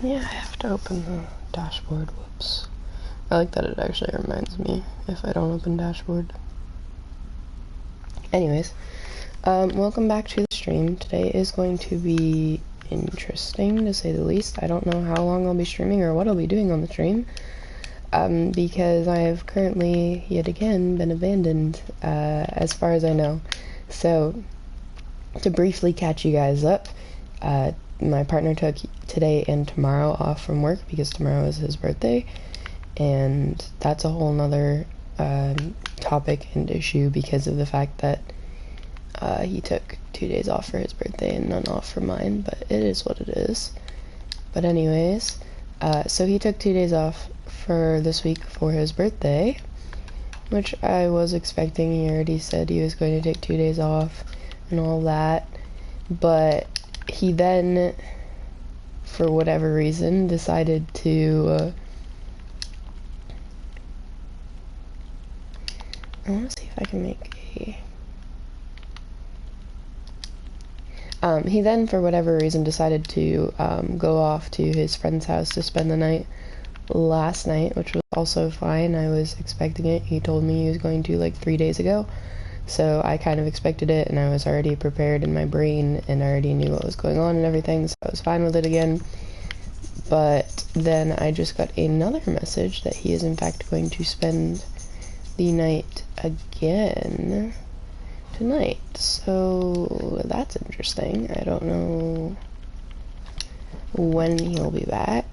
Yeah, I have to open the dashboard. Whoops. I like that it actually reminds me if I don't open dashboard. Anyways, welcome back to the stream. Today is going to be interesting, to say the least. I don't know how long I'll be streaming or what I'll be doing on the stream, because I have currently, yet again, been abandoned, as far as I know. So, to briefly catch you guys up, my partner took today and tomorrow off from work because tomorrow is his birthday, and that's a whole nother topic and issue because of the fact that he took 2 days off for his birthday and none off for mine, but it is what it is. But anyways, so he took 2 days off for this week for his birthday, which I was expecting. He already said he was going to take 2 days off and all that, but he then, for whatever reason, decided to I want to see if I can make a he then, for whatever reason, decided to go off to his friend's house to spend the night last night, which was also fine. I was expecting it. He told me he was going to like 3 days ago, so I kind of expected it, and I was already prepared in my brain and already knew what was going on and everything, so I was fine with it again. But then I just got another message that he is in fact going to spend the night again tonight, so that's interesting. I don't know when he'll be back.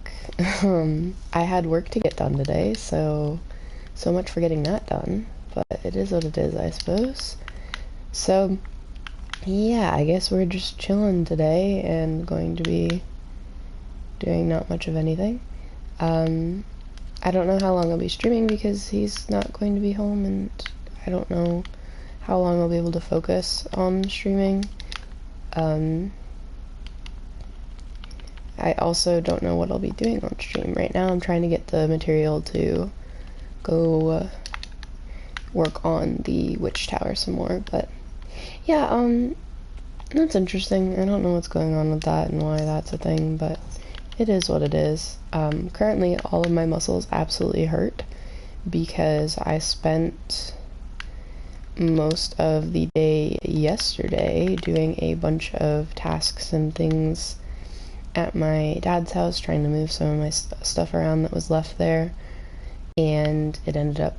I had work to get done today, so much for getting that done, but it is what it is, I suppose. So yeah, I guess we're just chilling today and going to be doing not much of anything. I don't know how long I'll be streaming because he's not going to be home, and I don't know how long I'll be able to focus on streaming. I also don't know what I'll be doing on stream. Right now I'm trying to get the material to go work on the witch tower some more, but yeah, that's interesting. I don't know what's going on with that and why that's a thing, but it is what it is. Currently all of my muscles absolutely hurt because I spent most of the day yesterday doing a bunch of tasks and things at my dad's house, trying to move some of my stuff around that was left there, and it ended up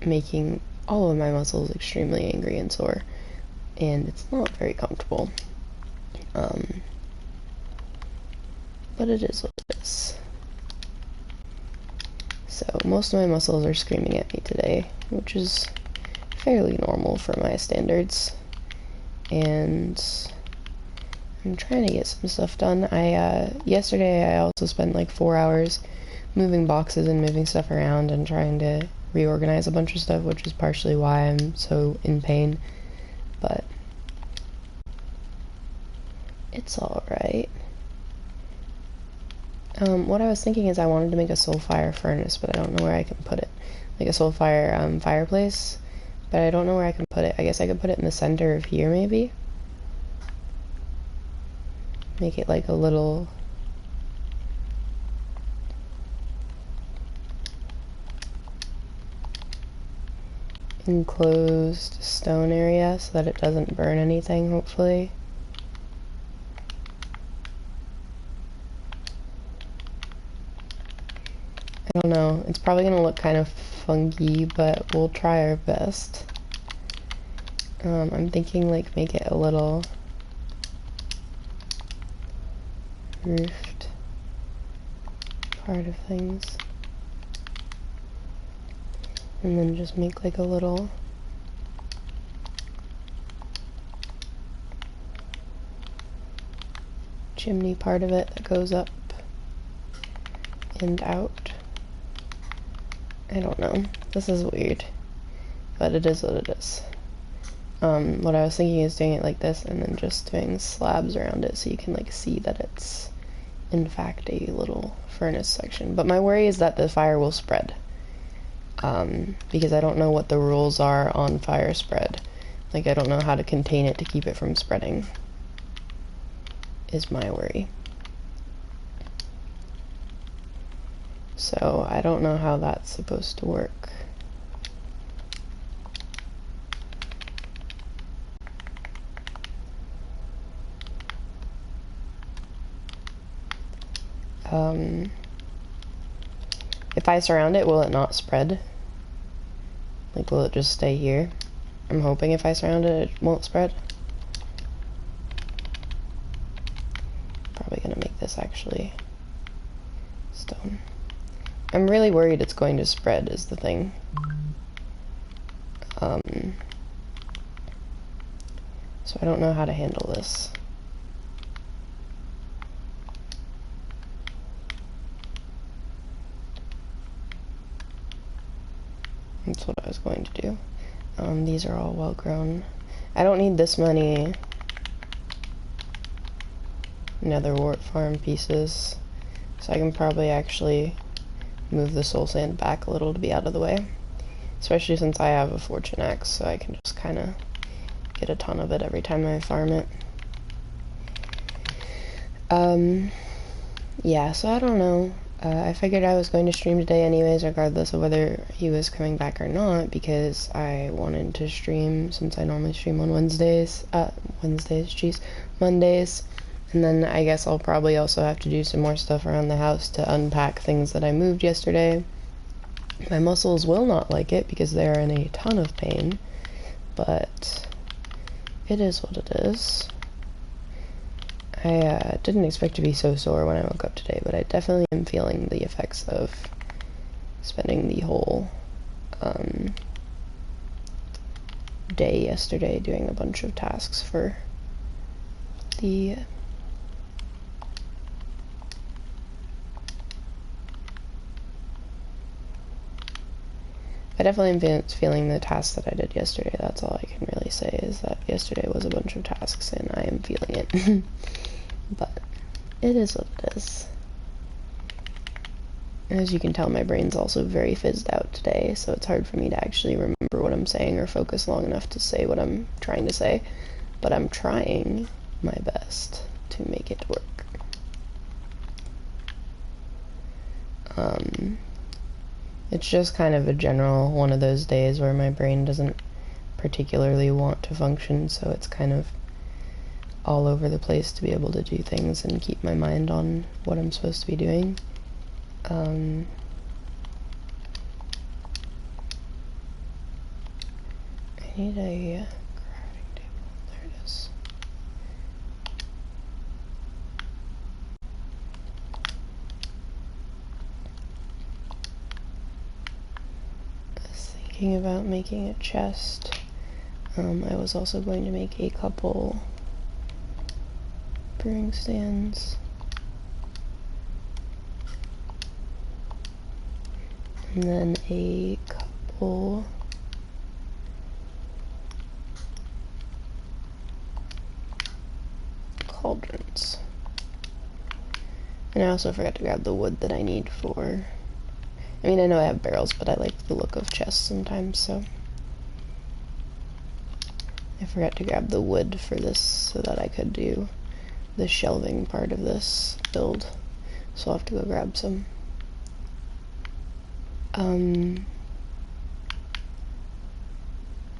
making all of my muscles extremely angry and sore, and it's not very comfortable. But it is what it is. So most of my muscles are screaming at me today, which is fairly normal for my standards, and I'm trying to get some stuff done. Yesterday I also spent like 4 hours moving boxes and moving stuff around and trying to reorganize a bunch of stuff, which is partially why I'm so in pain, but it's alright. What I was thinking is I wanted to make a soul fire furnace, but I don't know where I can put it. Like a soul fire fireplace, but I don't know where I can put it. I guess I could put it in the center of here, maybe? Make it like a little enclosed stone area so that it doesn't burn anything, hopefully. I don't know. It's probably gonna look kind of funky, but we'll try our best. I'm thinking like make it a little roofed part of things. And then just make like a little chimney part of it that goes up and out. I don't know. This is weird, but it is what it is. What I was thinking is doing it like this and then just doing slabs around it so you can like see that it's in fact a little furnace section. But my worry is that the fire will spread, because I don't know what the rules are on fire spread. Like, I don't know how to contain it to keep it from spreading, is my worry. So I don't know how that's supposed to work. If I surround it, will it not spread? Like, will it just stay here? I'm hoping if I surround it, it won't spread. Probably gonna make this actually stone. I'm really worried it's going to spread is the thing. So I don't know how to handle this. That's what I was going to do. These are all well grown. I don't need this many nether wart farm pieces, so I can probably actually move the soul sand back a little to be out of the way. Especially since I have a fortune axe, so I can just kind of get a ton of it every time I farm it. Yeah, so I don't know. I figured I was going to stream today anyways, regardless of whether he was coming back or not, because I wanted to stream, since I normally stream on Mondays, and then I guess I'll probably also have to do some more stuff around the house to unpack things that I moved yesterday. My muscles will not like it, because they are in a ton of pain, but it is what it is. I didn't expect to be so sore when I woke up today, but I definitely am feeling the effects of spending the whole day yesterday doing a bunch of tasks for the I definitely am feeling the tasks that I did yesterday. That's all I can really say, is that yesterday was a bunch of tasks and I am feeling it. But it is what it is. As you can tell, my brain's also very fizzed out today, so it's hard for me to actually remember what I'm saying or focus long enough to say what I'm trying to say. But I'm trying my best to make it work. It's just kind of a general one of those days where my brain doesn't particularly want to function, so it's kind of all over the place to be able to do things and keep my mind on what I'm supposed to be doing. I need a crafting table. There it is. I was thinking about making a chest. I was also going to make a couple brewing stands. And then a couple cauldrons. And I also forgot to grab the wood that I need for... I mean, I know I have barrels, but I like the look of chests sometimes, so... I forgot to grab the wood for this so that I could do the shelving part of this build. So I'll have to go grab some.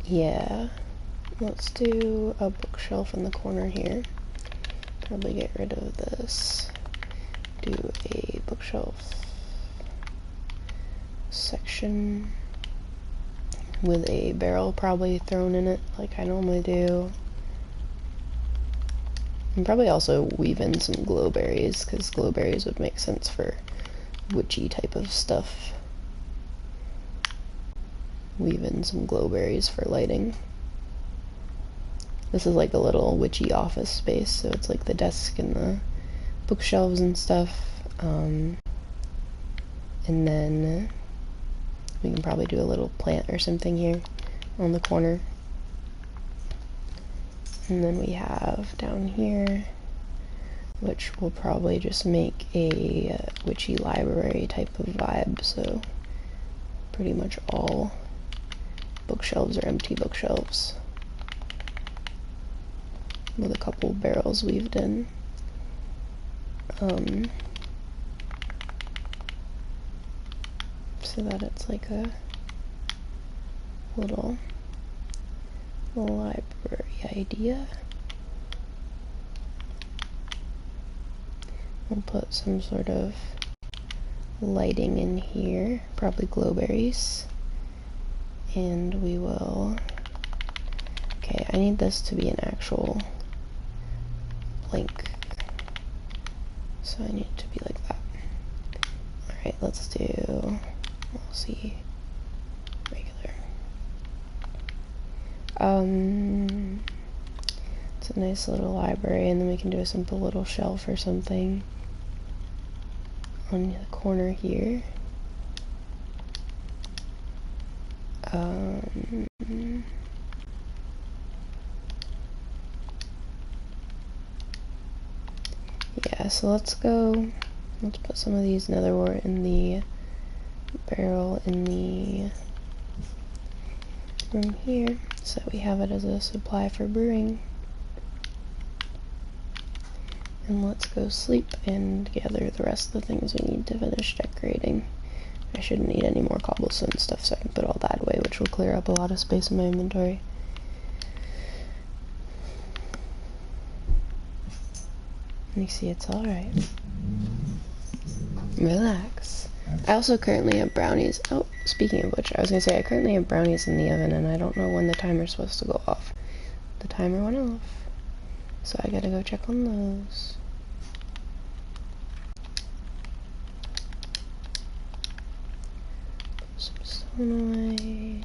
Yeah. Let's do a bookshelf in the corner here. Probably get rid of this. Do a bookshelf section with a barrel probably thrown in it like I normally do. And probably also weave in some glowberries, because glowberries would make sense for witchy type of stuff. Weave in some glowberries for lighting. This is like a little witchy office space, so it's like the desk and the bookshelves and stuff. And then we can probably do a little plant or something here on the corner. And then we have down here, which will probably just make a witchy library type of vibe, so pretty much all bookshelves are empty bookshelves with a couple barrels weaved in. so that it's like a little library idea. We'll put some sort of lighting in here, probably glowberries, and we will, okay, I need this to be an actual blank, so I need it to be like that. Alright, let's do, we'll see, regular. It's a nice little library, and then we can do a simple little shelf or something on the corner here. Yeah, so let's put some of these nether wart in the barrel in the room here, so we have it as a supply for brewing. And let's go sleep and gather the rest of the things we need to finish decorating. I shouldn't need any more cobblestone stuff, so I can put all that away, which will clear up a lot of space in my inventory. You see, it's alright. Relax. I also currently have brownies. Oh, speaking of which, I was gonna say I currently have brownies in the oven, and I don't know when the timer's supposed to go off. The timer went off, so I gotta go check on those. Put some stone away.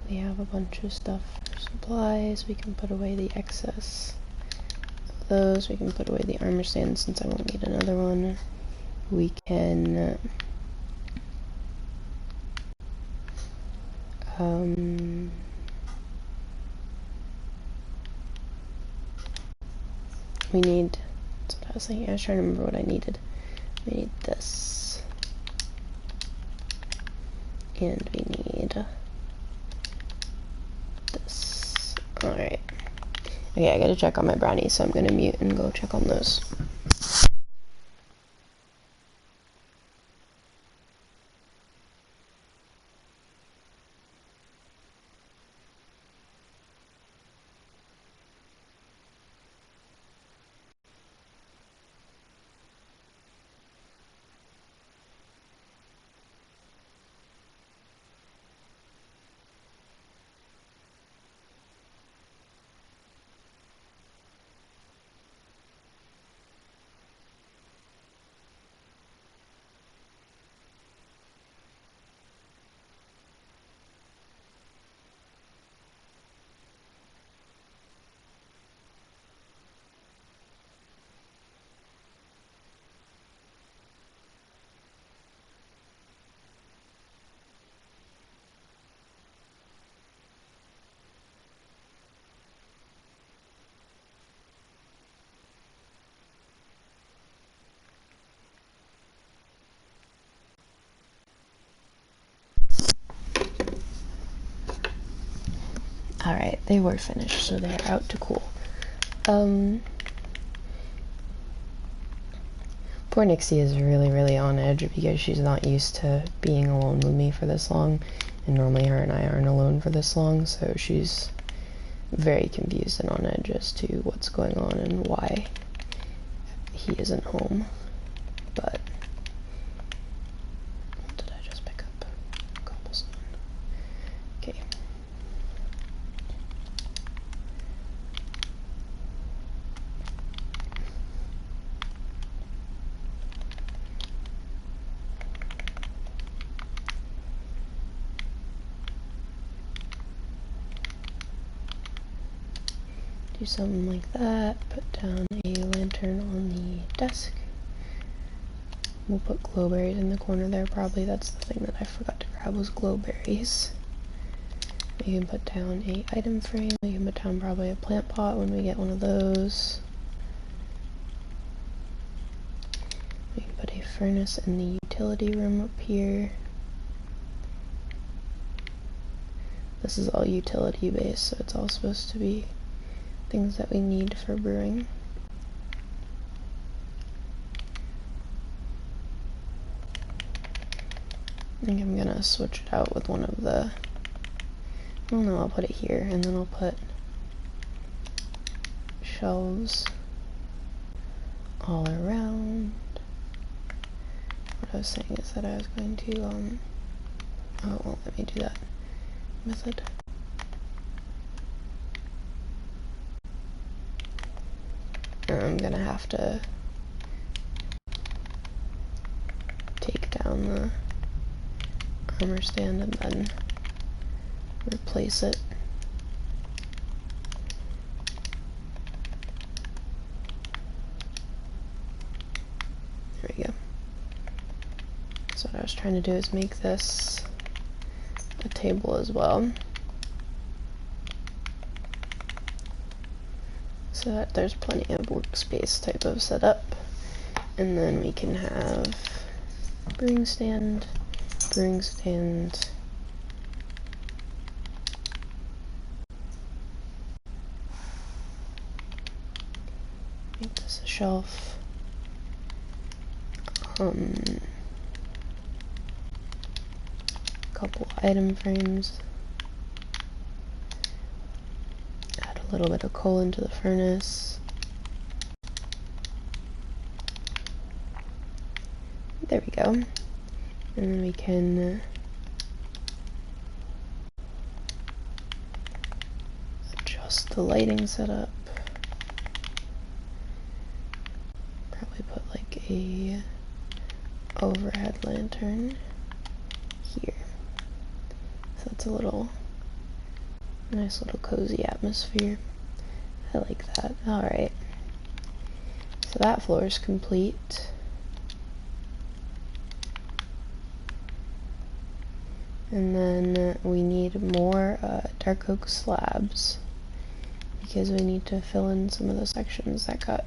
We have a bunch of stuff for supplies. We can put away the excess of those. We can put away the armor stand since I won't need another one. We can we need, that's what I was thinking. I was trying to remember what I needed. We need this, and we need this. Alright. Okay, I gotta check on my brownies, so I'm gonna mute and go check on those. Alright, they were finished, so they're out to cool. Poor Nixie is really on edge because she's not used to being alone with me for this long, and normally her and I aren't alone for this long, so she's very confused and on edge as to what's going on and why he isn't home. But what did I just pick up? Cobblestone. Okay. Do something like that, put down a lantern on the desk. We'll put glowberries in the corner there, probably. That's the thing that I forgot to grab was glowberries. We can put down a item frame, we can put down probably a plant pot when we get one of those. We can put a furnace in the utility room up here. This is all utility based, so it's all supposed to be things that we need for brewing. think I'm gonna switch it out with one of the, well no, I'll put it here, and then I'll put shelves all around. What I was saying is that I was going to, oh, it won't let me do that method. I'm gonna have to take down the armor stand and then replace it. There we go. So what I was trying to do is make this a table as well, so that there's plenty of workspace type of setup. And then we can have brewing stand, make this a shelf, couple item frames, add a little bit of coal into the furnace. There we go. And then we can adjust the lighting setup. Probably put like a overhead lantern here. So it's a little nice little cozy atmosphere. I like that. Alright. So that floor is complete. And then we need more dark oak slabs because we need to fill in some of the sections that got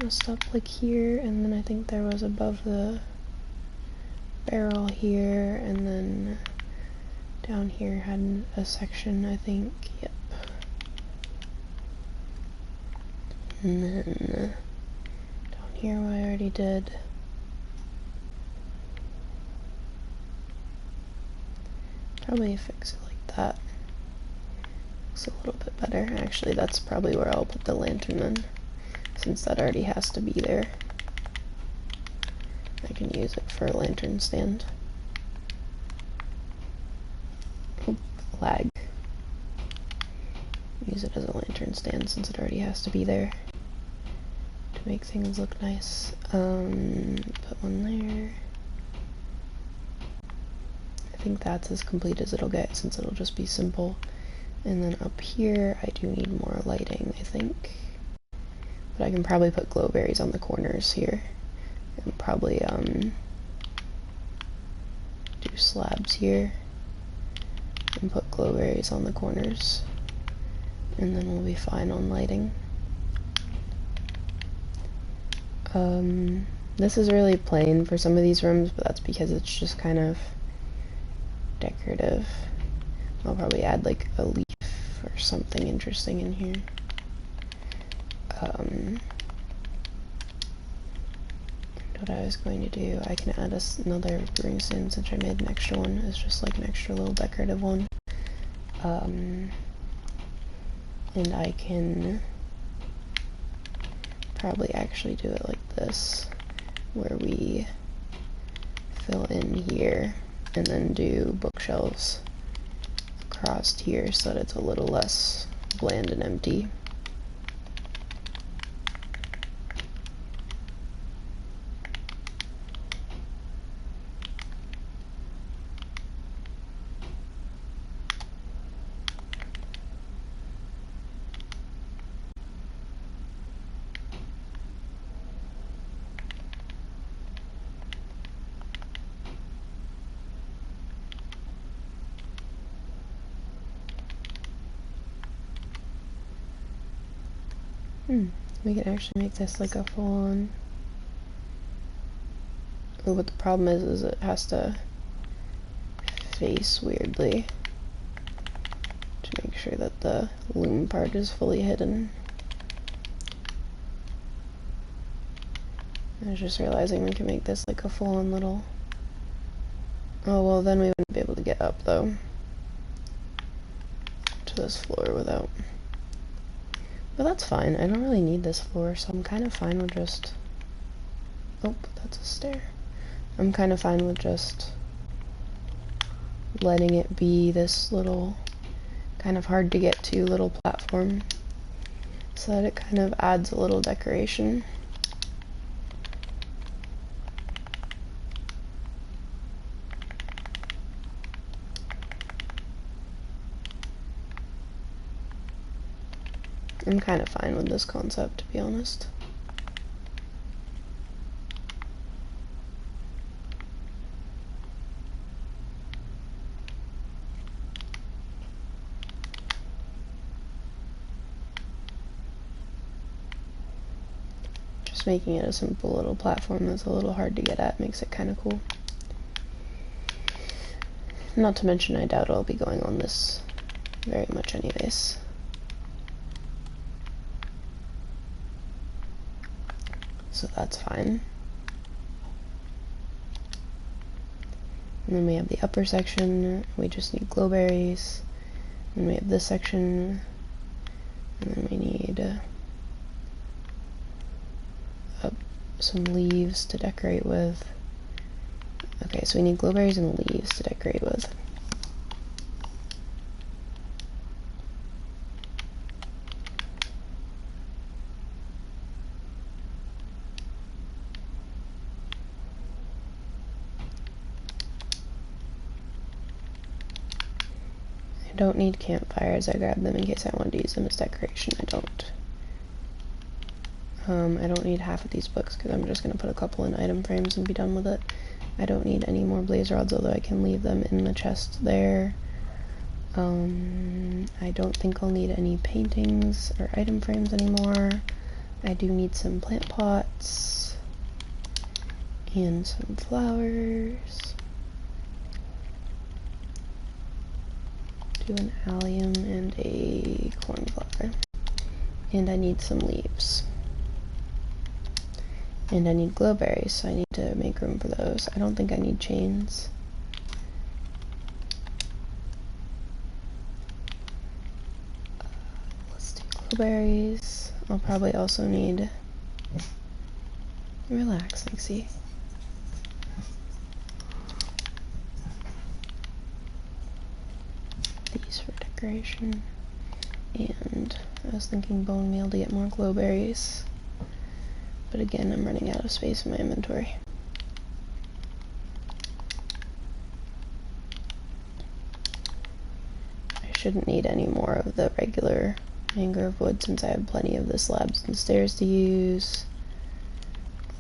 messed up, like here, and then I think there was above the barrel here, and then down here had a section, I think, yep. And then down here I already did. Probably fix it like that. Looks a little bit better. Actually, that's probably where I'll put the lantern then, since that already has to be there. I can use it for a lantern stand. Oop, lag. Use it as a lantern stand since it already has to be there to make things look nice. Put one there. I think that's as complete as it'll get since it'll just be simple. And then up here I do need more lighting, I think. But I can probably put glowberries on the corners here. And probably do slabs here. And put glowberries on the corners. And then we'll be fine on lighting. This is really plain for some of these rooms, but that's because it's just kind of decorative. I'll probably add like a leaf or something interesting in here. What I was going to do, I can add another brewing stand since I made an extra one. It's just like an extra little decorative one. And I can probably actually do it like this, where we fill in here and then do bookshelves across here so that it's a little less bland and empty. We can actually make this like a full-on. What the problem is it has to face weirdly to make sure that the loom part is fully hidden. I was just realizing we can make this like a full-on little... Oh, well, then we wouldn't be able to get up, though, to this floor without... But that's fine. I don't really need this floor, so I'm kind of fine with just... Oh, that's a stair. I'm kind of fine with just letting it be this little, kind of hard to get to little platform, so that it kind of adds a little decoration. I'm kind of fine with this concept, to be honest. Just making it a simple little platform that's a little hard to get at makes it kind of cool. Not to mention, I doubt I'll be going on this very much anyways. So that's fine. And then we have the upper section, we just need glowberries. And we have this section, and then we need some leaves to decorate with. Okay, so we need glowberries and leaves to decorate with. I don't need campfires. I grabbed them in case I wanted to use them as decoration. I don't. I don't need half of these books because I'm just going to put a couple in item frames and be done with it. I don't need any more blaze rods, although I can leave them in the chest there. I don't think I'll need any paintings or item frames anymore. I do need some plant pots and some flowers. Do an allium and a cornflower. And I need some leaves. And I need glowberries, so I need to make room for those. I don't think I need chains. Let's do glowberries. I'll probably also need... Relax, Nixie. These for decoration. And I was thinking bone meal to get more glowberries. But again, I'm running out of space in my inventory. I shouldn't need any more of the regular mangrove wood since I have plenty of the slabs and stairs to use.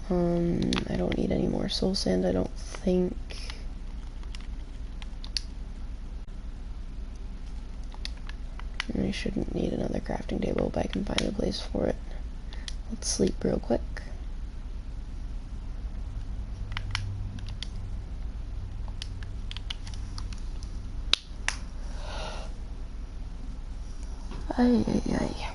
I don't need any more soul sand, I don't think. And I shouldn't need another crafting table, but I can find a place for it. Let's sleep real quick. Ay, ay, ay.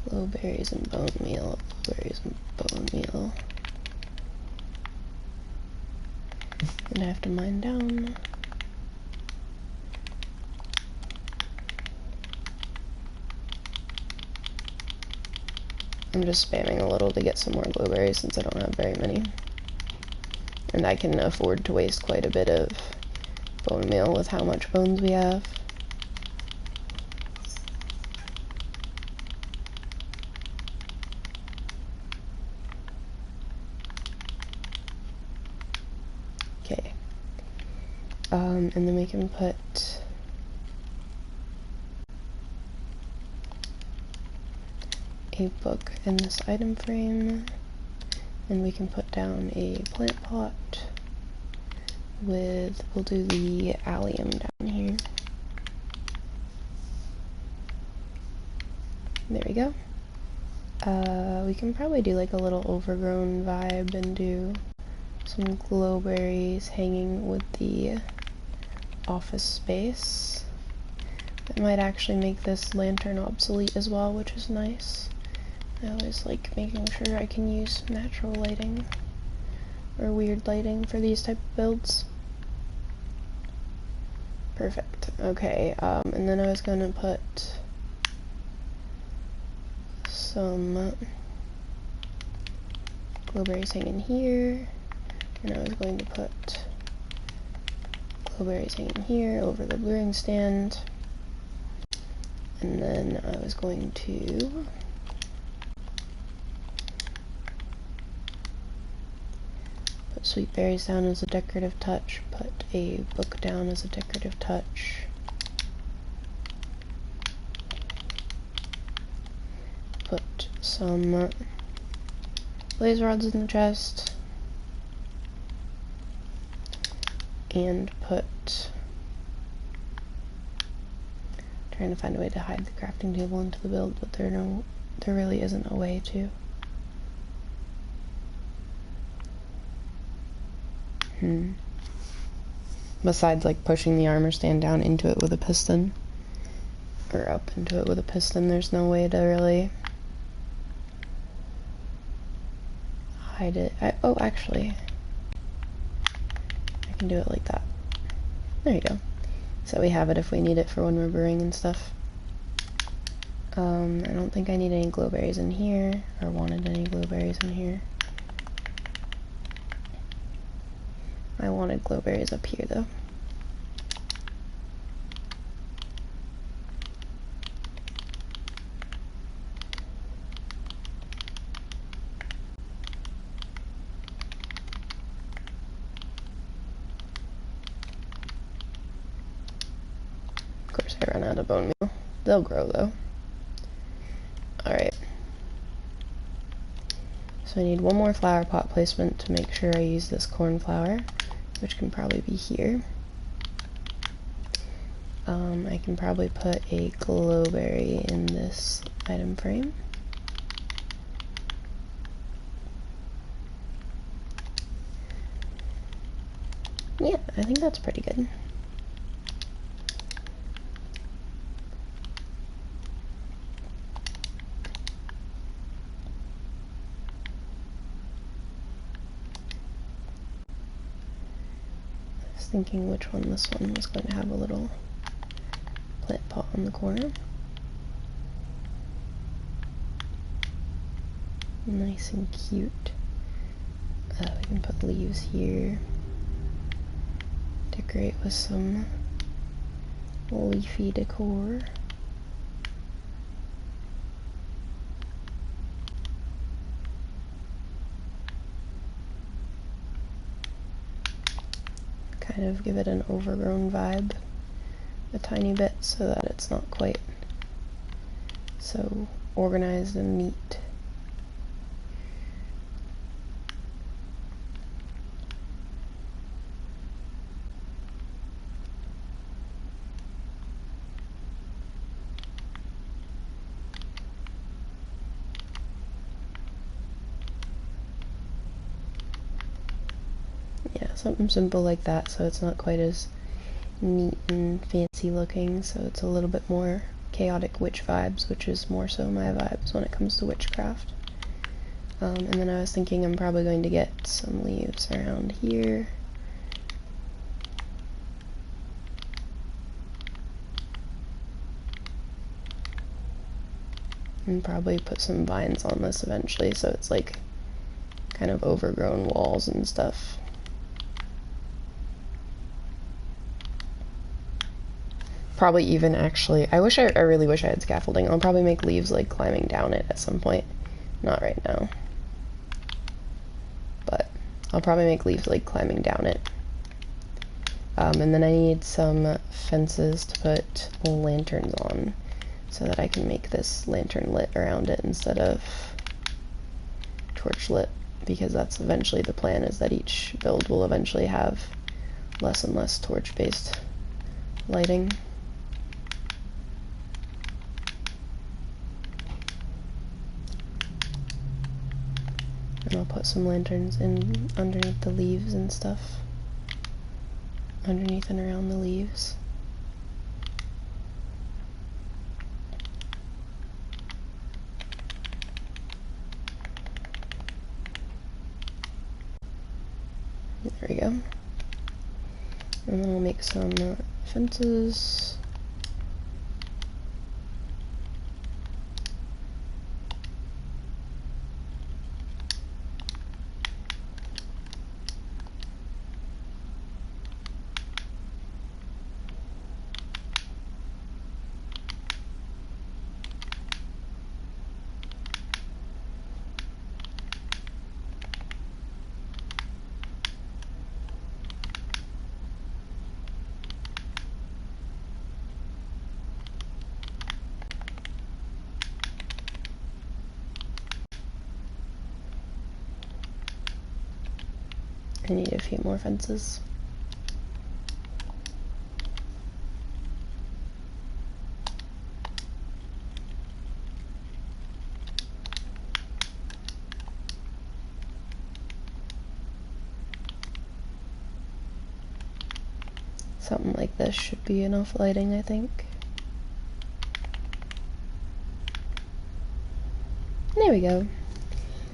Glowberries and bone meal, glowberries and bone meal. And I have to mine down. I'm just spamming a little to get some more glowberries since I don't have very many. And I can afford to waste quite a bit of bone meal with how much bones we have. Okay. And then we can put a book in this item frame, and we can put down a plant pot with, we'll do the allium down here. There we go. We can probably do like a little overgrown vibe and do some glowberries hanging with the office space. That might actually make this lantern obsolete as well, which is nice. I always like making sure I can use natural lighting or weird lighting for these type of builds. Perfect. Okay, and then I was gonna put some glowberries hanging here, and I was going to put glowberries hanging here over the brewing stand, and then I was going to put sweet berries down as a decorative touch, put a book down as a decorative touch, put some blaze rods in the chest, and put, trying to find a way to hide the crafting table into the build, but there really isn't a way to. Besides like pushing the armor stand down into it with a piston, or up into it with a piston, there's no way to really hide it. Oh, actually, I can do it like that. There you go. So we have it if we need it for when we're brewing and stuff. I don't think I need any glowberries in here, or wanted any glowberries in here. I wanted glowberries up here though. Of course I run out of bone meal. They'll grow though. Alright. So I need one more flower pot placement to make sure I use this cornflower, which can probably be here. I can probably put a glowberry in this item frame. Yeah, I think that's pretty good. I was thinking which one this one was going to have a little plant pot on the corner. Nice and cute. We can put leaves here. Decorate with some leafy decor. Kind of give it an overgrown vibe a tiny bit so that it's not quite so organized and neat. Yeah, something simple like that so it's not quite as neat and fancy looking, so it's a little bit more chaotic witch vibes, which is more so my vibes when it comes to witchcraft. And then I was thinking I'm probably going to get some leaves around here. And probably put some vines on this eventually, so it's like kind of overgrown walls and stuff. Probably even actually, I really wish I had scaffolding. I'll probably make leaves like climbing down it at some point. Not right now. But I'll probably make leaves like climbing down it. And then I need some fences to put lanterns on so that I can make this lantern lit around it instead of torch lit, because that's eventually the plan, is that each build will eventually have less and less torch based lighting. And I'll put some lanterns in underneath the leaves and stuff. Underneath and around the leaves. There we go. And then I'll make some fences. I need a few more fences. Something like this should be enough lighting, I think. There we go.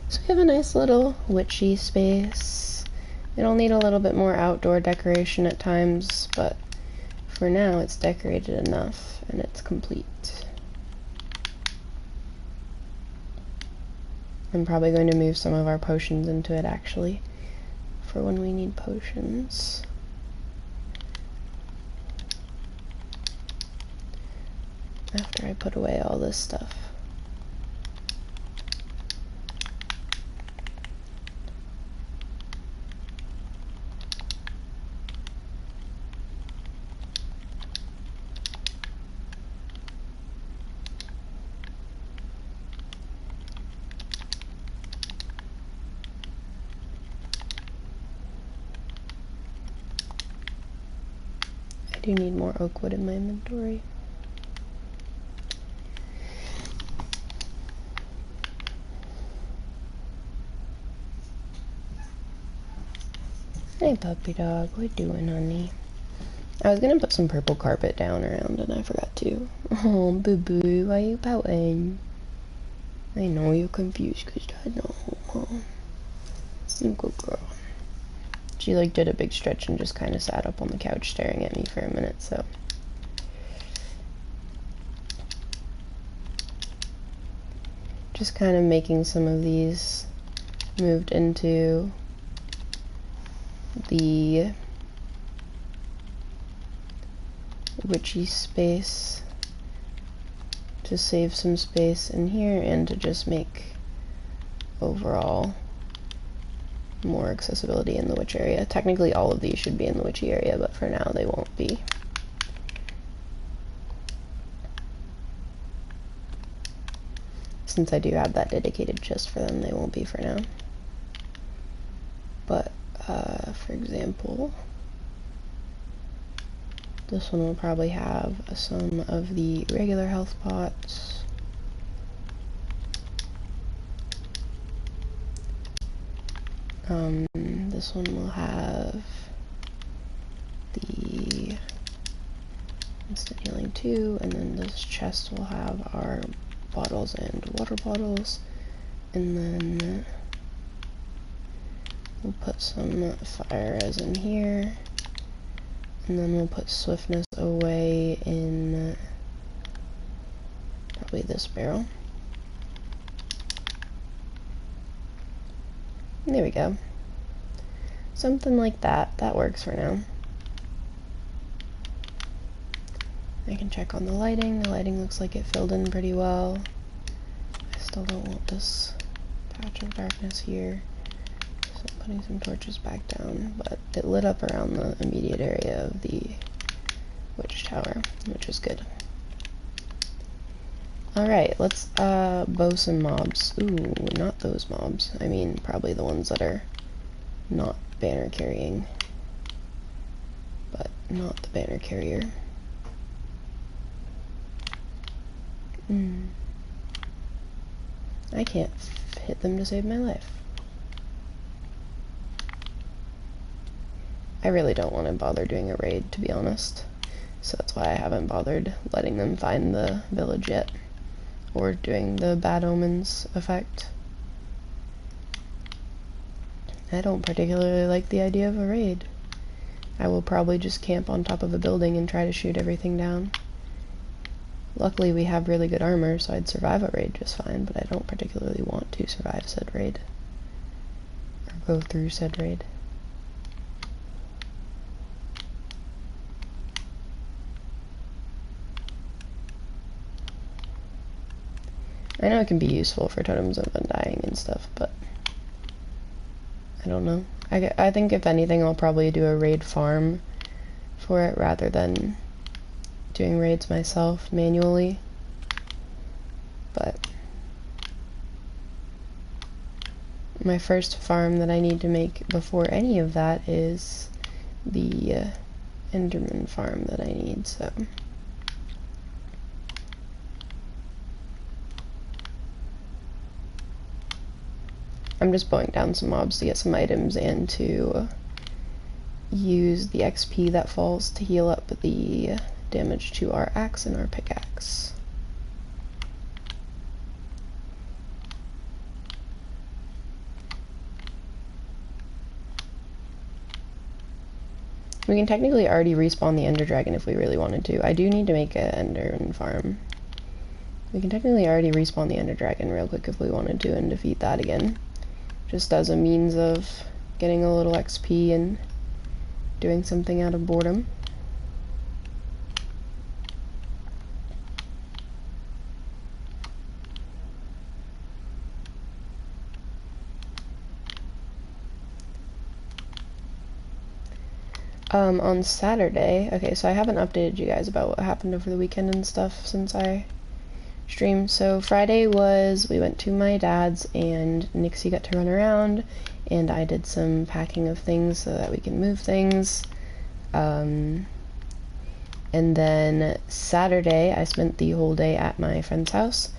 So we have a nice little witchy space. It'll need a little bit more outdoor decoration at times, but for now it's decorated enough and it's complete. I'm probably going to move some of our potions into it actually, for when we need potions. After I put away all this stuff. I do need more oak wood in my inventory. Hey puppy dog, what you doing, honey? I was gonna put some purple carpet down around and I forgot to. Oh, boo-boo, why you pouting? I know you're confused because Dad's not home, huh? You good girl. She like did a big stretch and just kind of sat up on the couch staring at me for a minute, so. Just kind of making some of these moved into the witchy space to save some space in here and to just make overall more accessibility in the witch area. Technically all of these should be in the witchy area, but for now they won't be. Since I do have that dedicated just for them, they won't be for now. But for example, this one will probably have some of the regular health pots. This one will have the instant healing 2, and then this chest will have our bottles and water bottles, and then we'll put some fire res in here, and then we'll put swiftness away in probably this barrel. And there we go. Something like that. That works for now. I can check on the lighting. The lighting looks like it filled in pretty well. I still don't want this patch of darkness here. So I'm putting some torches back down, but it lit up around the immediate area of the witch tower, which is good. Alright, let's bow some mobs. Ooh, not those mobs. I mean, probably the ones that are not banner carrying, but not the banner carrier. I can't hit them to save my life. I really don't want to bother doing a raid, to be honest. So that's why I haven't bothered letting them find the village yet, or doing the bad omens effect. I don't particularly like the idea of a raid. I will probably just camp on top of a building and try to shoot everything down. Luckily we have really good armor, so I'd survive a raid just fine, but I don't particularly want to survive said raid. Or go through said raid. I know it can be useful for totems of undying and stuff, but I don't know. I think if anything I'll probably do a raid farm for it rather than doing raids myself manually. But my first farm that I need to make before any of that is the Enderman farm that I need, so. I'm just blowing down some mobs to get some items and to use the XP that falls to heal up the damage to our axe and our pickaxe. We can technically already respawn the Ender Dragon if we really wanted to. I do need to make an Enderman farm. We can technically already respawn the Ender Dragon real quick if we wanted to and defeat that again. Just as a means of getting a little XP and doing something out of boredom. On Saturday, okay, so I haven't updated you guys about what happened over the weekend and stuff since I stream. So Friday was, we went to my dad's and Nixie got to run around and I did some packing of things so that we can move things. And then Saturday I spent the whole day at my friend's house.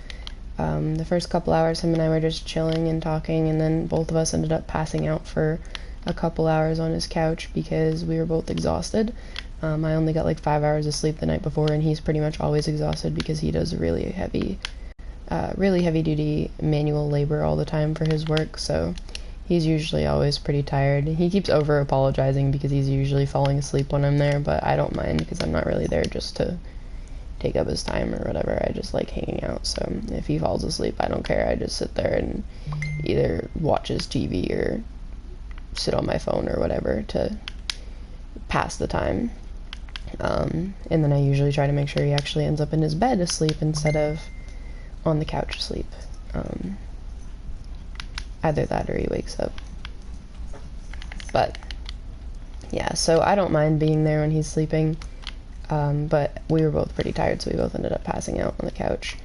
The first couple hours him and I were just chilling and talking, and then both of us ended up passing out for a couple hours on his couch because we were both exhausted. I only got like 5 hours of sleep the night before, and he's pretty much always exhausted because he does really heavy duty manual labor all the time for his work, so he's usually always pretty tired. He keeps over apologizing because he's usually falling asleep when I'm there, but I don't mind because I'm not really there just to take up his time or whatever. I just like hanging out, so if he falls asleep I don't care. I just sit there and either watch his TV or sit on my phone or whatever to pass the time. And then I usually try to make sure he actually ends up in his bed asleep instead of on the couch asleep. Either that or he wakes up. But yeah, so I don't mind being there when he's sleeping, but we were both pretty tired, so we both ended up passing out on the couch.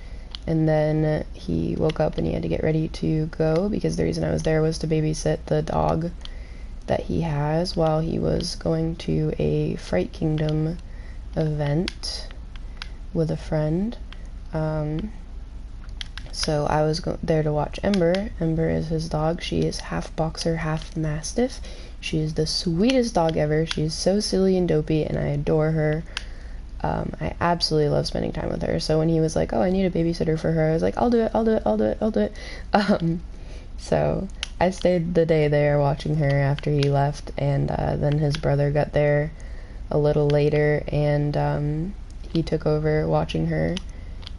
And then he woke up and he had to get ready to go because the reason I was there was to babysit the dog that he has while he was going to a Fright Kingdom event with a friend. So I was there to watch Ember. Ember is his dog. She is half boxer, half mastiff. She is the sweetest dog ever. She is so silly and dopey, and I adore her. I absolutely love spending time with her. So when he was like, oh, I need a babysitter for her, I was like, I'll do it, I'll do it, I'll do it, I'll do it. So I stayed the day there watching her after he left, and then his brother got there a little later, and he took over watching her,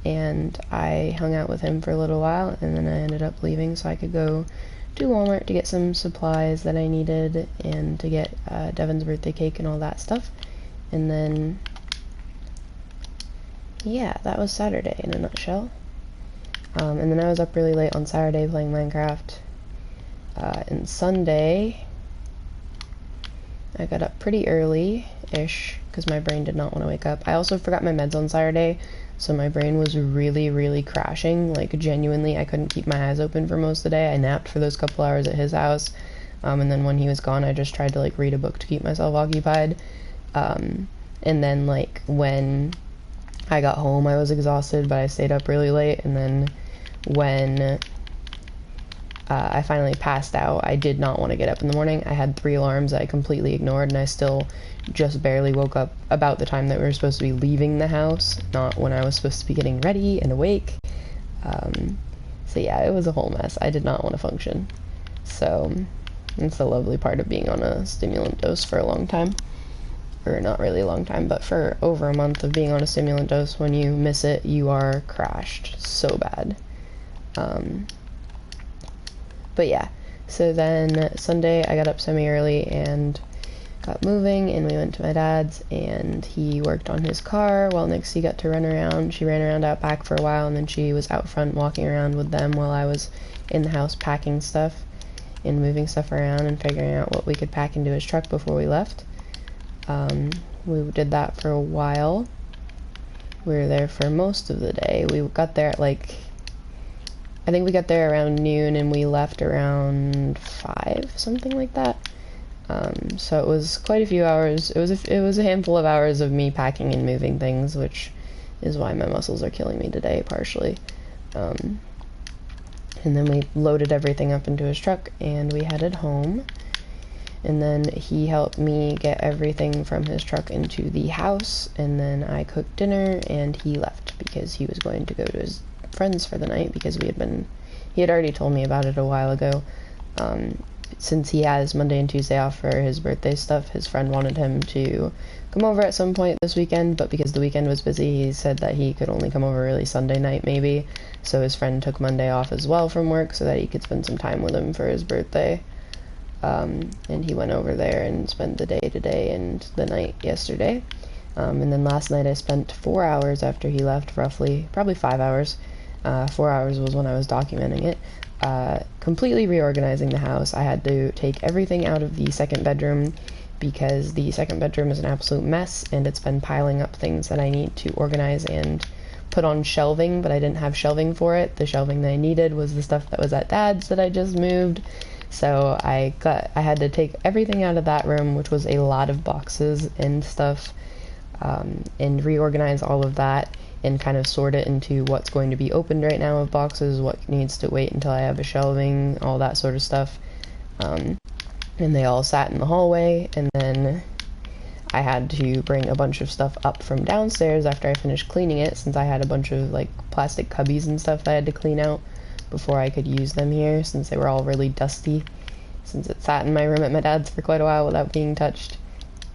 and I hung out with him for a little while, and then I ended up leaving so I could go to Walmart to get some supplies that I needed and to get Devin's birthday cake and all that stuff. And then yeah, that was Saturday in a nutshell. And then I was up really late on Saturday playing Minecraft. And Sunday, I got up pretty early-ish because my brain did not want to wake up. I also forgot my meds on Saturday, so my brain was really, really crashing. Like, genuinely, I couldn't keep my eyes open for most of the day. I napped for those couple hours at his house, and then when he was gone, I just tried to, like, read a book to keep myself occupied. And then, like, when I got home, I was exhausted, but I stayed up really late, and then when I finally passed out. I did not want to get up in the morning. I had 3 alarms I completely ignored, and I still just barely woke up about the time that we were supposed to be leaving the house, not when I was supposed to be getting ready and awake. So yeah, it was a whole mess. I did not want to function. So it's the lovely part of being on a stimulant dose for a long time. Or not really a long time, but for over a month of being on a stimulant dose. When you miss it, you are crashed so bad. But yeah, so then Sunday I got up semi-early and got moving, and we went to my dad's, and he worked on his car while Nixie got to run around. She ran around out back for a while, and then she was out front walking around with them while I was in the house packing stuff and moving stuff around and figuring out what we could pack into his truck before we left. We did that for a while. We were there for most of the day. We got there at like, I think we got there around noon and we left around 5, something like that. So it was quite a few hours. It was a handful of hours of me packing and moving things, which is why my muscles are killing me today, partially. And then we loaded everything up into his truck and we headed home. And then he helped me get everything from his truck into the house, and then I cooked dinner, and he left because he was going to go to his friends for the night because he had already told me about it a while ago. Since he has Monday and Tuesday off for his birthday stuff, his friend wanted him to come over at some point this weekend, but because the weekend was busy, he said that he could only come over really Sunday night maybe, so his friend took Monday off as well from work so that he could spend some time with him for his birthday. And he went over there and spent the day today and the night yesterday. And then last night I spent 4 hours after he left, probably 5 hours. 4 hours was when I was documenting it. Completely reorganizing the house. I had to take everything out of the second bedroom because the second bedroom is an absolute mess and it's been piling up things that I need to organize and put on shelving, but I didn't have shelving for it. The shelving that I needed was the stuff that was at Dad's that I just moved. So I had to take everything out of that room, which was a lot of boxes and stuff, and reorganize all of that and kind of sort it into what's going to be opened right now of boxes, what needs to wait until I have a shelving, all that sort of stuff. And they all sat in the hallway, and then I had to bring a bunch of stuff up from downstairs after I finished cleaning it, since I had a bunch of like plastic cubbies and stuff that I had to clean out before I could use them here, since they were all really dusty, since it sat in my room at my dad's for quite a while without being touched.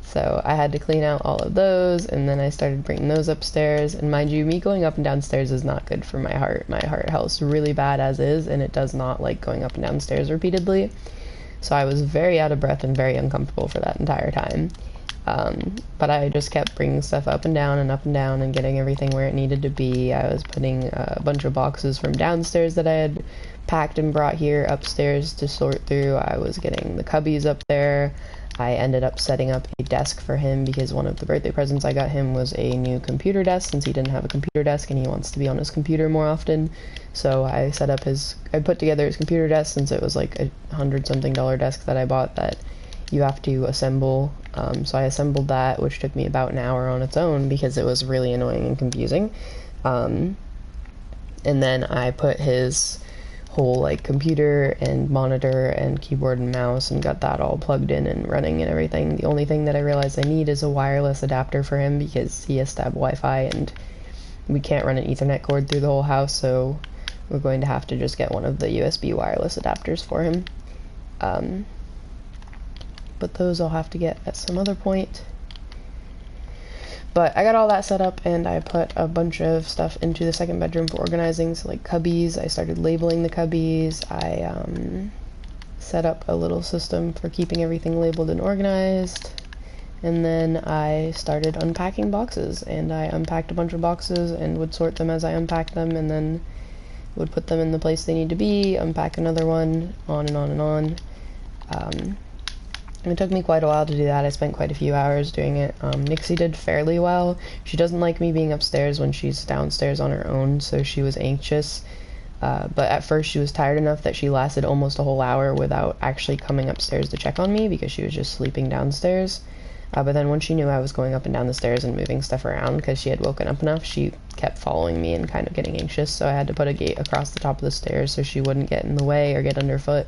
So I had to clean out all of those, and then I started bringing those upstairs. And mind you, me going up and downstairs is not good for my heart. My heart health's really bad as is, and it does not like going up and downstairs repeatedly. So I was very out of breath and very uncomfortable for that entire time. But I just kept bringing stuff up and down and getting everything where it needed to be. I was putting a bunch of boxes from downstairs that I had packed and brought here upstairs to sort through. I was getting the cubbies up there. I ended up setting up a desk for him because one of the birthday presents I got him was a new computer desk, since he didn't have a computer desk and he wants to be on his computer more often. So I put together his computer desk, since it was like $100-something desk that I bought that you have to assemble. So I assembled that, which took me about an hour on its own because it was really annoying and confusing. And then I put his whole like computer and monitor and keyboard and mouse and got that all plugged in and running and everything. The only thing that I realized I need is a wireless adapter for him because he has to have Wi-Fi and we can't run an Ethernet cord through the whole house, so we're going to have to just get one of the USB wireless adapters for him. But those I'll have to get at some other point. But I got all that set up, and I put a bunch of stuff into the second bedroom for organizing, so like cubbies. I started labeling the cubbies. I set up a little system for keeping everything labeled and organized. And then I started unpacking boxes, and I unpacked a bunch of boxes and would sort them as I unpacked them, and then would put them in the place they need to be, unpack another one, on and on and on. It took me quite a while to do that. I spent quite a few hours doing it. Nixie did fairly well. She doesn't like me being upstairs when she's downstairs on her own, so she was anxious. But at first she was tired enough that she lasted almost a whole hour without actually coming upstairs to check on me because she was just sleeping downstairs. But then when she knew I was going up and down the stairs and moving stuff around because she had woken up enough, she kept following me and kind of getting anxious, so I had to put a gate across the top of the stairs so she wouldn't get in the way or get underfoot.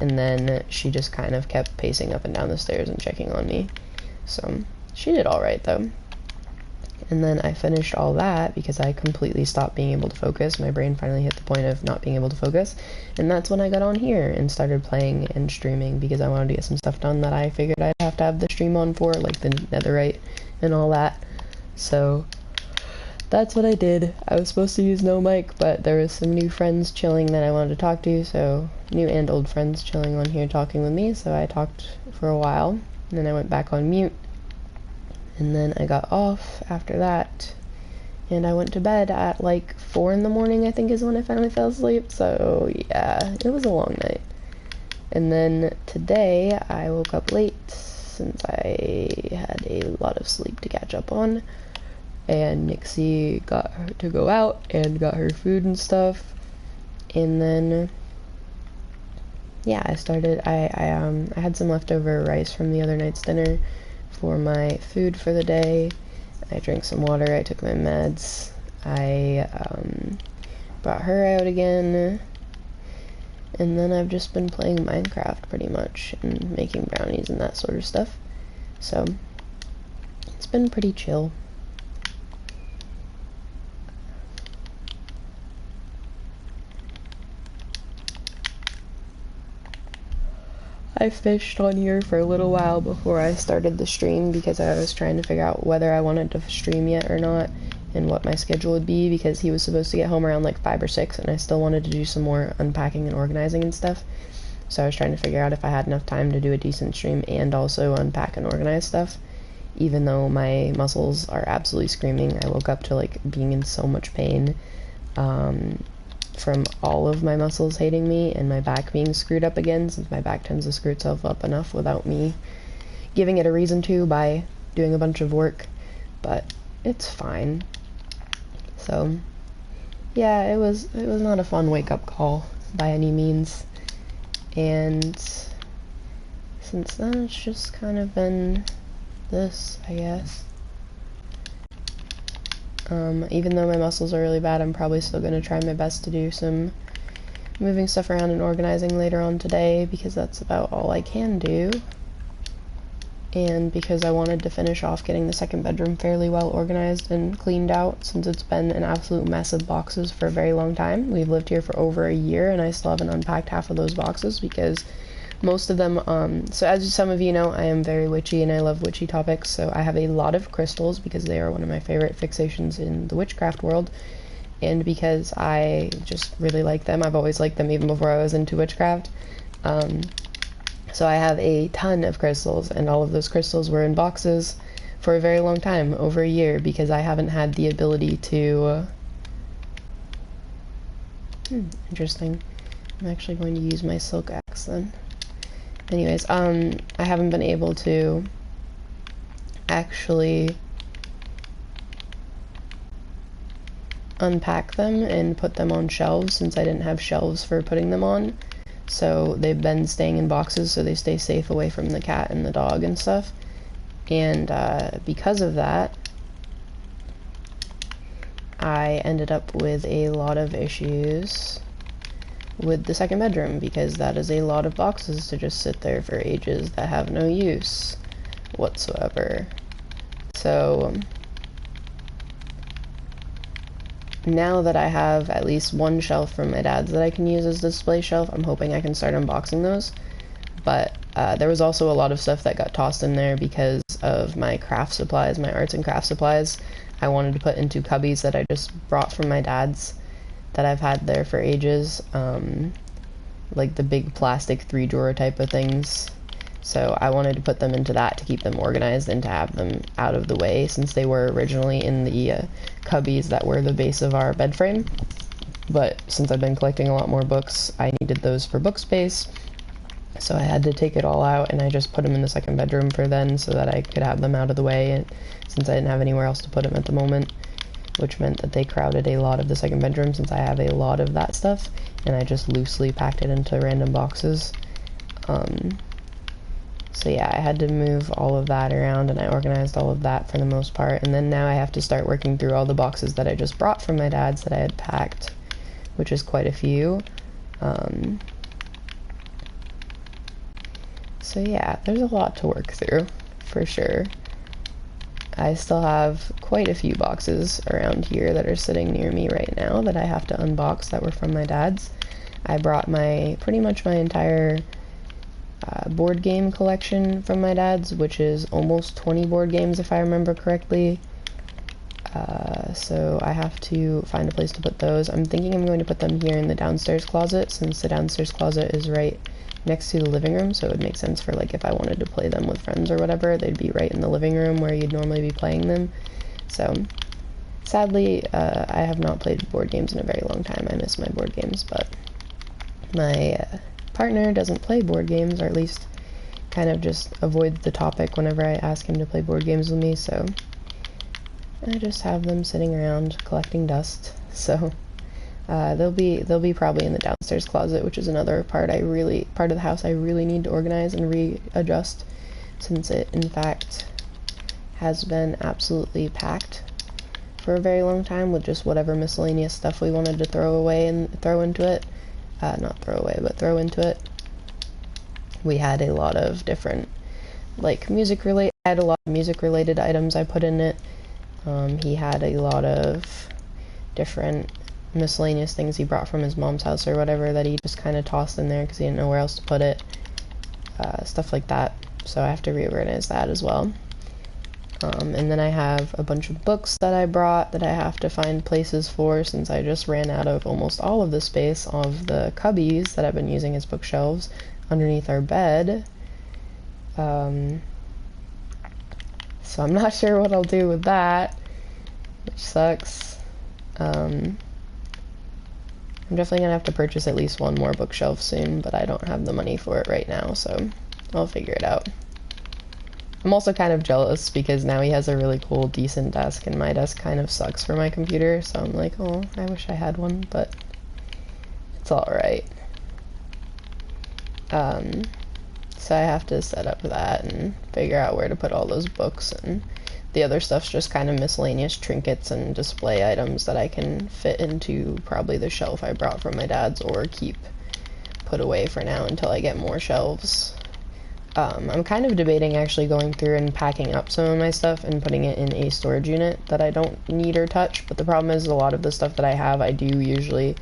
And then she just kind of kept pacing up and down the stairs and checking on me. So she did alright though. And then I finished all that because I completely stopped being able to focus. My brain finally hit the point of not being able to focus. And that's when I got on here and started playing and streaming because I wanted to get some stuff done that I figured I'd have to have the stream on for, like the netherite and all that. So that's what I did. I was supposed to use no mic, but there was some new friends chilling that I wanted to talk to, so new and old friends chilling on here talking with me, so I talked for a while, and then I went back on mute. And then I got off after that, and I went to bed at like 4 in the morning, I think is when I finally fell asleep. So yeah, it was a long night. And then today I woke up late since I had a lot of sleep to catch up on, and Nixie got her to go out and got her food and stuff. And then yeah, I had some leftover rice from the other night's dinner for my food for the day. I drank some water, I took my meds, I brought her out again, and then I've just been playing Minecraft pretty much, and making brownies and that sort of stuff. So, it's been pretty chill. I fished on here for a little while before I started the stream because I was trying to figure out whether I wanted to stream yet or not and what my schedule would be, because he was supposed to get home around like 5 or 6 and I still wanted to do some more unpacking and organizing and stuff. So I was trying to figure out if I had enough time to do a decent stream and also unpack and organize stuff, even though my muscles are absolutely screaming. I woke up to like being in so much pain from all of my muscles hating me and my back being screwed up again, since my back tends to screw itself up enough without me giving it a reason to by doing a bunch of work, but it's fine. So yeah, it was not a fun wake-up call by any means, and since then it's just kind of been this, I guess. Even though my muscles are really bad, I'm probably still going to try my best to do some moving stuff around and organizing later on today, because that's about all I can do. And because I wanted to finish off getting the second bedroom fairly well organized and cleaned out, since it's been an absolute mess of boxes for a very long time. We've lived here for over a year, and I still haven't unpacked half of those boxes because most of them, so as some of you know, I am very witchy and I love witchy topics, so I have a lot of crystals because they are one of my favorite fixations in the witchcraft world, and because I just really like them. I've always liked them even before I was into witchcraft. So I have a ton of crystals, and all of those crystals were in boxes for a very long time, over a year, because I haven't had the ability to, interesting. I'm actually going to use my silk axe then. Anyways, I haven't been able to actually unpack them and put them on shelves, since I didn't have shelves for putting them on. So they've been staying in boxes so they stay safe away from the cat and the dog and stuff. And because of that, I ended up with a lot of issues with the second bedroom, because that is a lot of boxes to just sit there for ages that have no use whatsoever. So now that I have at least one shelf from my dad's that I can use as a display shelf, I'm hoping I can start unboxing those. But there was also a lot of stuff that got tossed in there because of my craft supplies, my arts and craft supplies. I wanted to put into cubbies that I just brought from my dad's that I've had there for ages, like the big plastic 3-drawer type of things. So I wanted to put them into that to keep them organized and to have them out of the way, since they were originally in the cubbies that were the base of our bed frame. But since I've been collecting a lot more books, I needed those for book space, so I had to take it all out, and I just put them in the second bedroom for then, so that I could have them out of the way, and since I didn't have anywhere else to put them at the moment, which meant that they crowded a lot of the second bedroom, since I have a lot of that stuff, and I just loosely packed it into random boxes. So yeah, I had to move all of that around, and I organized all of that for the most part, and then now I have to start working through all the boxes that I just brought from my dad's that I had packed, which is quite a few. So yeah, there's a lot to work through, for sure. I still have quite a few boxes around here that are sitting near me right now that I have to unbox that were from my dad's. I brought pretty much my entire board game collection from my dad's, which is almost 20 board games if I remember correctly. So I have to find a place to put those. I'm thinking I'm going to put them here in the downstairs closet, since the downstairs closet is right next to the living room, so it would make sense for like if I wanted to play them with friends or whatever, they'd be right in the living room where you'd normally be playing them. So sadly, I have not played board games in a very long time. I miss my board games, but my partner doesn't play board games, or at least kind of just avoids the topic whenever I ask him to play board games with me, so I just have them sitting around collecting dust. So they'll be probably in the downstairs closet, which is another part of the house I really need to organize and readjust, since it in fact has been absolutely packed for a very long time with just whatever miscellaneous stuff we wanted to throw away and throw into it. Not throw away, but throw into it. We had a lot of different, like, I had a lot of music related items I put in it. He had a lot of different miscellaneous things he brought from his mom's house or whatever that he just kind of tossed in there because he didn't know where else to put it. Stuff like that. So I have to reorganize that as well. And then I have a bunch of books that I brought that I have to find places for, since I just ran out of almost all of the space of the cubbies that I've been using as bookshelves underneath our bed. So I'm not sure what I'll do with that, which sucks. I'm definitely gonna have to purchase at least one more bookshelf soon, but I don't have the money for it right now, so I'll figure it out. I'm also kind of jealous because now he has a really cool, decent desk, and my desk kind of sucks for my computer, so I'm like, oh, I wish I had one, but it's alright. So I have to set up that and figure out where to put all those books, and the other stuff's just kind of miscellaneous trinkets and display items that I can fit into probably the shelf I brought from my dad's, or keep put away for now until I get more shelves. I'm kind of debating actually going through and packing up some of my stuff and putting it in a storage unit that I don't need or touch, but the problem is a lot of the stuff that I have I do usually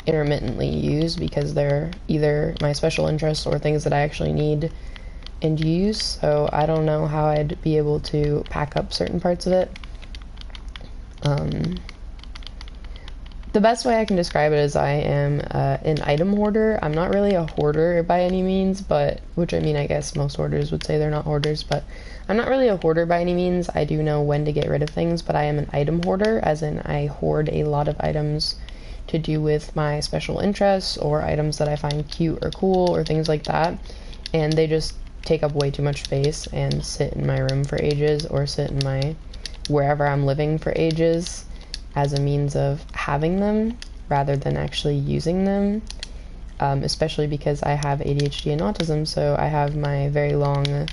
intermittently use because they're either my special interests or things that I actually need and use, so I don't know how I'd be able to pack up certain parts of it. The best way I can describe it is I am an item hoarder. I'm not really a hoarder by any means, but, which I mean, I guess most hoarders would say they're not hoarders, but I'm not really a hoarder by any means. I do know when to get rid of things, but I am an item hoarder, as in I hoard a lot of items to do with my special interests, or items that I find cute or cool, or things like that, and they just take up way too much space and sit in my room for ages, or sit in my wherever I'm living for ages, as a means of having them rather than actually using them, especially because I have ADHD and autism, so I have my very long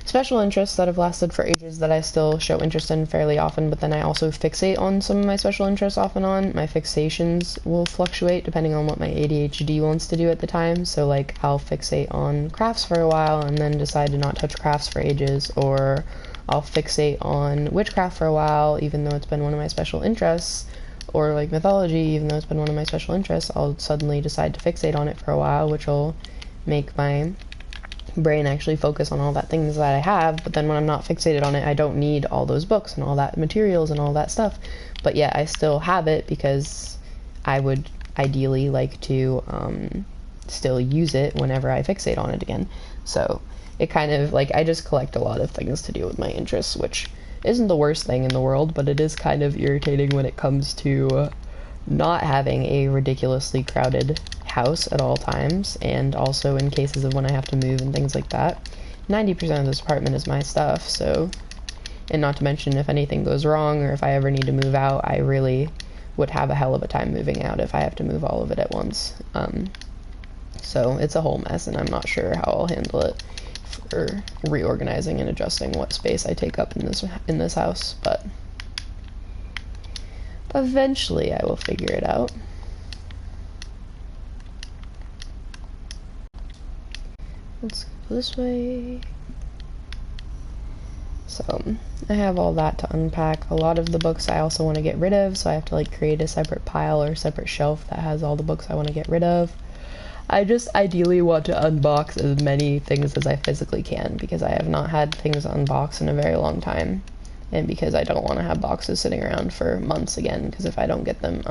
special interests that have lasted for ages that I still show interest in fairly often, but then I also fixate on some of my special interests off and on. My fixations will fluctuate depending on what my ADHD wants to do at the time, so like I'll fixate on crafts for a while and then decide to not touch crafts for ages, or I'll fixate on witchcraft for a while even though it's been one of my special interests, or like mythology even though it's been one of my special interests. I'll suddenly decide to fixate on it for a while, which will make my brain actually focus on all that things that I have, but then when I'm not fixated on it, I don't need all those books and all that materials and all that stuff, but yet I still have it because I would ideally like to still use it whenever I fixate on it again. So it kind of, like, I just collect a lot of things to do with my interests, which isn't the worst thing in the world, but it is kind of irritating when it comes to not having a ridiculously crowded house at all times, and also in cases of when I have to move and things like that. 90% of this apartment is my stuff, so, and not to mention if anything goes wrong or if I ever need to move out, I really would have a hell of a time moving out if I have to move all of it at once. So it's a whole mess, and I'm not sure how I'll handle it. or reorganizing and adjusting what space I take up in this house, but eventually I will figure it out. Let's go this way. So I have all that to unpack. A lot of the books I also want to get rid of, so I have to like create a separate pile or separate shelf that has all the books I want to get rid of. I just ideally want to unbox as many things as I physically can, because I have not had things unboxed in a very long time, and because I don't want to have boxes sitting around for months again, because if I don't get them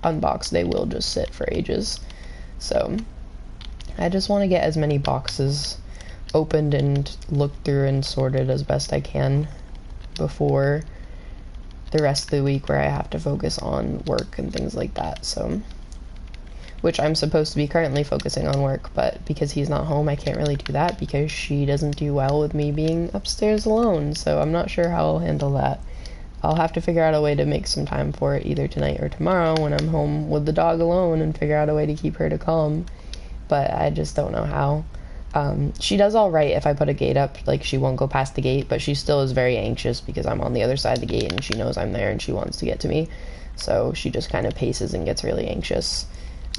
unboxed, they will just sit for ages. So I just want to get as many boxes opened and looked through and sorted as best I can before the rest of the week, where I have to focus on work and things like that. So, which I'm supposed to be currently focusing on work, but because he's not home, I can't really do that because she doesn't do well with me being upstairs alone, so I'm not sure how I'll handle that. I'll have to figure out a way to make some time for it either tonight or tomorrow when I'm home with the dog alone, and figure out a way to keep her to calm, but I just don't know how. She does all right if I put a gate up, like she won't go past the gate, but she still is very anxious because I'm on the other side of the gate and she knows I'm there and she wants to get to me, so she just kind of paces and gets really anxious.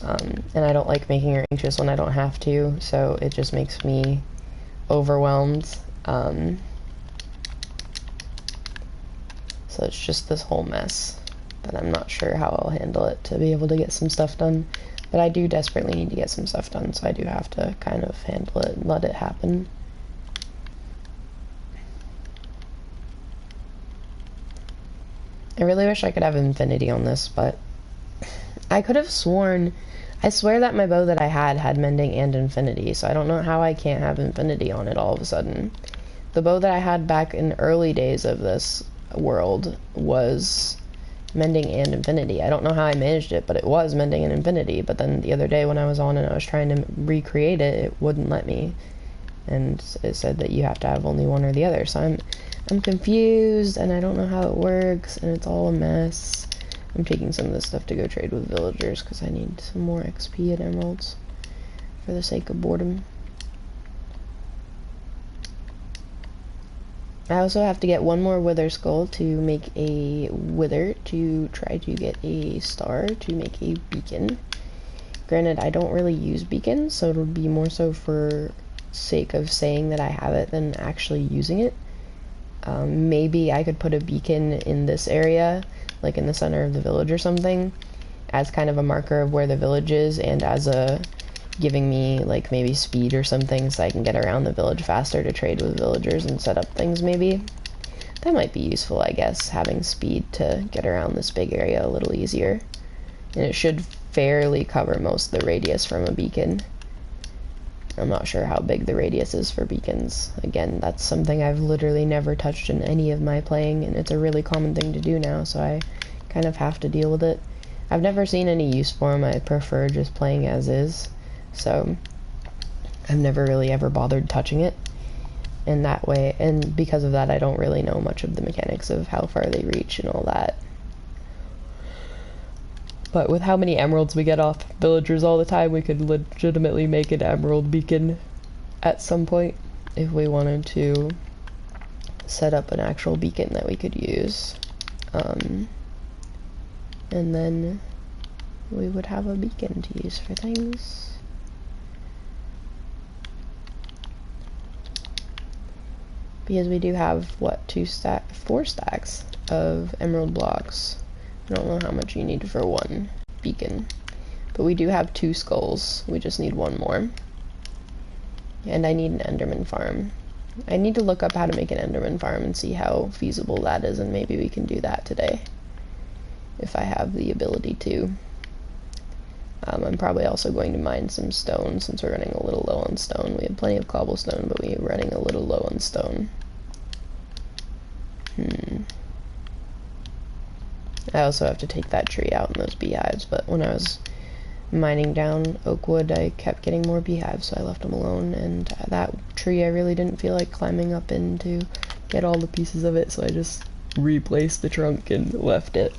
And I don't like making her anxious when I don't have to, so it just makes me overwhelmed. So it's just this whole mess that I'm not sure how I'll handle it to be able to get some stuff done. But I do desperately need to get some stuff done, so I do have to kind of handle it and let it happen. I really wish I could have infinity on this, but I could have sworn, I swear that my bow that I had mending and infinity, so I don't know how I can't have infinity on it all of a sudden. The bow that I had back in early days of this world was mending and infinity. I don't know how I managed it, but it was mending and infinity. But then the other day when I was on and I was trying to recreate it, it wouldn't let me, and it said that you have to have only one or the other. So I'm confused, and I don't know how it works, and it's all a mess. I'm taking some of this stuff to go trade with villagers because I need some more XP and emeralds for the sake of boredom. I also have to get one more wither skull to make a wither to try to get a star to make a beacon. Granted, I don't really use beacons, so it'll be more so for sake of saying that I have it than actually using it. Maybe I could put a beacon in this area, like in the center of the village or something, as kind of a marker of where the village is, and as a giving me like maybe speed or something so I can get around the village faster to trade with villagers and set up things. Maybe that might be useful, I guess, having speed to get around this big area a little easier, and it should fairly cover most of the radius from a beacon. I'm not sure how big the radius is for beacons. Again, that's something I've literally never touched in any of my playing, and it's a really common thing to do now, so I kind of have to deal with it. I've never seen any use for them. I prefer just playing as is, so I've never really ever bothered touching it. And that way, and because of that, I don't really know much of the mechanics of how far they reach and all that. But with how many emeralds we get off villagers all the time, we could legitimately make an emerald beacon at some point if we wanted to set up an actual beacon that we could use. And then we would have a beacon to use for things. Because we do have, what, 4 stacks of emerald blocks. I don't know how much you need for one beacon, but we do have 2 skulls. We just need 1 more. And I need an enderman farm. I need to look up how to make an enderman farm and see how feasible that is, and maybe we can do that today if I have the ability to. I'm probably also going to mine some stone since we're running a little low on stone. We have plenty of cobblestone, but we're running a little low on stone. I also have to take that tree out and those beehives, but when I was mining down oak wood, I kept getting more beehives, so I left them alone, and that tree I really didn't feel like climbing up in to get all the pieces of it, so I just replaced the trunk and left it.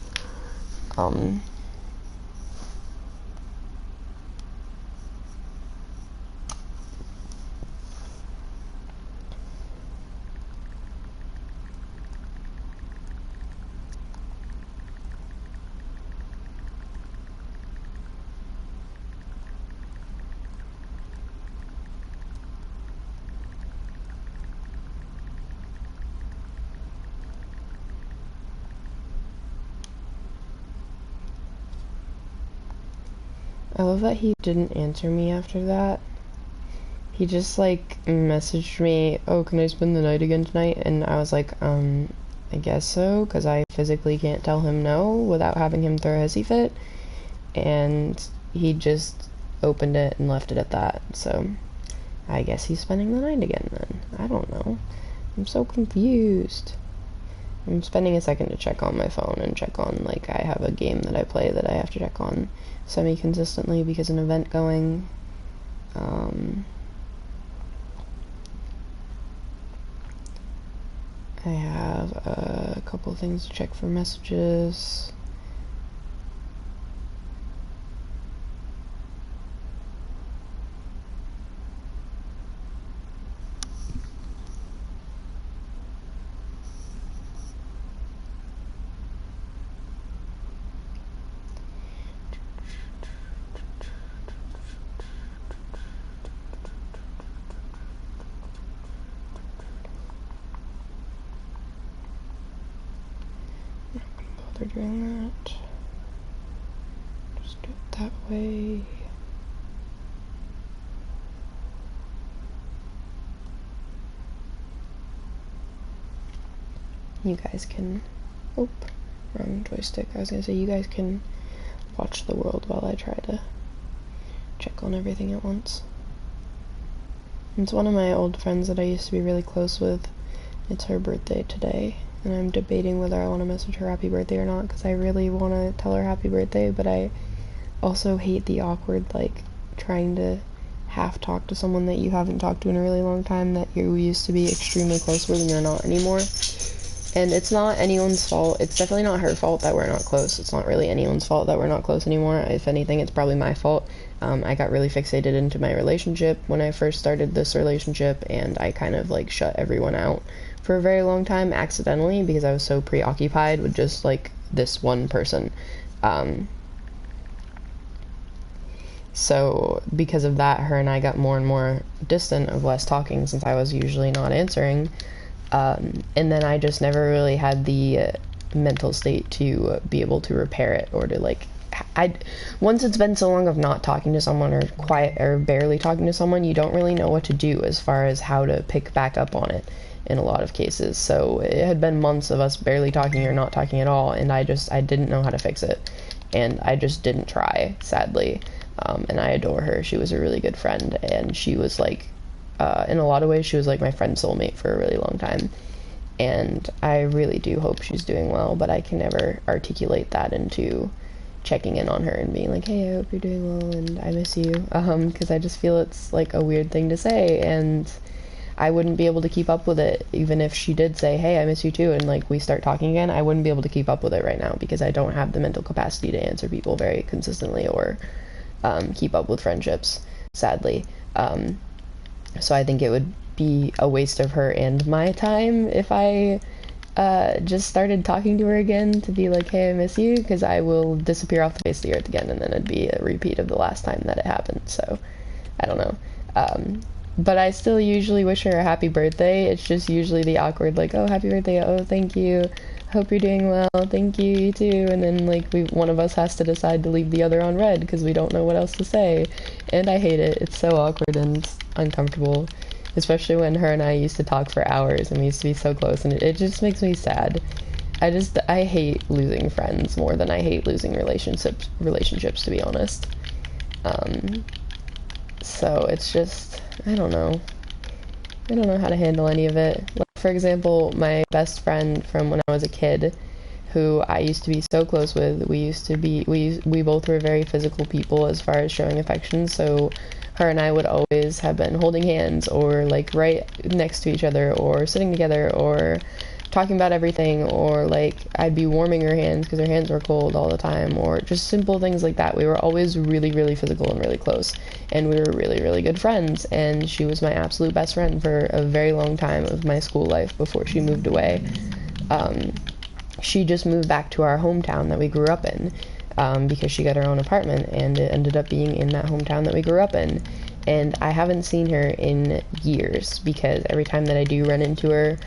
I love that he didn't answer me after that. He just, like, messaged me, oh, can I spend the night again tonight? And I was like, I guess so, because I physically can't tell him no without having him throw a hissy fit. And he just opened it and left it at that, so I guess he's spending the night again then. I don't know. I'm so confused. I'm spending a second to check on my phone and check on, like, I have a game that I play that I have to check on semi-consistently because an event going. I have a couple things to check for messages. Not gonna bother doing that. Just do it that way. You guys can, oh, wrong joystick. I was gonna say you guys can watch the world while I try to check on everything at once. It's one of my old friends that I used to be really close with. It's her birthday today, and I'm debating whether I want to message her happy birthday or not, because I really want to tell her happy birthday, but I also hate the awkward, like, trying to half talk to someone that you haven't talked to in a really long time that you used to be extremely close with and you're not anymore. And it's not anyone's fault. It's definitely not her fault that we're not close. It's not really anyone's fault that we're not close anymore. If anything, it's probably my fault. I got really fixated into my relationship when I first started this relationship, and I kind of, like, shut everyone out for a very long time accidentally because I was so preoccupied with just, like, this one person. So because of that, her and I got more and more distant of less talking since I was usually not answering. And then I just never really had the mental state to be able to repair it, or to, like, once it's been so long of not talking to someone or quiet or barely talking to someone, you don't really know what to do as far as how to pick back up on it in a lot of cases. So it had been months of us barely talking or not talking at all, and I didn't know how to fix it, and I just didn't try, sadly. And I adore her. She was a really good friend, and she was, like, in a lot of ways, she was like my friend soulmate for a really long time, and I really do hope she's doing well, but I can never articulate that into checking in on her and being like, hey, I hope you're doing well, and I miss you, because I just feel it's, like, a weird thing to say, and I wouldn't be able to keep up with it, even if she did say, hey, I miss you too, and, like, we start talking again. I wouldn't be able to keep up with it right now, because I don't have the mental capacity to answer people very consistently, or keep up with friendships, sadly. So I think it would be a waste of her and my time if I just started talking to her again to be like, hey, I miss you, because I will disappear off the face of the earth again, and then it'd be a repeat of the last time that it happened. So I don't know. But I still usually wish her a happy birthday. It's just usually the awkward, like, oh, happy birthday, oh, thank you, hope you're doing well, thank you, you too, and then, like, one of us has to decide to leave the other on red because we don't know what else to say, and I hate it. It's so awkward and uncomfortable, especially when her and I used to talk for hours and we used to be so close, and it just makes me sad. I hate losing friends more than I hate losing relationships, to be honest. So it's just, I don't know how to handle any of it. Like, for example, my best friend from when I was a kid, who I used to be so close with, we both were very physical people as far as showing affection, so her and I would always have been holding hands, or, like, right next to each other, or sitting together, or talking about everything, or, like, I'd be warming her hands because her hands were cold all the time, or just simple things like that. We were always really, really physical and really close, and we were really, really good friends, and she was my absolute best friend for a very long time of my school life before she moved away. She just moved back to our hometown that we grew up in, because she got her own apartment, and it ended up being in that hometown that we grew up in. And I haven't seen her in years, because every time that I do run into her,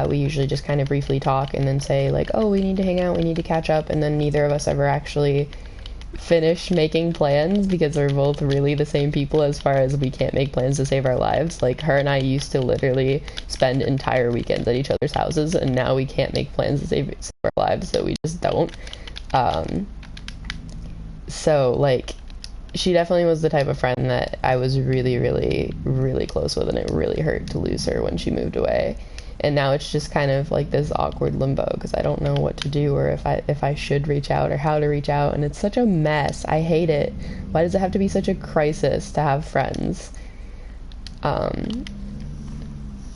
we usually just kind of briefly talk and then say, like, oh, we need to hang out, we need to catch up, and then neither of us ever actually finish making plans because we're both really the same people as far as we can't make plans to save our lives. Like, her and I used to literally spend entire weekends at each other's houses, and now we can't make plans to save our lives, so we just don't. So, like, she definitely was the type of friend that I was really, really, really close with, and it really hurt to lose her when she moved away. And now it's just kind of like this awkward limbo because I don't know what to do, or if I should reach out or how to reach out, and it's such a mess. I hate it. Why does it have to be such a crisis to have friends?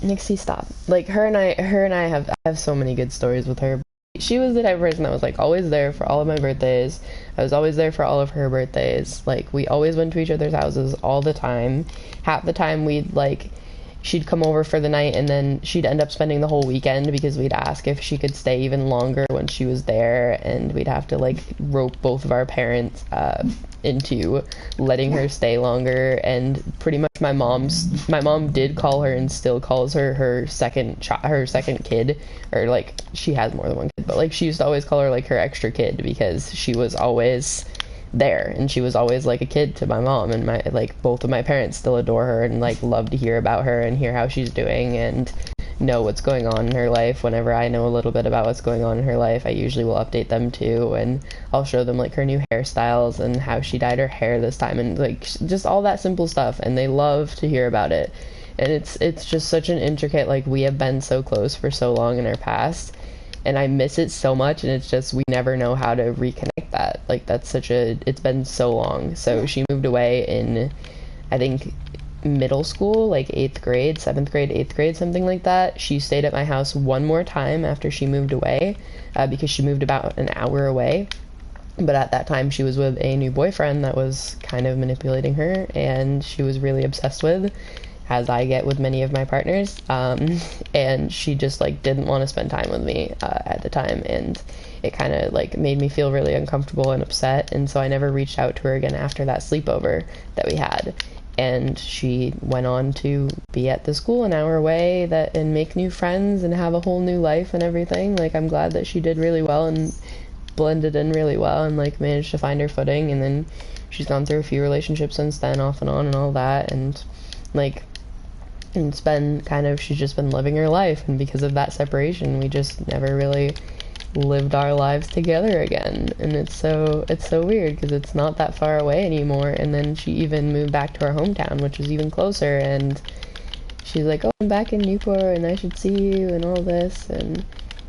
Nixie, stop. Like, her and I have so many good stories with her. She was the type of person that was like always there for all of my birthdays. I was always there for all of her birthdays. Like, we always went to each other's houses all the time. Half the time she'd come over for the night, and then she'd end up spending the whole weekend because we'd ask if she could stay even longer when she was there, and we'd have to like rope both of our parents into letting her stay longer. And pretty much my mom did call her and still calls her second kid, or like, she has more than one kid, but like, she used to always call her like her extra kid because she was always there, and she was always like a kid to my mom, and my like both of my parents still adore her and like love to hear about her and hear how she's doing and know what's going on in her life. Whenever I know a little bit about what's going on in her life, I usually will update them too, and I'll show them like her new hairstyles and how she dyed her hair this time, and like just all that simple stuff, and they love to hear about it. And it's just such an intricate, like, we have been so close for so long in our past, and I miss it so much, and it's just we never know how to reconnect that. Like, it's been so long. So she moved away in, I think, middle school, like 8th grade, 7th grade, 8th grade, something like that. She stayed at my house one more time after she moved away, because she moved about an hour away. But at that time, she was with a new boyfriend that was kind of manipulating her, and she was really obsessed with, as I get with many of my partners, and she just like didn't want to spend time with me at the time, and it kind of like made me feel really uncomfortable and upset, and so I never reached out to her again after that sleepover that we had. And she went on to be at the school an hour away and make new friends and have a whole new life and everything. Like, I'm glad that she did really well and blended in really well and like managed to find her footing, and then she's gone through a few relationships since then, off and on and all that, and like, and it's been kind of, she's just been living her life, and because of that separation, we just never really lived our lives together again. And it's so weird because it's not that far away anymore. And then she even moved back to our hometown, which is even closer, and she's like, oh, I'm back in Newport and I should see you and all this, and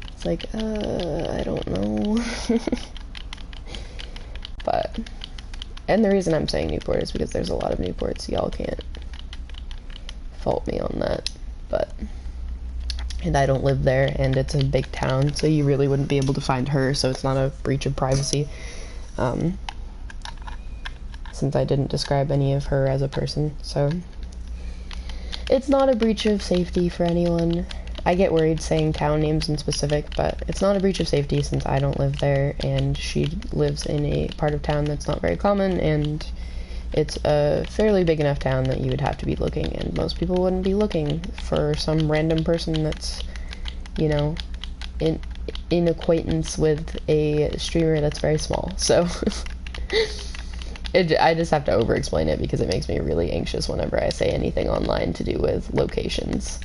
it's like, I don't know. But, and the reason I'm saying Newport is because there's a lot of Newports, so y'all can't fault me on that. But, and I don't live there, and it's a big town, so you really wouldn't be able to find her, so it's not a breach of privacy, since I didn't describe any of her as a person. So it's not a breach of safety for anyone. I get worried saying town names in specific, but it's not a breach of safety since I don't live there, and she lives in a part of town that's not very common, and it's a fairly big enough town that you would have to be looking, and most people wouldn't be looking for some random person that's, you know, in acquaintance with a streamer that's very small. So I just have to over-explain it because it makes me really anxious whenever I say anything online to do with locations.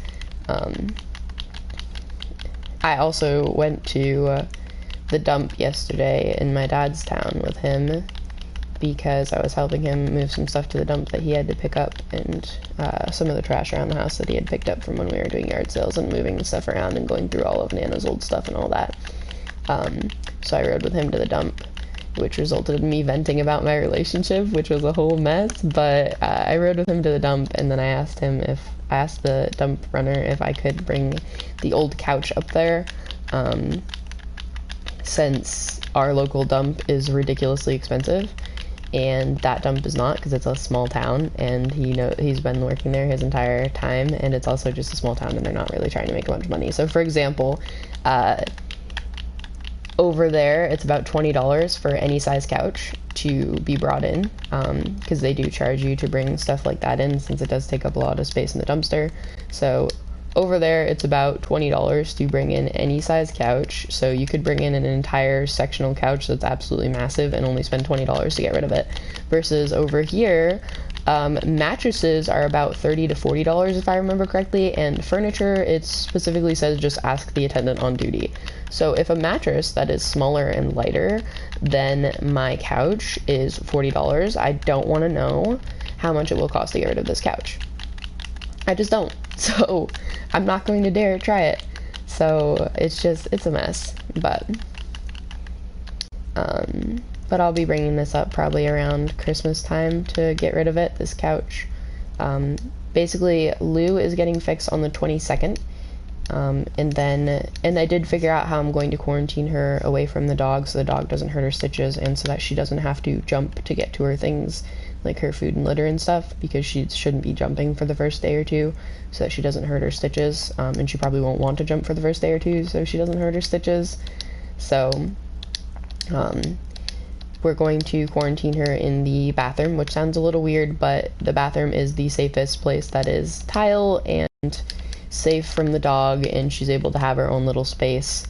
I also went to the dump yesterday in my dad's town with him, because I was helping him move some stuff to the dump that he had to pick up, and some of the trash around the house that he had picked up from when we were doing yard sales, and moving the stuff around and going through all of Nana's old stuff and all that. So I rode with him to the dump, which resulted in me venting about my relationship, which was a whole mess, but I rode with him to the dump, and then I asked the dump runner if I could bring the old couch up there, since our local dump is ridiculously expensive, and that dump is not, because it's a small town, and he's been working there his entire time, and it's also just a small town, and they're not really trying to make a bunch of money. So for example, over there it's about $20 for any size couch to be brought in, because they do charge you to bring stuff like that in, since it does take up a lot of space in the dumpster. So over there, it's about $20 to bring in any size couch. So you could bring in an entire sectional couch that's absolutely massive and only spend $20 to get rid of it. Versus over here, mattresses are about $30 to $40 if I remember correctly, and furniture, it specifically says just ask the attendant on duty. So if a mattress that is smaller and lighter than my couch is $40, I don't want to know how much it will cost to get rid of this couch. I just don't. So I'm not going to dare try it. So it's a mess. But I'll be bringing this up probably around Christmas time to get rid of it, this couch. Basically, Lou is getting fixed on the 22nd. And I did figure out how I'm going to quarantine her away from the dog so the dog doesn't hurt her stitches and so that she doesn't have to jump to get to her things, like her food and litter and stuff, because she shouldn't be jumping for the first day or two so that she doesn't hurt her stitches, and she probably won't want to jump for the first day or two so she doesn't hurt her stitches. So we're going to quarantine her in the bathroom, which sounds a little weird, but the bathroom is the safest place that is tile and safe from the dog, and she's able to have her own little space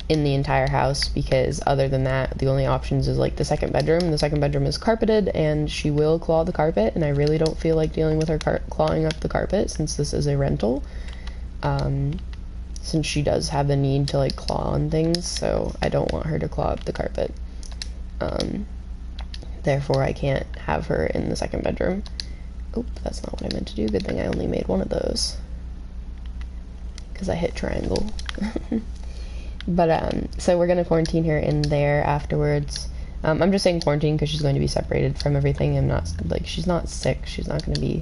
in the entire house, because other than that, the only options is like the second bedroom. The second bedroom is carpeted, and she will claw the carpet, and I really don't feel like dealing with her clawing up the carpet since this is a rental, since she does have the need to like claw on things, so I don't want her to claw up the carpet. Therefore, I can't have her in the second bedroom. Oop, that's not what I meant to do. Good thing I only made one of those, because I hit triangle. But, so we're going to quarantine her in there afterwards. I'm just saying quarantine because she's going to be separated from everything. I'm not, like, she's not sick. She's not going to be,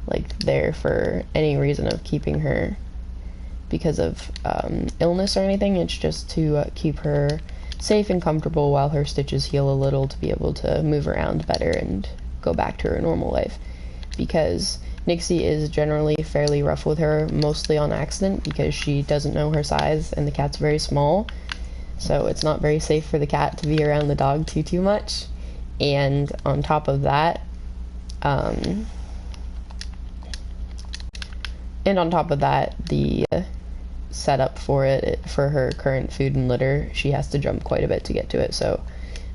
like, there for any reason of keeping her because of illness or anything. It's just to keep her safe and comfortable while her stitches heal a little, to be able to move around better and go back to her normal life. Because Nixie is generally fairly rough with her, mostly on accident, because she doesn't know her size and the cat's very small, so it's not very safe for the cat to be around the dog too much. And on top of that, the setup for her current food and litter, she has to jump quite a bit to get to it, so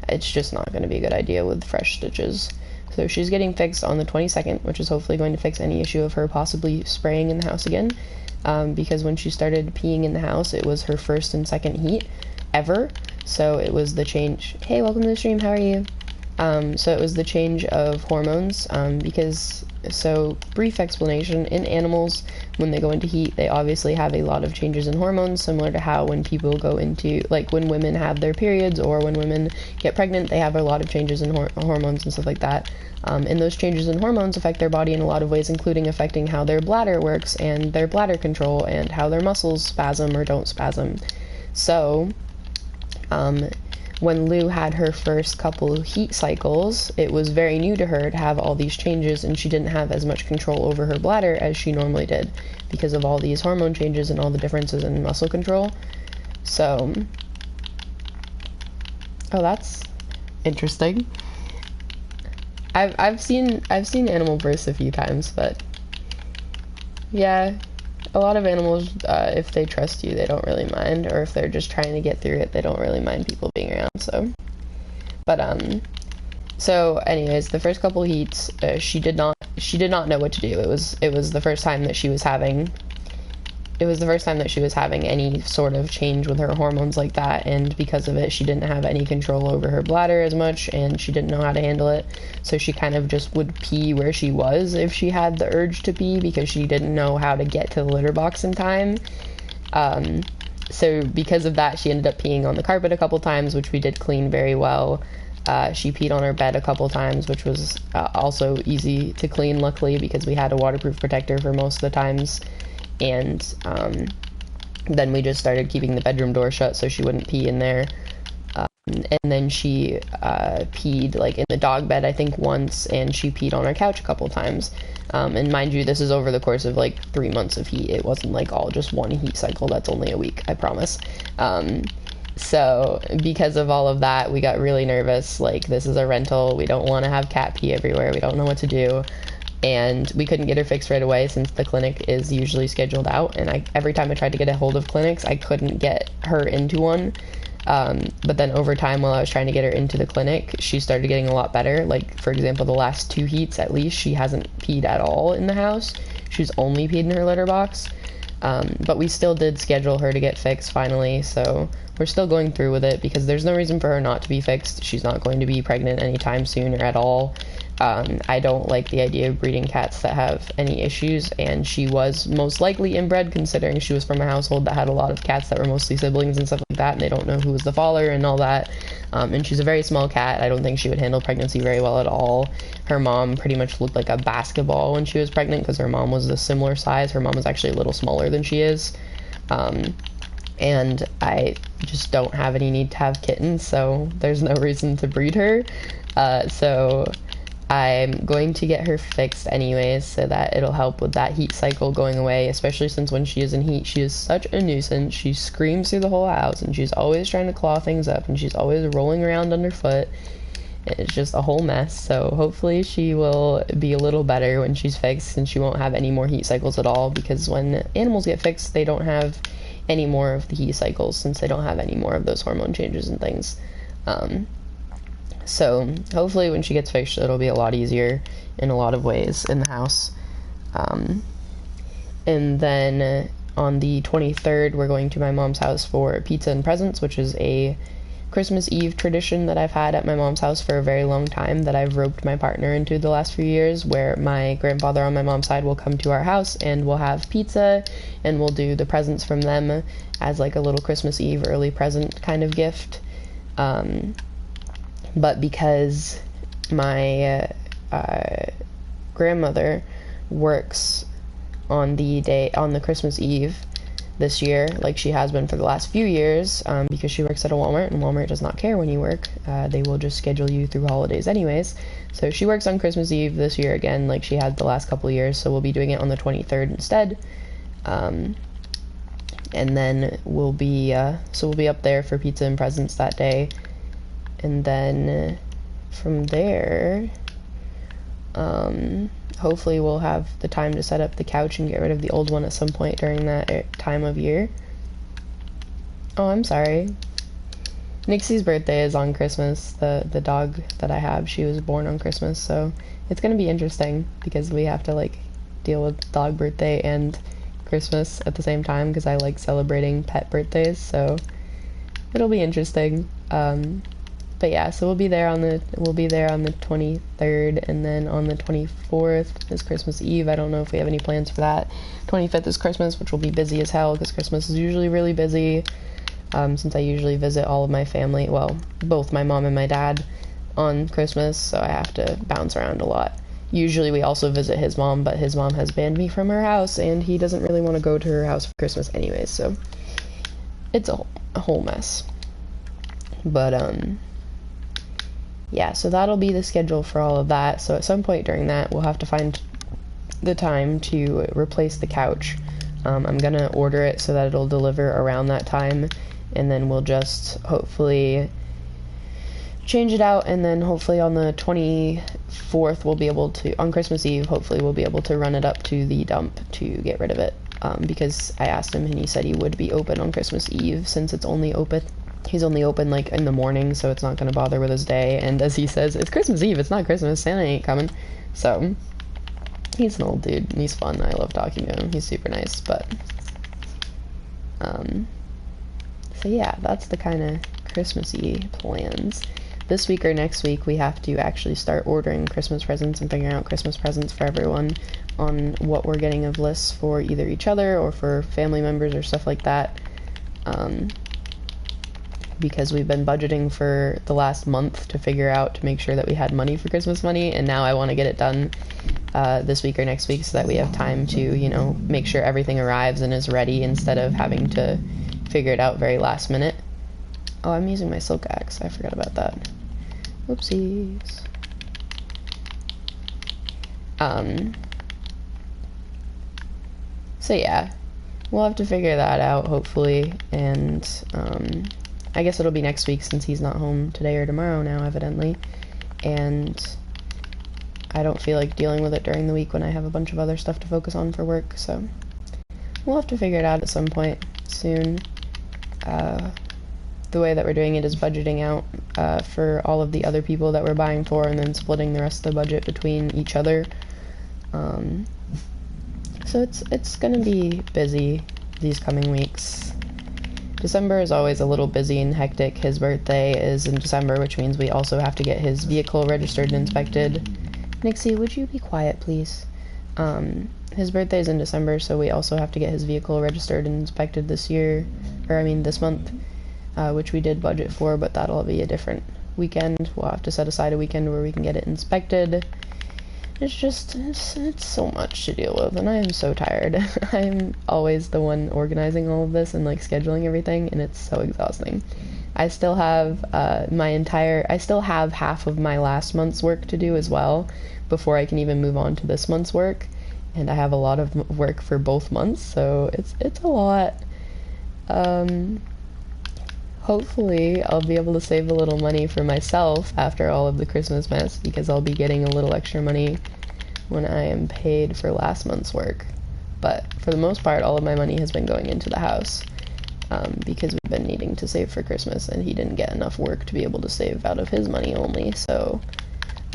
it's just not going to be a good idea with fresh stitches. So she's getting fixed on the 22nd, which is hopefully going to fix any issue of her possibly spraying in the house again, because when she started peeing in the house, it was her first and second heat ever, so it was the change. Hey, welcome to the stream, how are you? So it was the change of hormones, so brief explanation, in animals, when they go into heat, they obviously have a lot of changes in hormones, similar to how when people go into, like, when women have their periods or when women get pregnant, they have a lot of changes in hormones and stuff like that. And those changes in hormones affect their body in a lot of ways, including affecting how their bladder works and their bladder control and how their muscles spasm or don't spasm. So, when Lou had her first couple of heat cycles, it was very new to her to have all these changes, and she didn't have as much control over her bladder as she normally did because of all these hormone changes and all the differences in muscle control. So, oh, that's interesting. I've seen animal births a few times, but yeah, a lot of animals, if they trust you, they don't really mind, or if they're just trying to get through it, they don't really mind people being around, so. But, so anyways, the first couple heats, she did not know what to do. It was the first time that she was having any sort of change with her hormones like that, and because of it, she didn't have any control over her bladder as much, and she didn't know how to handle it, so she kind of just would pee where she was if she had the urge to pee, because she didn't know how to get to the litter box in time. So because of that, she ended up peeing on the carpet a couple times, which we did clean very well. She peed on her bed a couple times, which was also easy to clean, luckily, because we had a waterproof protector for most of the times. And then we just started keeping the bedroom door shut so she wouldn't pee in there. And then she peed, like, in the dog bed, I think, once, and she peed on our couch a couple times. And mind you, this is over the course of, like, 3 months of heat. It wasn't, like, all just one heat cycle. That's only a week, I promise. So, because of all of that, we got really nervous. Like, this is a rental. We don't want to have cat pee everywhere. We don't know what to do. and we couldn't get her fixed right away since the clinic is usually scheduled out, and every time I tried to get a hold of clinics, I couldn't get her into one. But then over time, while I was trying to get her into the clinic, she started getting a lot better. Like, for example, the last 2 heats at least, she hasn't peed at all in the house. She's only peed in her litter box. But we still did schedule her to get fixed finally, so we're still going through with it because there's no reason for her not to be fixed. She's not going to be pregnant anytime soon or at all. I don't like the idea of breeding cats that have any issues, and she was most likely inbred considering she was from a household that had a lot of cats that were mostly siblings and stuff like that, and they don't know who was the father and all that. And she's a very small cat. I don't think she would handle pregnancy very well at all. Her mom pretty much looked like a basketball when she was pregnant because her mom was a similar size. Her mom was actually a little smaller than she is. And I just don't have any need to have kittens, so there's no reason to breed her. So I'm going to get her fixed anyways so that it'll help with that heat cycle going away, especially since when she is in heat, she is such a nuisance. She screams through the whole house, and she's always trying to claw things up, and she's always rolling around underfoot. It's just a whole mess, so hopefully she will be a little better when she's fixed, and she won't have any more heat cycles at all, because when animals get fixed, they don't have any more of the heat cycles, since they don't have any more of those hormone changes and things. So hopefully when she gets fixed, it'll be a lot easier in a lot of ways in the house. And then on the 23rd, we're going to my mom's house for pizza and presents, which is a Christmas Eve tradition that I've had at my mom's house for a very long time, that I've roped my partner into the last few years, where my grandfather on my mom's side will come to our house and we'll have pizza and we'll do the presents from them as like a little Christmas Eve early present kind of gift. But because my grandmother works on the Christmas Eve this year, like she has been for the last few years, because she works at a Walmart, and Walmart does not care when you work. They will just schedule you through holidays anyways. So she works on Christmas Eve this year again, like she has the last couple of years, so we'll be doing it on the 23rd instead. And then we'll be up there for pizza and presents that day. And then from there, hopefully we'll have the time to set up the couch and get rid of the old one at some point during that time of year. Oh, I'm sorry. Nixie's birthday is on Christmas. The dog that I have, she was born on Christmas, so it's gonna be interesting because we have to like deal with dog birthday and Christmas at the same time because I like celebrating pet birthdays, so it'll be interesting. But yeah, so we'll be there on the 23rd, and then on the 24th is Christmas Eve. I don't know if we have any plans for that. 25th is Christmas, which will be busy as hell because Christmas is usually really busy. Since I usually visit all of my family, well, both my mom and my dad on Christmas, so I have to bounce around a lot. Usually we also visit his mom, but his mom has banned me from her house, and he doesn't really want to go to her house for Christmas anyways, so it's a whole mess. But yeah, so that'll be the schedule for all of that. So at some point during that, we'll have to find the time to replace the couch. I'm gonna order it so that it'll deliver around that time, and then we'll just hopefully change it out, and then hopefully on the 24th we'll be able to, on Christmas Eve, hopefully we'll be able to run it up to the dump to get rid of it, because I asked him and he said he would be open on Christmas Eve since it's only open. He's only open like in the morning, so it's not gonna bother with his day, and as he says, it's Christmas Eve, it's not Christmas, Santa ain't coming. So he's an old dude and he's fun. I love talking to him. He's super nice. But so yeah, that's the kind of Christmassy plans. This week or next week we have to actually start ordering Christmas presents and figuring out Christmas presents for everyone on what we're getting of lists for either each other or for family members or stuff like that. Because we've been budgeting for the last month to figure out to make sure that we had money for Christmas money, and now I want to get it done this week or next week so that we have time to, you know, make sure everything arrives and is ready instead of having to figure it out very last minute. Oh, I'm using my silk axe. I forgot about that. Whoopsies. So yeah, we'll have to figure that out hopefully, and I guess it'll be next week since he's not home today or tomorrow now, evidently. And I don't feel like dealing with it during the week when I have a bunch of other stuff to focus on for work, so we'll have to figure it out at some point soon. The way that we're doing it is budgeting out for all of the other people that we're buying for, and then splitting the rest of the budget between each other. So it's gonna be busy these coming weeks. December is always a little busy and hectic. His birthday is in December, which means we also have to get his vehicle registered and inspected. Nixie, would you be quiet, please? His birthday is in December, so we also have to get his vehicle registered and inspected this month, which we did budget for, but that'll be a different weekend. We'll have to set aside a weekend where we can get it inspected. It's so much to deal with, and I am so tired. I'm always the one organizing all of this and like scheduling everything, and it's so exhausting. I still have I still have half of my last month's work to do as well before I can even move on to this month's work, and I have a lot of work for both months, so it's a lot. Hopefully I'll be able to save a little money for myself after all of the Christmas mess, because I'll be getting a little extra money when I am paid for last month's work. But for the most part, all of my money has been going into the house, because we've been needing to save for Christmas, and he didn't get enough work to be able to save out of his money only, so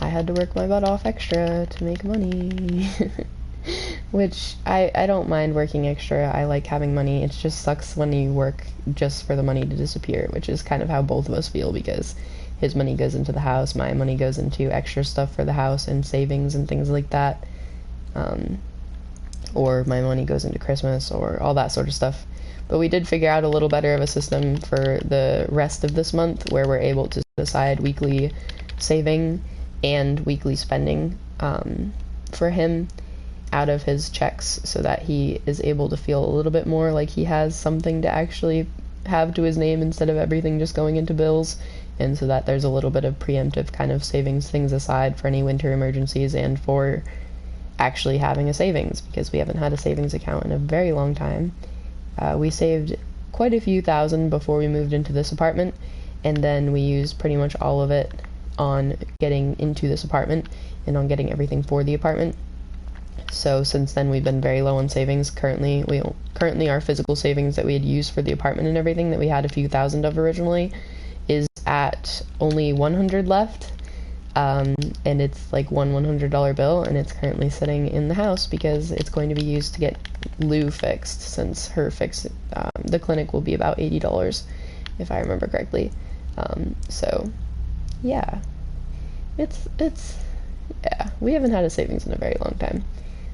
I had to work my butt off extra to make money. Which, I don't mind working extra. I like having money. It just sucks when you work just for the money to disappear, which is kind of how both of us feel, because his money goes into the house, my money goes into extra stuff for the house and savings and things like that. Or my money goes into Christmas or all that sort of stuff. But we did figure out a little better of a system for the rest of this month, where we're able to set aside weekly saving and weekly spending for him out of his checks, so that he is able to feel a little bit more like he has something to actually have to his name instead of everything just going into bills, and so that there's a little bit of preemptive kind of savings things aside for any winter emergencies, and for actually having a savings, because we haven't had a savings account in a very long time. We saved quite a few thousand before we moved into this apartment, and then we used pretty much all of it on getting into this apartment and on getting everything for the apartment. So since then we've been very low on savings. Currently our physical savings that we had used for the apartment and everything that we had a few thousand of originally is at only 100 left, and it's like one $100 bill, and it's currently sitting in the house because it's going to be used to get Lou fixed, since her fix, the clinic will be about $80 if I remember correctly. So yeah, yeah, we haven't had a savings in a very long time.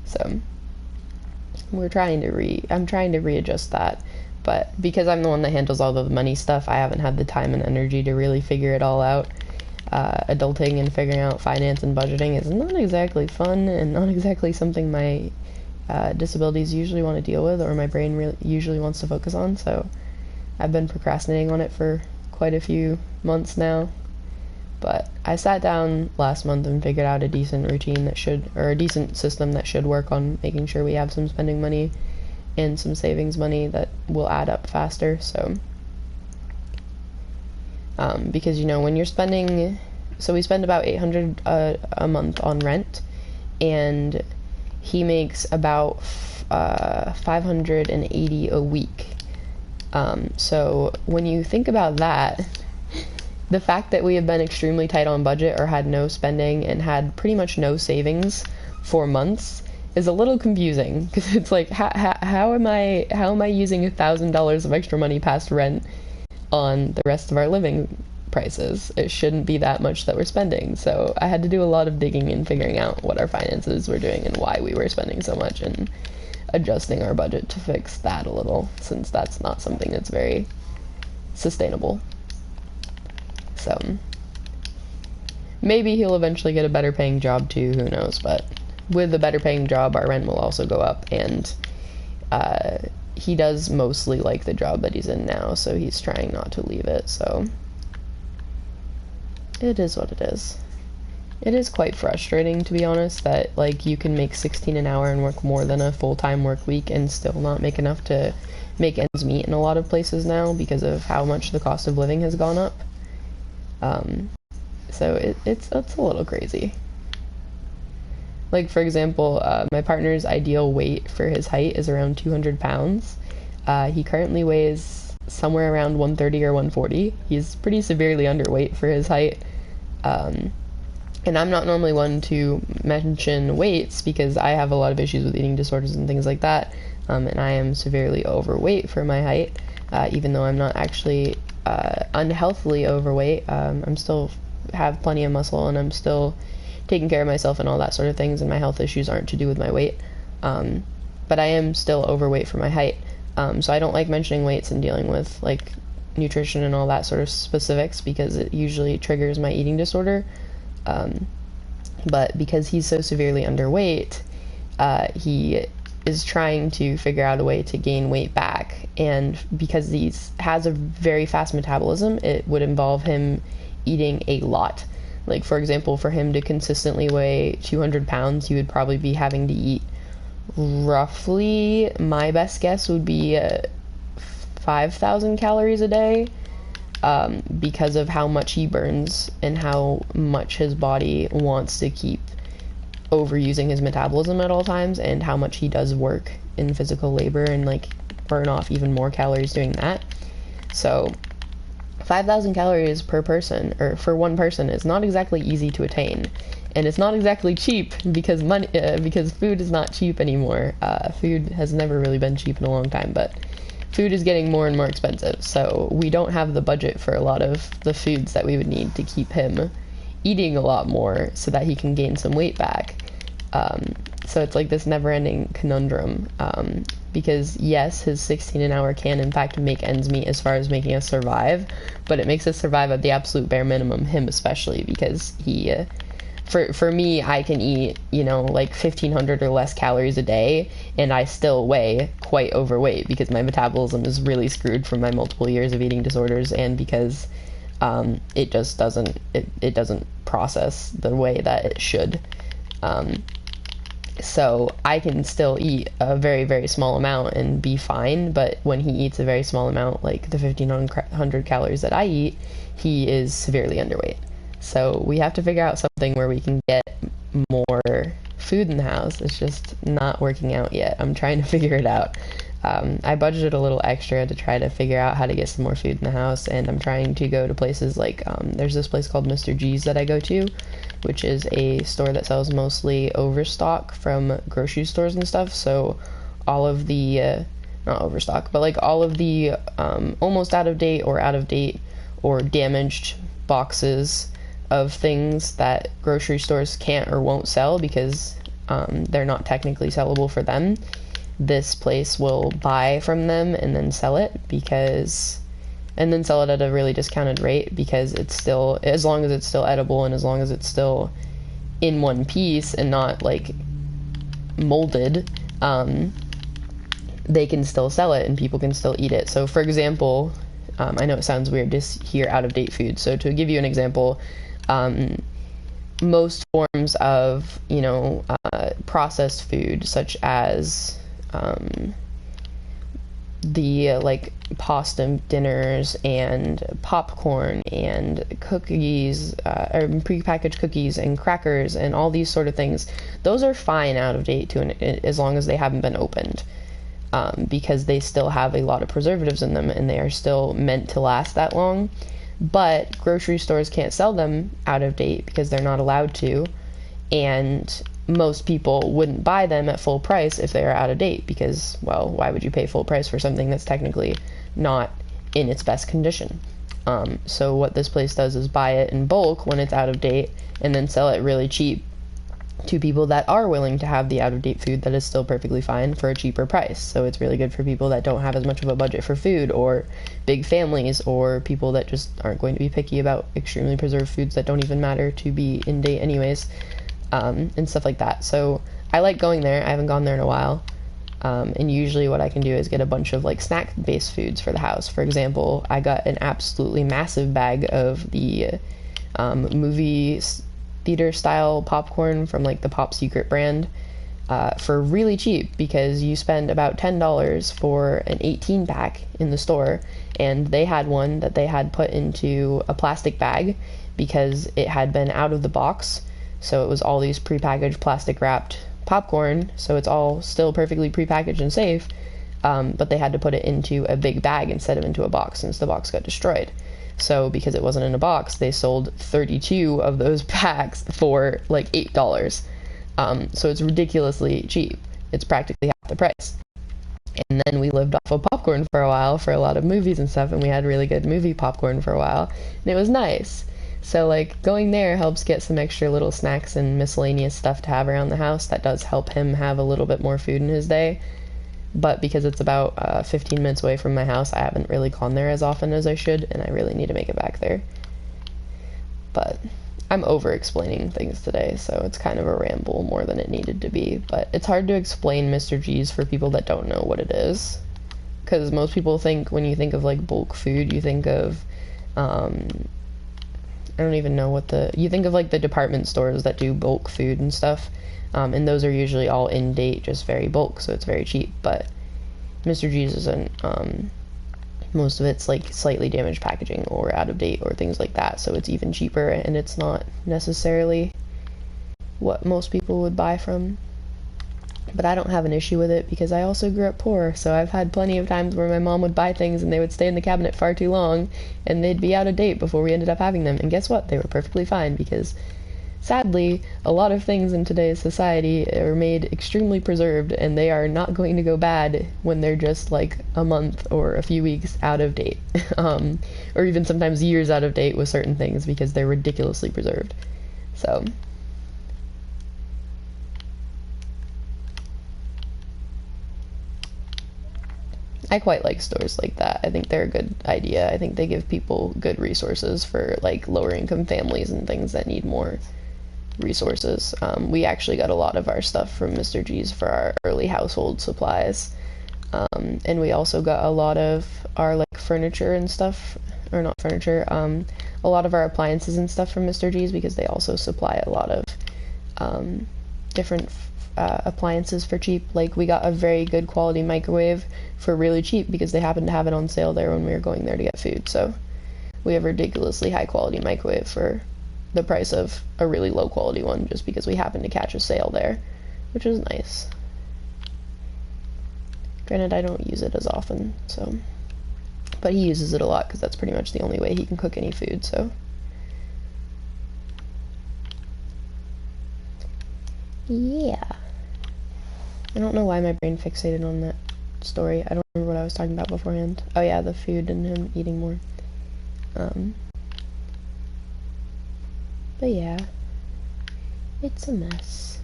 So I'm trying to readjust that, but because I'm the one that handles all of the money stuff, I haven't had the time and energy to really figure it all out. Adulting and figuring out finance and budgeting is not exactly fun, and not exactly something my disabilities usually want to deal with, or my brain usually wants to focus on, so I've been procrastinating on it for quite a few months now. But I sat down last month and figured out a decent routine a decent system that should work on making sure we have some spending money and some savings money that will add up faster. So, because, you know, when you're spending, so we spend about $800 a month on rent, and he makes about $580 a week. So when you think about that, the fact that we have been extremely tight on budget, or had no spending and had pretty much no savings for months, is a little confusing, because it's like, how am I using $1,000 of extra money past rent on the rest of our living prices? It shouldn't be that much that we're spending. So I had to do a lot of digging and figuring out what our finances were doing and why we were spending so much, and adjusting our budget to fix that a little, since that's not something that's very sustainable. So maybe he'll eventually get a better paying job too, who knows, but with a better paying job, our rent will also go up, and he does mostly like the job that he's in now, so he's trying not to leave it. So it is what it is. It is quite frustrating, to be honest, that like you can make $16 an hour and work more than a full-time work week and still not make enough to make ends meet in a lot of places now, because of how much the cost of living has gone up. So it's a little crazy. Like, for example, my partner's ideal weight for his height is around 200 pounds. He currently weighs somewhere around 130 or 140. He's pretty severely underweight for his height. And I'm not normally one to mention weights because I have a lot of issues with eating disorders and things like that. And I am severely overweight for my height, even though I'm not actually unhealthily overweight. I'm still have plenty of muscle, and I'm still taking care of myself and all that sort of things, and my health issues aren't to do with my weight. But I am still overweight for my height. So I don't like mentioning weights and dealing with like nutrition and all that sort of specifics because it usually triggers my eating disorder. But because he's so severely underweight, he is trying to figure out a way to gain weight back, and because he has a very fast metabolism, it would involve him eating a lot. Like, for example, for him to consistently weigh 200 pounds, he would probably be having to eat roughly, my best guess would be 5,000 calories a day, because of how much he burns and how much his body wants to keep overusing his metabolism at all times, and how much he does work in physical labor and like burn off even more calories doing that. So 5,000 calories per person, or for one person, is not exactly easy to attain, and it's not exactly cheap because because food is not cheap anymore. Food has never really been cheap in a long time, but food is getting more and more expensive, so we don't have the budget for a lot of the foods that we would need to keep him eating a lot more so that he can gain some weight back. So it's like this never-ending conundrum, because yes, his 16 an hour can in fact make ends meet as far as making us survive, but it makes us survive at the absolute bare minimum, him especially, because he for me, I can eat, like 1,500 or less calories a day, and I still weigh quite overweight because my metabolism is really screwed from my multiple years of eating disorders, and because it just doesn't process the way that it should. So I can still eat a very, very small amount and be fine, but when he eats a very small amount, like the 1,500 calories that I eat, he is severely underweight. So we have to figure out something where we can get more food in the house. It's just not working out yet. I'm trying to figure it out. I budgeted a little extra to try to figure out how to get some more food in the house, and I'm trying to go to places like, there's this place called Mr. G's that I go to, which is a store that sells mostly overstock from grocery stores and stuff. So all of the, not overstock, but like all of the almost out of date or damaged boxes of things that grocery stores can't or won't sell because they're not technically sellable for them. This place will buy from them and then sell it at a really discounted rate, because it's still, as long as it's still edible and as long as it's still in one piece and not like molded, they can still sell it and people can still eat it. So for example, I know it sounds weird to hear out of date food, so to give you an example, most forms of processed food, such as the like pasta dinners and popcorn and cookies, or prepackaged cookies and crackers and all these sort of things, those are fine out of date as long as they haven't been opened, because they still have a lot of preservatives in them and they are still meant to last that long. But grocery stores can't sell them out of date because they're not allowed to, and most people wouldn't buy them at full price if they are out of date, because, well, why would you pay full price for something that's technically not in its best condition? So what this place does is buy it in bulk when it's out of date and then sell it really cheap to people that are willing to have the out-of-date food that is still perfectly fine for a cheaper price. So it's really good for people that don't have as much of a budget for food, or big families, or people that just aren't going to be picky about extremely preserved foods that don't even matter to be in date anyways, and stuff like that. So I like going there. I haven't gone there in a while. And usually what I can do is get a bunch of like snack-based foods for the house. For example, I got an absolutely massive bag of the movie theater style popcorn from like the Pop Secret brand for really cheap, because you spend about $10 for an 18 pack in the store, and they had one that they had put into a plastic bag because it had been out of the box. So it was all these prepackaged plastic wrapped popcorn, so it's all still perfectly prepackaged and safe, but they had to put it into a big bag instead of into a box since the box got destroyed. So because it wasn't in a box, they sold 32 of those packs for like $8. So it's ridiculously cheap. It's practically half the price. And then we lived off of popcorn for a while for a lot of movies and stuff, and we had really good movie popcorn for a while, and it was nice. So like going there helps get some extra little snacks and miscellaneous stuff to have around the house. That does help him have a little bit more food in his day. But because it's about 15 minutes away from my house, I haven't really gone there as often as I should, and I really need to make it back there. But I'm over-explaining things today, so it's kind of a ramble more than it needed to be. But it's hard to explain Mr. G's for people that don't know what it is. Because most people think, when you think of, like, bulk food, you think of, I don't even know what you think of, like, the department stores that do bulk food and stuff. And those are usually all in date, just very bulk, so it's very cheap. But Mr. G's isn't. Most of it's like slightly damaged packaging or out of date or things like that, so it's even cheaper, and it's not necessarily what most people would buy from. But I don't have an issue with it because I also grew up poor, so I've had plenty of times where my mom would buy things and they would stay in the cabinet far too long and they'd be out of date before we ended up having them. And guess what? They were perfectly fine because sadly, a lot of things in today's society are made extremely preserved, and they are not going to go bad when they're just like a month or a few weeks out of date. Or even sometimes years out of date with certain things because they're ridiculously preserved. So I quite like stores like that. I think they're a good idea. I think they give people good resources for like lower income families and things that need more resources. We actually got a lot of our stuff from Mr. G's for our early household supplies, and we also got a lot of our like furniture and stuff, or not furniture, a lot of our appliances and stuff from Mr. G's because they also supply a lot of different appliances for cheap. Like we got a very good quality microwave for really cheap because they happened to have it on sale there when we were going there to get food. So we have a ridiculously high quality microwave for the price of a really low quality one just because we happened to catch a sale there, which is nice. Granted, I don't use it as often, so, but he uses it a lot because that's pretty much the only way he can cook any food, so. Yeah. I don't know why my brain fixated on that story. I don't remember what I was talking about beforehand. Oh yeah, the food and him eating more. But yeah, it's a mess.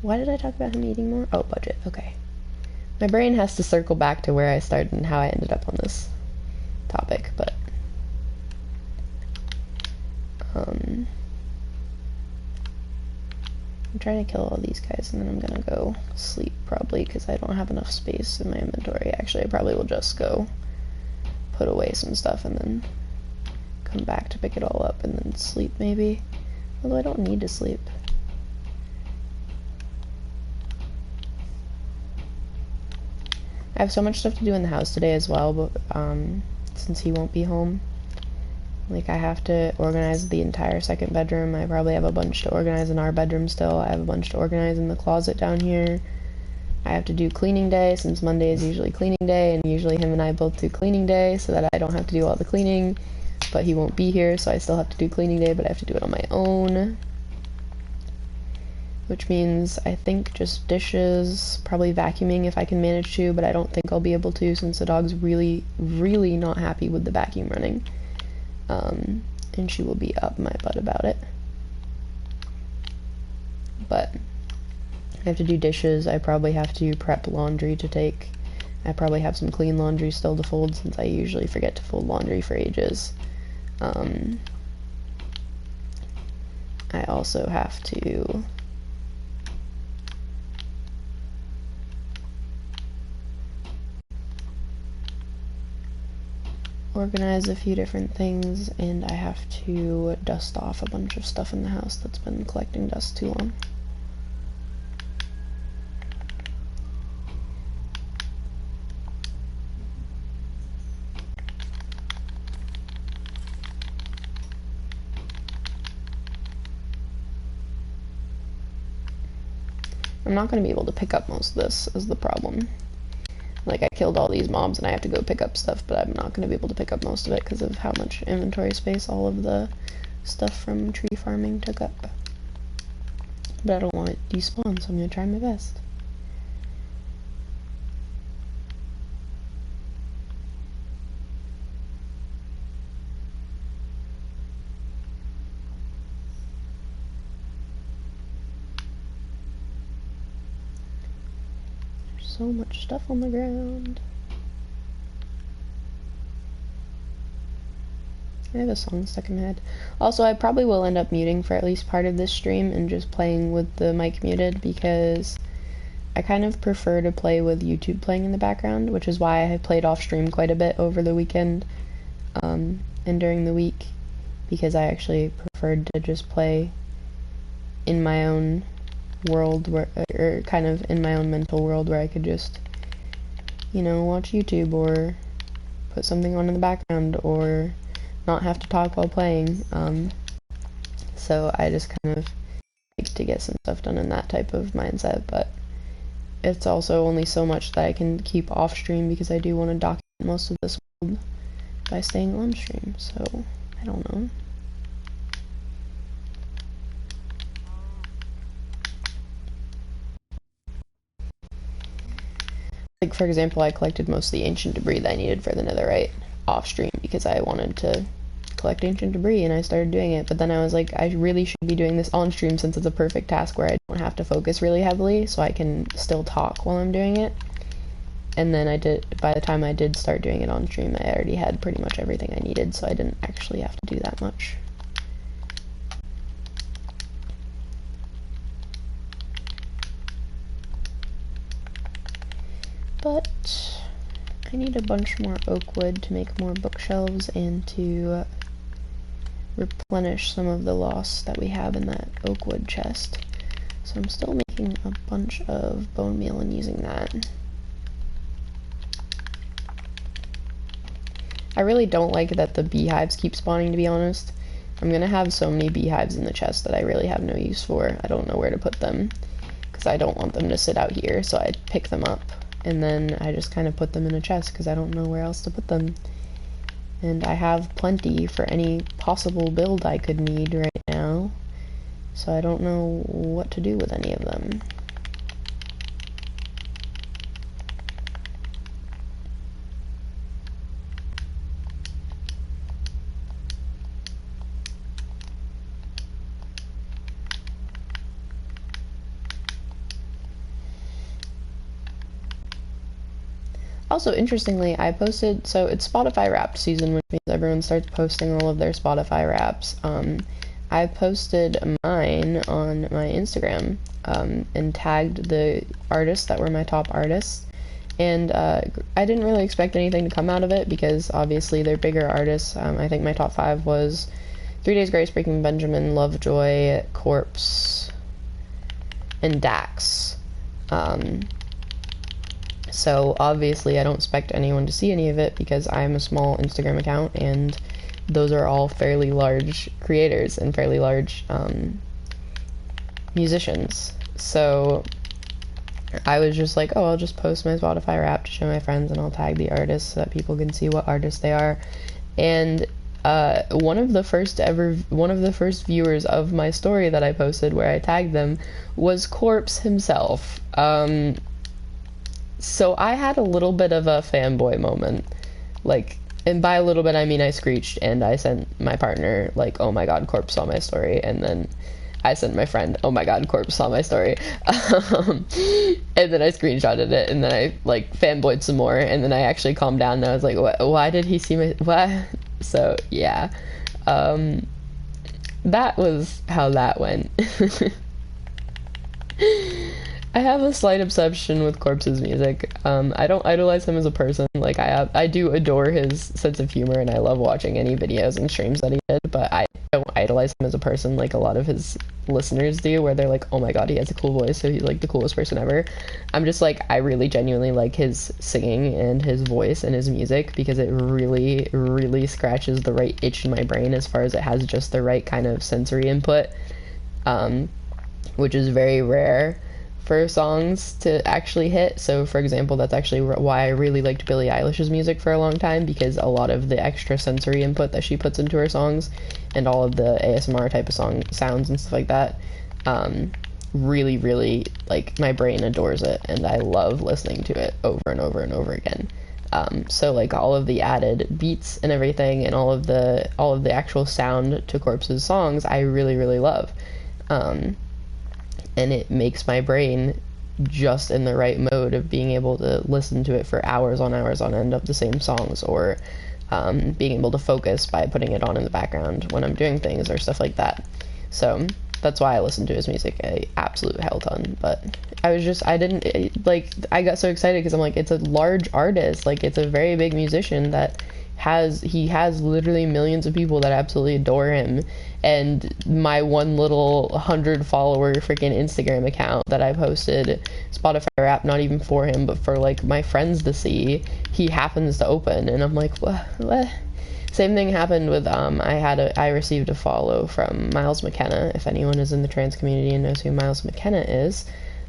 Why did I talk about him eating more? Oh, budget, okay. My brain has to circle back to where I started and how I ended up on this topic, but I'm trying to kill all these guys and then I'm gonna go sleep probably because I don't have enough space in my inventory. Actually, I probably will just go put away some stuff and then come back to pick it all up and then sleep maybe. Although I don't need to sleep. I have so much stuff to do in the house today as well, but since he won't be home, like I have to organize the entire second bedroom. I probably have a bunch to organize in our bedroom still. I have a bunch to organize in the closet down here. I have to do cleaning day since Monday is usually cleaning day, and usually him and I both do cleaning day so that I don't have to do all the cleaning. But he won't be here, so I still have to do cleaning day, but I have to do it on my own. Which means, I think, just dishes, probably vacuuming if I can manage to, but I don't think I'll be able to since the dog's really, really not happy with the vacuum running. And she will be up my butt about it. But I have to do dishes, I probably have to prep laundry to take. I probably have some clean laundry still to fold since I usually forget to fold laundry for ages. I also have to organize a few different things, and I have to dust off a bunch of stuff in the house that's been collecting dust too long. I'm not going to be able to pick up most of this is the problem. Like, I killed all these mobs and I have to go pick up stuff, but I'm not going to be able to pick up most of it because of how much inventory space all of the stuff from tree farming took up. But I don't want it to despawn, so I'm going to try my best. So much stuff on the ground. I have a song stuck in my head. Also, I probably will end up muting for at least part of this stream and just playing with the mic muted because I kind of prefer to play with YouTube playing in the background, which is why I have played off stream quite a bit over the weekend and during the week, because I actually preferred to just play in my own world, where, or kind of in my own mental world, where I could just, you know, watch YouTube or put something on in the background or not have to talk while playing. So I just kind of like to get some stuff done in that type of mindset, but it's also only so much that I can keep off stream because I do want to document most of this world by staying on stream, so I don't know. Like, for example, I collected most of the ancient debris that I needed for the netherite off stream because I wanted to collect ancient debris, and I started doing it, but then I was like, I really should be doing this on stream since it's a perfect task where I don't have to focus really heavily, so I can still talk while I'm doing it. And then by the time I did start doing it on stream, I already had pretty much everything I needed, so I didn't actually have to do that much. But I need a bunch more oak wood to make more bookshelves and to replenish some of the loss that we have in that oak wood chest. So I'm still making a bunch of bone meal and using that. I really don't like that the beehives keep spawning, to be honest. I'm gonna have so many beehives in the chest that I really have no use for. I don't know where to put them because I don't want them to sit out here, so I pick them up and then I just kind of put them in a chest because I don't know where else to put them. And I have plenty for any possible build I could need right now, so I don't know what to do with any of them. Also, interestingly, I posted, so it's Spotify Wrapped season, which means everyone starts posting all of their Spotify Wraps. I posted mine on my Instagram and tagged the artists that were my top artists. And I didn't really expect anything to come out of it because obviously they're bigger artists. I think my top 5 was 3 Days Grace, Breaking Benjamin, Lovejoy, Corpse, and Dax. So obviously I don't expect anyone to see any of it because I'm a small Instagram account and those are all fairly large creators and fairly large musicians. So I was just like, oh, I'll just post my Spotify Wrap to show my friends and I'll tag the artists so that people can see what artists they are. And one of the first viewers of my story that I posted where I tagged them was Corpse himself. So I had a little bit of a fanboy moment, like, and by a little bit I mean I screeched and I sent my partner like, oh my god, Corpse saw my story, and then I sent my friend, oh my god, Corpse saw my story, and then I screenshotted it, and then I like fanboyed some more, and then I actually calmed down and I was like, why did he see my, what? So yeah, that was how that went. I have a slight obsession with Corpse's music. I don't idolize him as a person. Like, I do adore his sense of humor, and I love watching any videos and streams that he did, but I don't idolize him as a person like a lot of his listeners do, where they're like, oh my god, he has a cool voice, so he's like the coolest person ever. I'm just like, I really genuinely like his singing and his voice and his music because it really, really scratches the right itch in my brain as far as it has just the right kind of sensory input, which is very rare for songs to actually hit. So for example, that's actually why I really liked Billie Eilish's music for a long time, because a lot of the extra sensory input that she puts into her songs and all of the ASMR type of song sounds and stuff like that, really, really, like, my brain adores it, and I love listening to it over and over and over again. So like all of the added beats and everything, and all of the actual sound to Corpse's songs, I really, really love. And it makes my brain just in the right mode of being able to listen to it for hours on end of the same songs, or being able to focus by putting it on in the background when I'm doing things or stuff like that. So that's why I listen to his music a absolute hell ton. But I got so excited because I'm like, it's a large artist, like it's a very big musician that has literally millions of people that absolutely adore him, and my one little 100 follower freaking Instagram account that I posted Spotify rap, not even for him but for like my friends to see, he happens to open, and I'm like, what? Same thing happened with I received a follow from Miles McKenna. If anyone is in the trans community and knows who Miles McKenna is,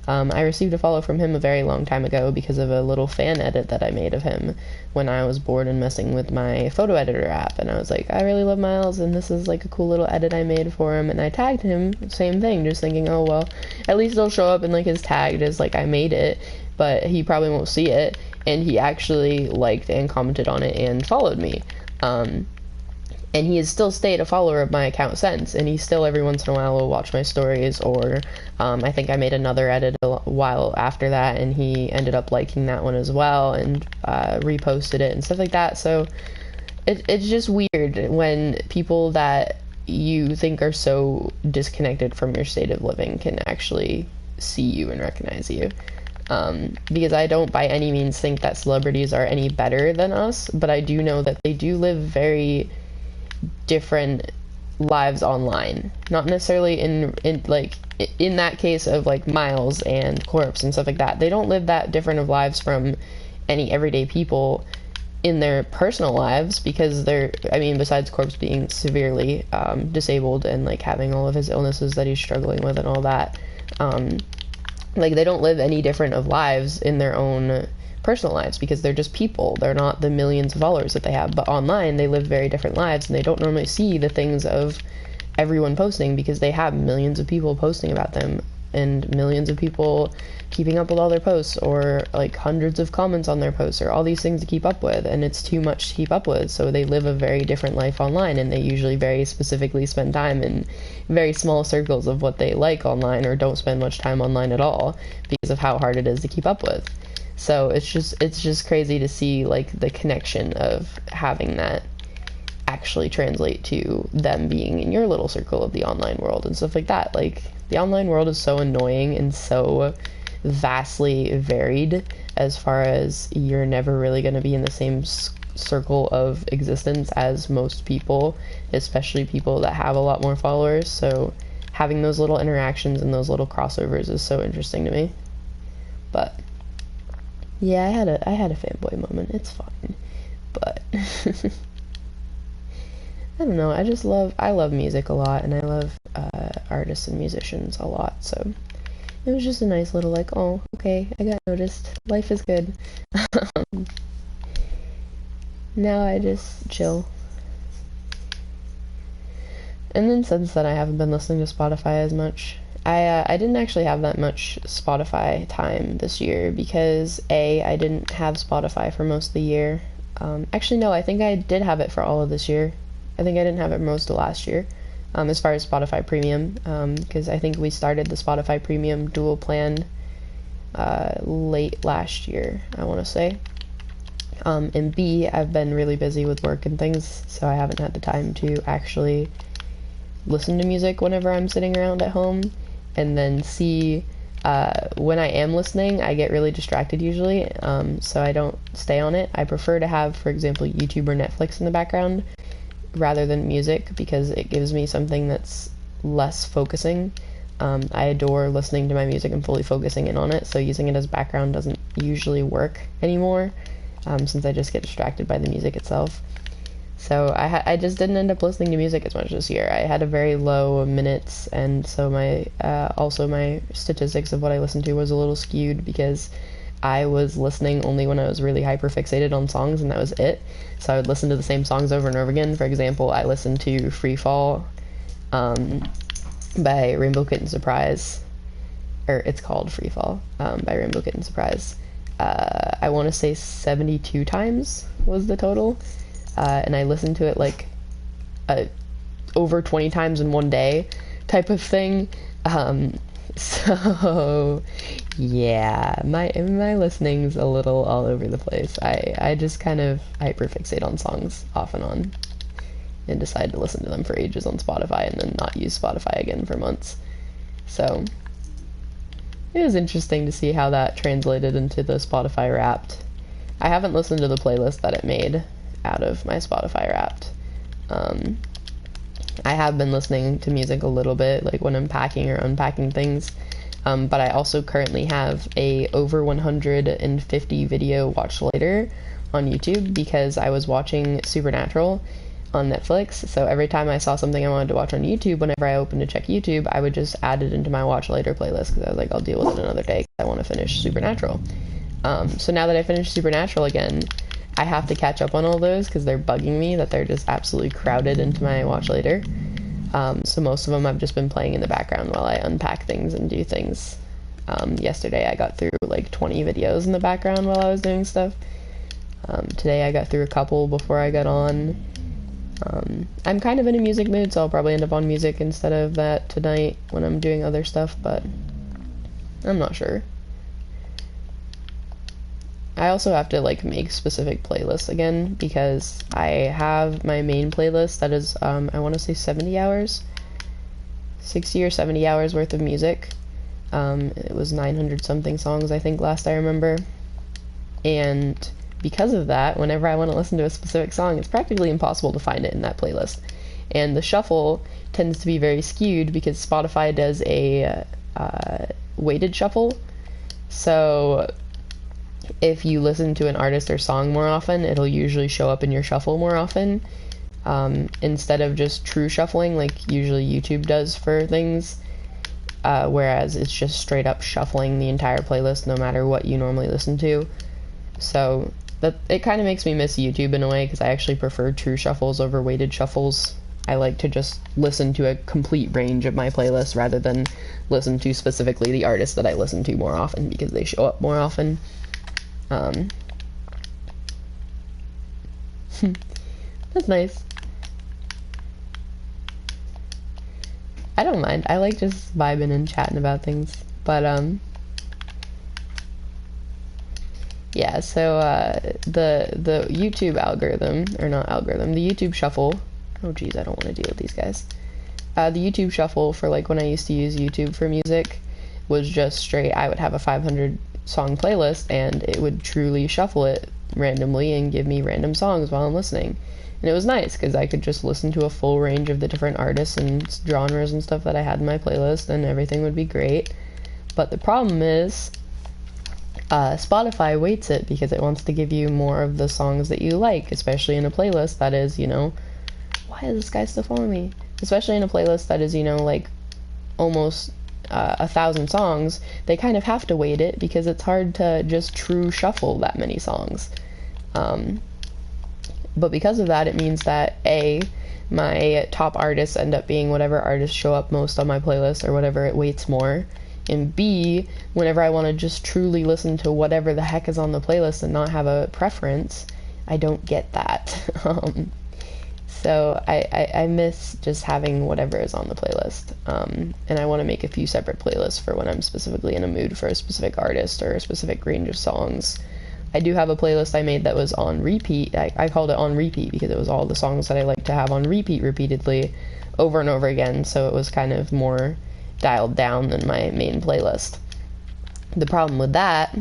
I received a follow from him a very long time ago because of a little fan edit that I made of him when I was bored and messing with my photo editor app, and I was like, I really love Miles, and this is like a cool little edit I made for him, and I tagged him, same thing, just thinking, oh well, at least it'll show up in like his tagged as like I made it, but he probably won't see it, and he actually liked and commented on it and followed me. And he has still stayed a follower of my account since, and he still every once in a while will watch my stories, or I think I made another edit a while after that, and he ended up liking that one as well, and reposted it and stuff like that. So it's just weird when people that you think are so disconnected from your state of living can actually see you and recognize you. Because I don't by any means think that celebrities are any better than us, but I do know that they do live very different lives online. Not necessarily in that case of like Miles and Corpse and stuff like that. They don't live that different of lives from any everyday people in their personal lives, because besides Corpse being severely disabled and like having all of his illnesses that he's struggling with and all that, like they don't live any different of lives in their own personal lives, because they're just people. They're not the millions of followers that they have, but online they live very different lives, and they don't normally see the things of everyone posting, because they have millions of people posting about them and millions of people keeping up with all their posts, or like hundreds of comments on their posts, or all these things to keep up with, and it's too much to keep up with. So they live a very different life online, and they usually very specifically spend time in very small circles of what they like online, or don't spend much time online at all because of how hard it is to keep up with. So it's just crazy to see like the connection of having that actually translate to them being in your little circle of the online world and stuff like that. Like the online world is so annoying and so vastly varied, as far as you're never really going to be in the same circle of existence as most people, especially people that have a lot more followers. So having those little interactions and those little crossovers is so interesting to me. But yeah, I had a fanboy moment. It's fine, but I don't know. I love music a lot, and I love artists and musicians a lot. So it was just a nice little like, oh, okay, I got noticed. Life is good. Now I just chill. And then since then, I haven't been listening to Spotify as much. I didn't actually have that much Spotify time this year because I didn't have Spotify for most of the year. Actually, no, I think I did have it for all of this year. I think I didn't have it most of last year, as far as Spotify Premium, because I think we started the Spotify Premium dual plan late last year, I want to say. And B, I've been really busy with work and things, so I haven't had the time to actually listen to music whenever I'm sitting around at home. And then C, when I am listening, I get really distracted usually, so I don't stay on it. I prefer to have, for example, YouTube or Netflix in the background rather than music, because it gives me something that's less focusing. I adore listening to my music and fully focusing in on it, so using it as background doesn't usually work anymore, since I just get distracted by the music itself. So I just didn't end up listening to music as much this year. I had a very low minutes, and so my also my statistics of what I listened to was a little skewed because I was listening only when I was really hyper fixated on songs, and that was it. So I would listen to the same songs over and over again. For example, I listened to Free Fall by Rainbow Kitten Surprise, or it's called Free Fall by Rainbow Kitten Surprise. I want to say 72 times was the total, and I listened to it like over 20 times in one day type of thing. So yeah, my listening's a little all over the place. I just kind of hyperfixate on songs off and on, and decide to listen to them for ages on Spotify and then not use Spotify again for months. So it was interesting to see how that translated into the Spotify Wrapped. I haven't listened to the playlist that it made out of my Spotify Wrapped. I have been listening to music a little bit, like when I'm packing or unpacking things, but I also currently have a over 150 video watch later on YouTube because I was watching Supernatural on Netflix. So every time I saw something I wanted to watch on YouTube, whenever I opened to check YouTube, I would just add it into my watch later playlist because I was like, I'll deal with it another day because I want to finish Supernatural. So now that I finished Supernatural again, I have to catch up on all those because they're bugging me that they're just absolutely crowded into my watch later. So most of them I've just been playing in the background while I unpack things and do things. Yesterday I got through like 20 videos in the background while I was doing stuff. Today I got through a couple before I got on. I'm kind of in a music mood, so I'll probably end up on music instead of that tonight when I'm doing other stuff, but I'm not sure. I also have to like make specific playlists again because I have my main playlist that is I want to say 70 hours, 60 or 70 hours worth of music. It was 900 something songs I think last I remember, and because of that, whenever I want to listen to a specific song, it's practically impossible to find it in that playlist. And the shuffle tends to be very skewed because Spotify does a weighted shuffle. So if you listen to an artist or song more often, it'll usually show up in your shuffle more often, instead of just true shuffling like usually YouTube does for things, whereas it's just straight up shuffling the entire playlist no matter what you normally listen to. So that it kind of makes me miss YouTube in a way because I actually prefer true shuffles over weighted shuffles. I like to just listen to a complete range of my playlist rather than listen to specifically the artists that I listen to more often because they show up more often. That's nice. I don't mind. I like just vibing and chatting about things. But, yeah, so, the YouTube algorithm, or not algorithm, the YouTube shuffle, oh geez, I don't want to deal with these guys. The YouTube shuffle for, like, when I used to use YouTube for music was just straight, I would have a 500 song playlist and it would truly shuffle it randomly and give me random songs while I'm listening. And it was nice because I could just listen to a full range of the different artists and genres and stuff that I had in my playlist and everything would be great. But the problem is Spotify weights it because it wants to give you more of the songs that you like, especially in a playlist that is, you know, why is this guy still following me? Especially in a playlist that is, you know, like almost 1,000 songs. They kind of have to weight it because it's hard to just true shuffle that many songs. But because of that, it means that my top artists end up being whatever artists show up most on my playlist or whatever it weights more, and B, whenever I want to just truly listen to whatever the heck is on the playlist and not have a preference, I don't get that. So I miss just having whatever is on the playlist, and I want to make a few separate playlists for when I'm specifically in a mood for a specific artist or a specific range of songs. I do have a playlist I made that was on repeat. I called it on repeat because it was all the songs that I like to have on repeat repeatedly over and over again, so it was kind of more dialed down than my main playlist. The problem with that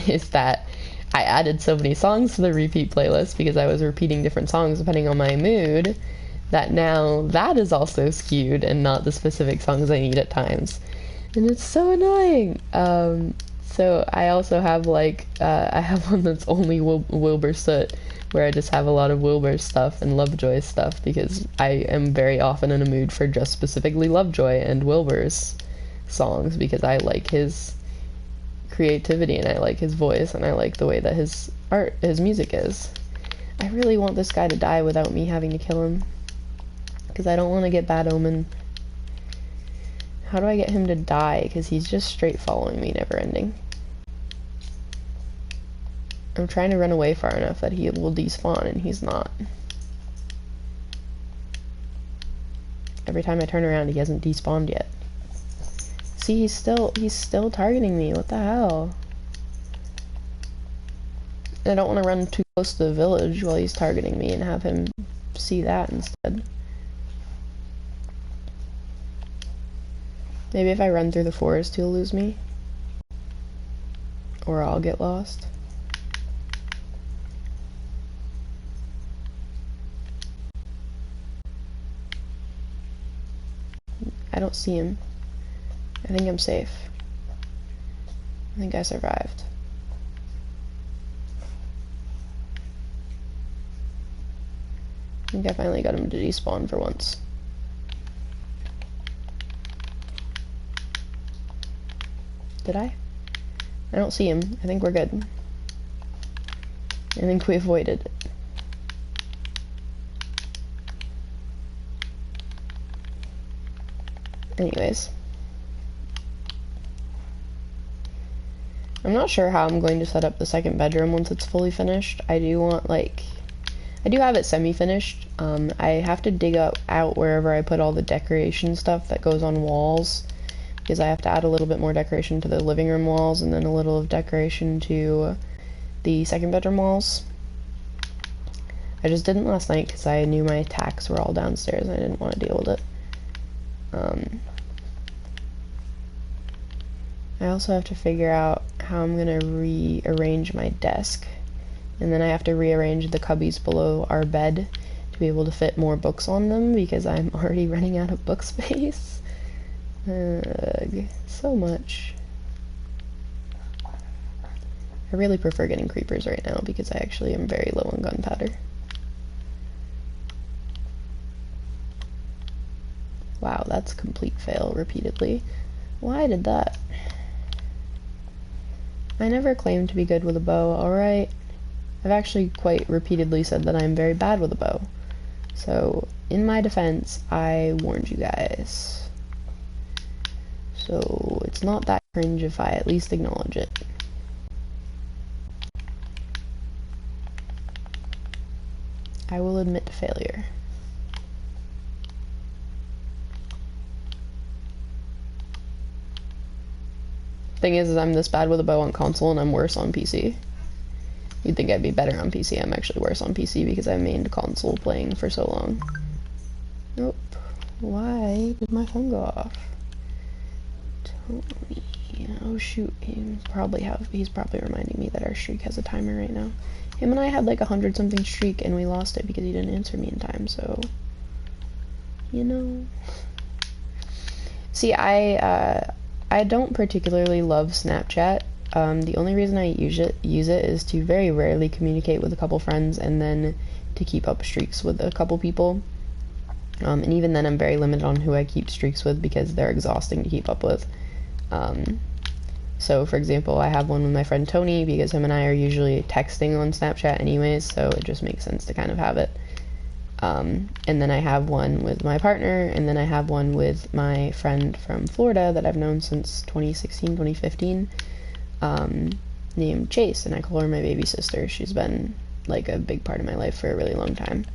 is that I added so many songs to the repeat playlist because I was repeating different songs depending on my mood, that now that is also skewed and not the specific songs I need at times. And it's so annoying. So I also have like, I have one that's only Wilbur Soot, where I just have a lot of Wilbur stuff and Lovejoy stuff, because I am very often in a mood for just specifically Lovejoy and Wilbur's songs, because I like his creativity and I like his voice and I like the way that his music is. I really want this guy to die without me having to kill him, because I don't want to get Bad Omen. How do I get him to die? Because he's just straight following me, never ending. I'm trying to run away far enough that he will despawn, and he's not. Every time I turn around, he hasn't despawned yet. See, he's still targeting me. What the hell? And I don't want to run too close to the village while he's targeting me and have him see that instead. Maybe if I run through the forest, he'll lose me. Or I'll get lost. I don't see him. I think I'm safe. I think I survived. I think I finally got him to despawn for once. Did I? I don't see him. I think we're good. I think we avoided it. Anyways. I'm not sure how I'm going to set up the second bedroom once it's fully finished. I do want, like, I do have it semi-finished. I have to dig out wherever I put all the decoration stuff that goes on walls, because I have to add a little bit more decoration to the living room walls and then a little of decoration to the second bedroom walls. I just didn't last night because I knew my attacks were all downstairs and I didn't want to deal with it. I also have to figure out how I'm going to rearrange my desk. And then I have to rearrange the cubbies below our bed to be able to fit more books on them, because I'm already running out of book space. So much. I really prefer getting creepers right now because I actually am very low on gunpowder. Wow, that's a complete fail repeatedly. Why did that? I never claimed to be good with a bow, alright? I've actually quite repeatedly said that I'm very bad with a bow. So, in my defense, I warned you guys. So, it's not that cringe if I at least acknowledge it. I will admit to failure. Thing is I'm this bad with a bow on console and I'm worse on PC. You'd think I'd be better on PC. I'm actually worse on PC because I mained console playing for so long. Nope. Why did my phone go off? Tony. Oh shoot. He's probably reminding me that our streak has a timer right now. Him and I had like 100-something streak and we lost it because he didn't answer me in time, so you know. See, I don't particularly love Snapchat. The only reason I use it is to very rarely communicate with a couple friends and then to keep up streaks with a couple people. And even then I'm very limited on who I keep streaks with because they're exhausting to keep up with. So for example, I have one with my friend Tony because him and I are usually texting on Snapchat anyways, so it just makes sense to kind of have it. And then I have one with my partner, and then I have one with my friend from Florida that I've known since 2016, 2015, named Chase, and I call her my baby sister. She's been like a big part of my life for a really long time.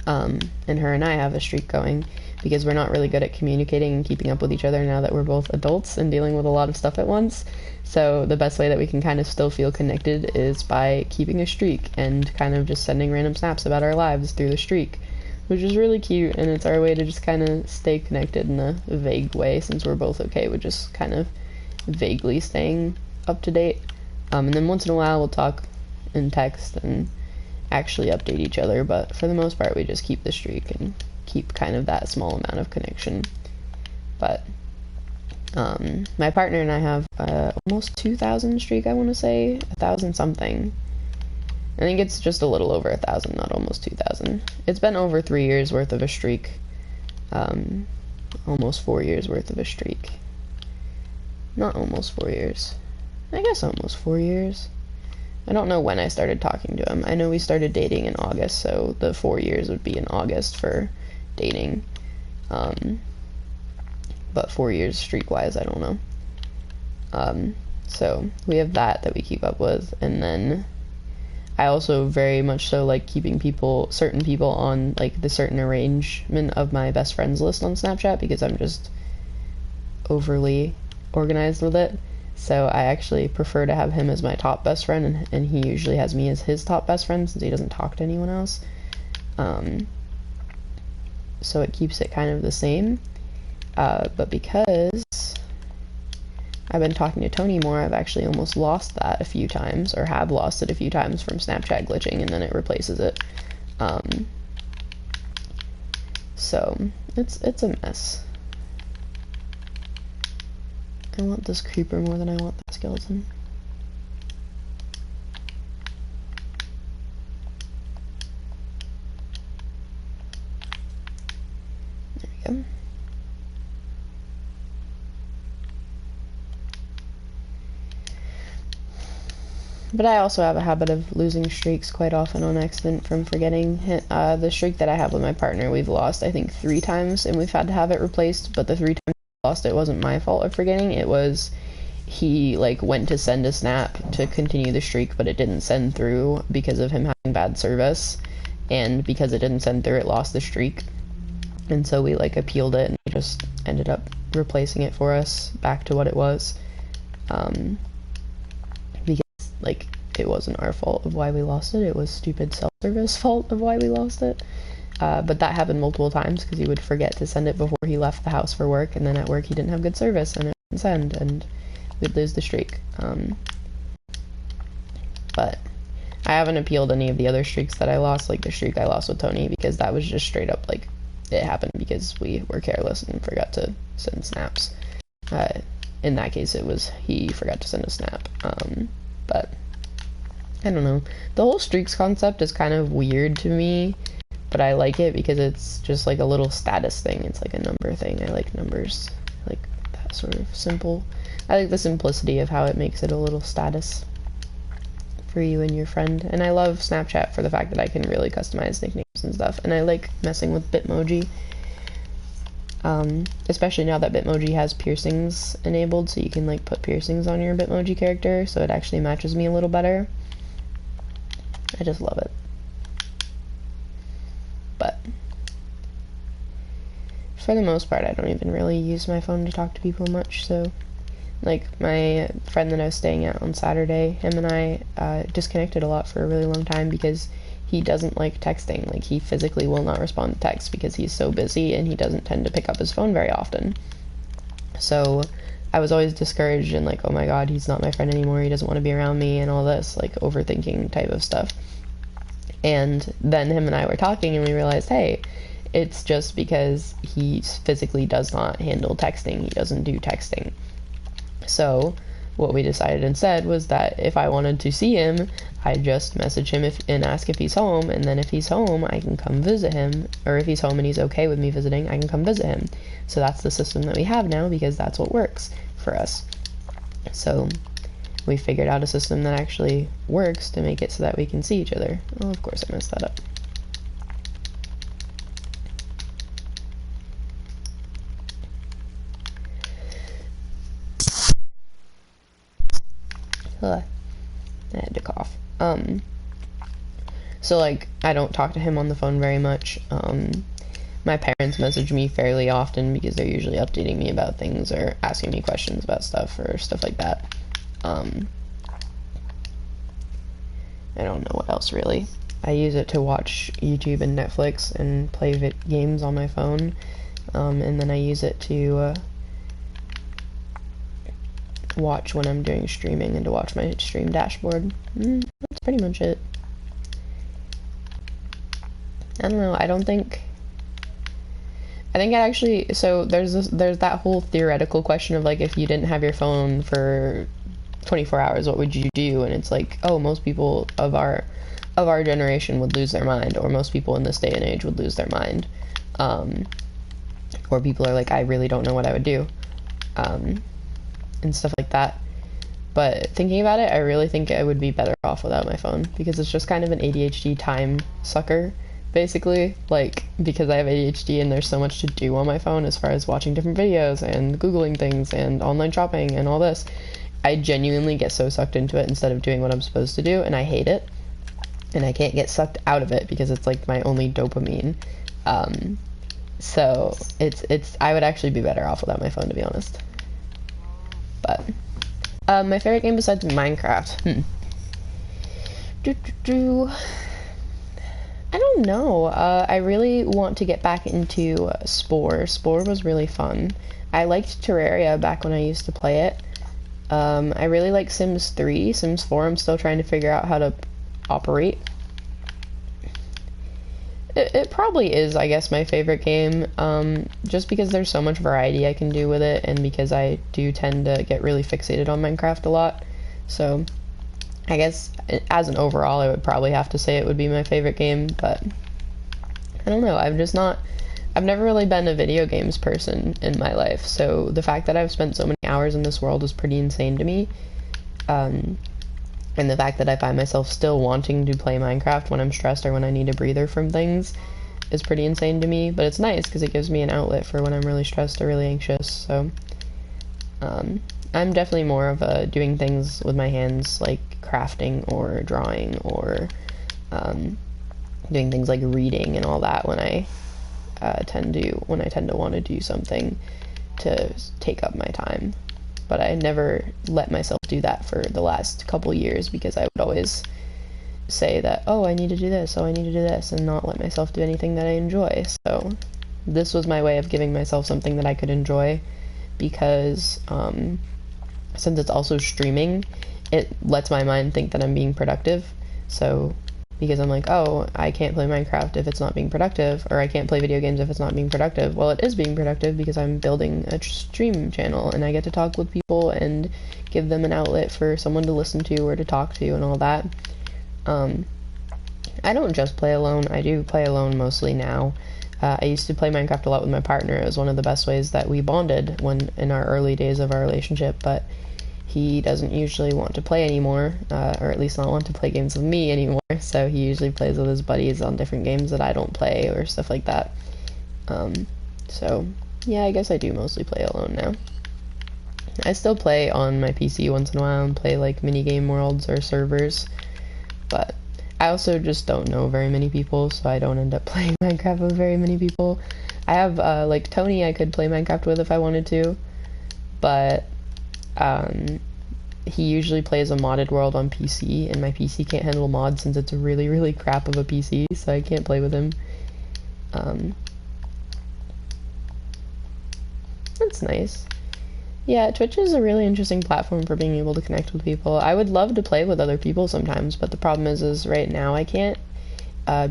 And her and I have a streak going because we're not really good at communicating and keeping up with each other now that we're both adults and dealing with a lot of stuff at once. So the best way that we can kind of still feel connected is by keeping a streak and kind of just sending random snaps about our lives through the streak, which is really cute, and it's our way to just kind of stay connected in a vague way since we're both okay with just kind of vaguely staying up to date. And then once in a while we'll talk and text and actually update each other, but for the most part we just keep the streak and keep kind of that small amount of connection. But My partner and I have almost 2,000 streak, I want to say. 1,000 something. I think it's just a little over 1,000, not almost 2,000. It's been over 3 years worth of a streak. Almost 4 years worth of a streak. Not almost 4 years. I guess almost 4 years. I don't know when I started talking to him. I know we started dating in August, so the 4 years would be in August for dating. But 4 years streak-wise, I don't know. So we have that we keep up with, and then I also very much so like keeping certain people on like the certain arrangement of my best friends list on Snapchat, because I'm just overly organized with it. So I actually prefer to have him as my top best friend, and he usually has me as his top best friend since he doesn't talk to anyone else. So it keeps it kind of the same. But because I've been talking to Tony more, I've actually almost lost that a few times, or have lost it a few times from Snapchat glitching, and then it replaces it. So it's a mess. I want this creeper more than I want that skeleton. There we go. But I also have a habit of losing streaks quite often on accident from forgetting. The streak that I have with my partner, we've lost I think 3 times, and we've had to have it replaced, but the 3 times we lost, it wasn't my fault of forgetting. It was he like went to send a snap to continue the streak, but it didn't send through because of him having bad service, and because it didn't send through, it lost the streak. And so we like appealed it, and we just ended up replacing it for us back to what it was. Because like it wasn't our fault of why we lost it, it was stupid self-service fault of why we lost it. But that happened multiple times because he would forget to send it before he left the house for work, and then at work he didn't have good service and it wouldn't send, and we'd lose the streak. But I haven't appealed any of the other streaks that I lost, like the streak I lost with Tony, because that was just straight up like it happened because we were careless and forgot to send snaps. In that case, it was he forgot to send a snap. But I don't know. The whole streaks concept is kind of weird to me, but I like it because it's just like a little status thing. It's like a number thing. I like numbers, like that sort of simple. I like the simplicity of how it makes it a little status for you and your friend. And I love Snapchat for the fact that I can really customize nicknames and stuff. And I like messing with Bitmoji. Especially now that Bitmoji has piercings enabled, so you can like put piercings on your Bitmoji character, so it actually matches me a little better. I just love it. But for the most part, I don't even really use my phone to talk to people much. So like my friend that I was staying at on Saturday, him and I disconnected a lot for a really long time because he doesn't like texting. Like he physically will not respond to text because he's so busy, and he doesn't tend to pick up his phone very often. So I was always discouraged and like, oh my god, he's not my friend anymore, he doesn't want to be around me, and all this like overthinking type of stuff. And then him and I were talking, and we realized, hey, it's just because he physically does not handle texting. He doesn't do texting. So what we decided instead was that if I wanted to see him, I just message him and ask if he's home, and then if he's home, I can come visit him, or if he's home and he's okay with me visiting, I can come visit him. So that's the system that we have now, because that's what works for us. So we figured out a system that actually works to make it so that we can see each other. Oh, of course I messed that up. I had to cough. So like I don't talk to him on the phone very much. My parents message me fairly often because they're usually updating me about things or asking me questions about stuff or stuff like that. I don't know what else really. I use it to watch YouTube and Netflix and play games on my phone, and then I use it to watch when I'm doing streaming and to watch my stream dashboard. That's pretty much it. I don't know, I don't think... I think it actually, so there's that whole theoretical question of like, if you didn't have your phone for 24 hours, what would you do? And it's like, oh, most people of our generation would lose their mind, or most people in this day and age would lose their mind. Or people are like, I really don't know what I would do, and stuff like that. But thinking about it, I really think I would be better off without my phone, because it's just kind of an ADHD time sucker, basically. Like, because I have ADHD and there's so much to do on my phone as far as watching different videos and Googling things and online shopping and all this, I genuinely get so sucked into it instead of doing what I'm supposed to do, and I hate it. And I can't get sucked out of it because it's like my only dopamine. So I would actually be better off without my phone, to be honest. But my favorite game besides Minecraft. I don't know. I really want to get back into Spore. Spore was really fun. I liked Terraria back when I used to play it. I really like Sims 3. Sims 4 I'm still trying to figure out how to operate. It probably is, I guess, my favorite game, just because there's so much variety I can do with it, and because I do tend to get really fixated on Minecraft a lot. So I guess as an overall, I would probably have to say it would be my favorite game, but I don't know. I've never really been a video games person in my life, so the fact that I've spent so many hours in this world is pretty insane to me. And the fact that I find myself still wanting to play Minecraft when I'm stressed or when I need a breather from things is pretty insane to me, but it's nice because it gives me an outlet for when I'm really stressed or really anxious. So I'm definitely more of a doing things with my hands, like crafting or drawing, or doing things like reading and all that when I tend to want to do something to take up my time. But I never let myself do that for the last couple years, because I would always say that, oh, I need to do this, oh, I need to do this, and not let myself do anything that I enjoy. So this was my way of giving myself something that I could enjoy, because since it's also streaming, it lets my mind think that I'm being productive. So because I'm like, oh, I can't play Minecraft if it's not being productive, or I can't play video games if it's not being productive. Well, it is being productive because I'm building a stream channel, and I get to talk with people and give them an outlet for someone to listen to or to talk to and all that. I don't just play alone. I do play alone mostly now. I used to play Minecraft a lot with my partner. It was one of the best ways that we bonded when in our early days of our relationship, but he doesn't usually want to play anymore, or at least not want to play games with me anymore, so he usually plays with his buddies on different games that I don't play, or stuff like that. So, yeah, I guess I do mostly play alone now. I still play on my PC once in a while, and play, like, minigame worlds or servers, but I also just don't know very many people, so I don't end up playing Minecraft with very many people. I have, like, Tony I could play Minecraft with if I wanted to, but he usually plays a modded world on PC, and my PC can't handle mods since it's a really, really crap of a PC, so I can't play with him. That's nice. Yeah, Twitch is a really interesting platform for being able to connect with people. I would love to play with other people sometimes, but the problem is right now I can't,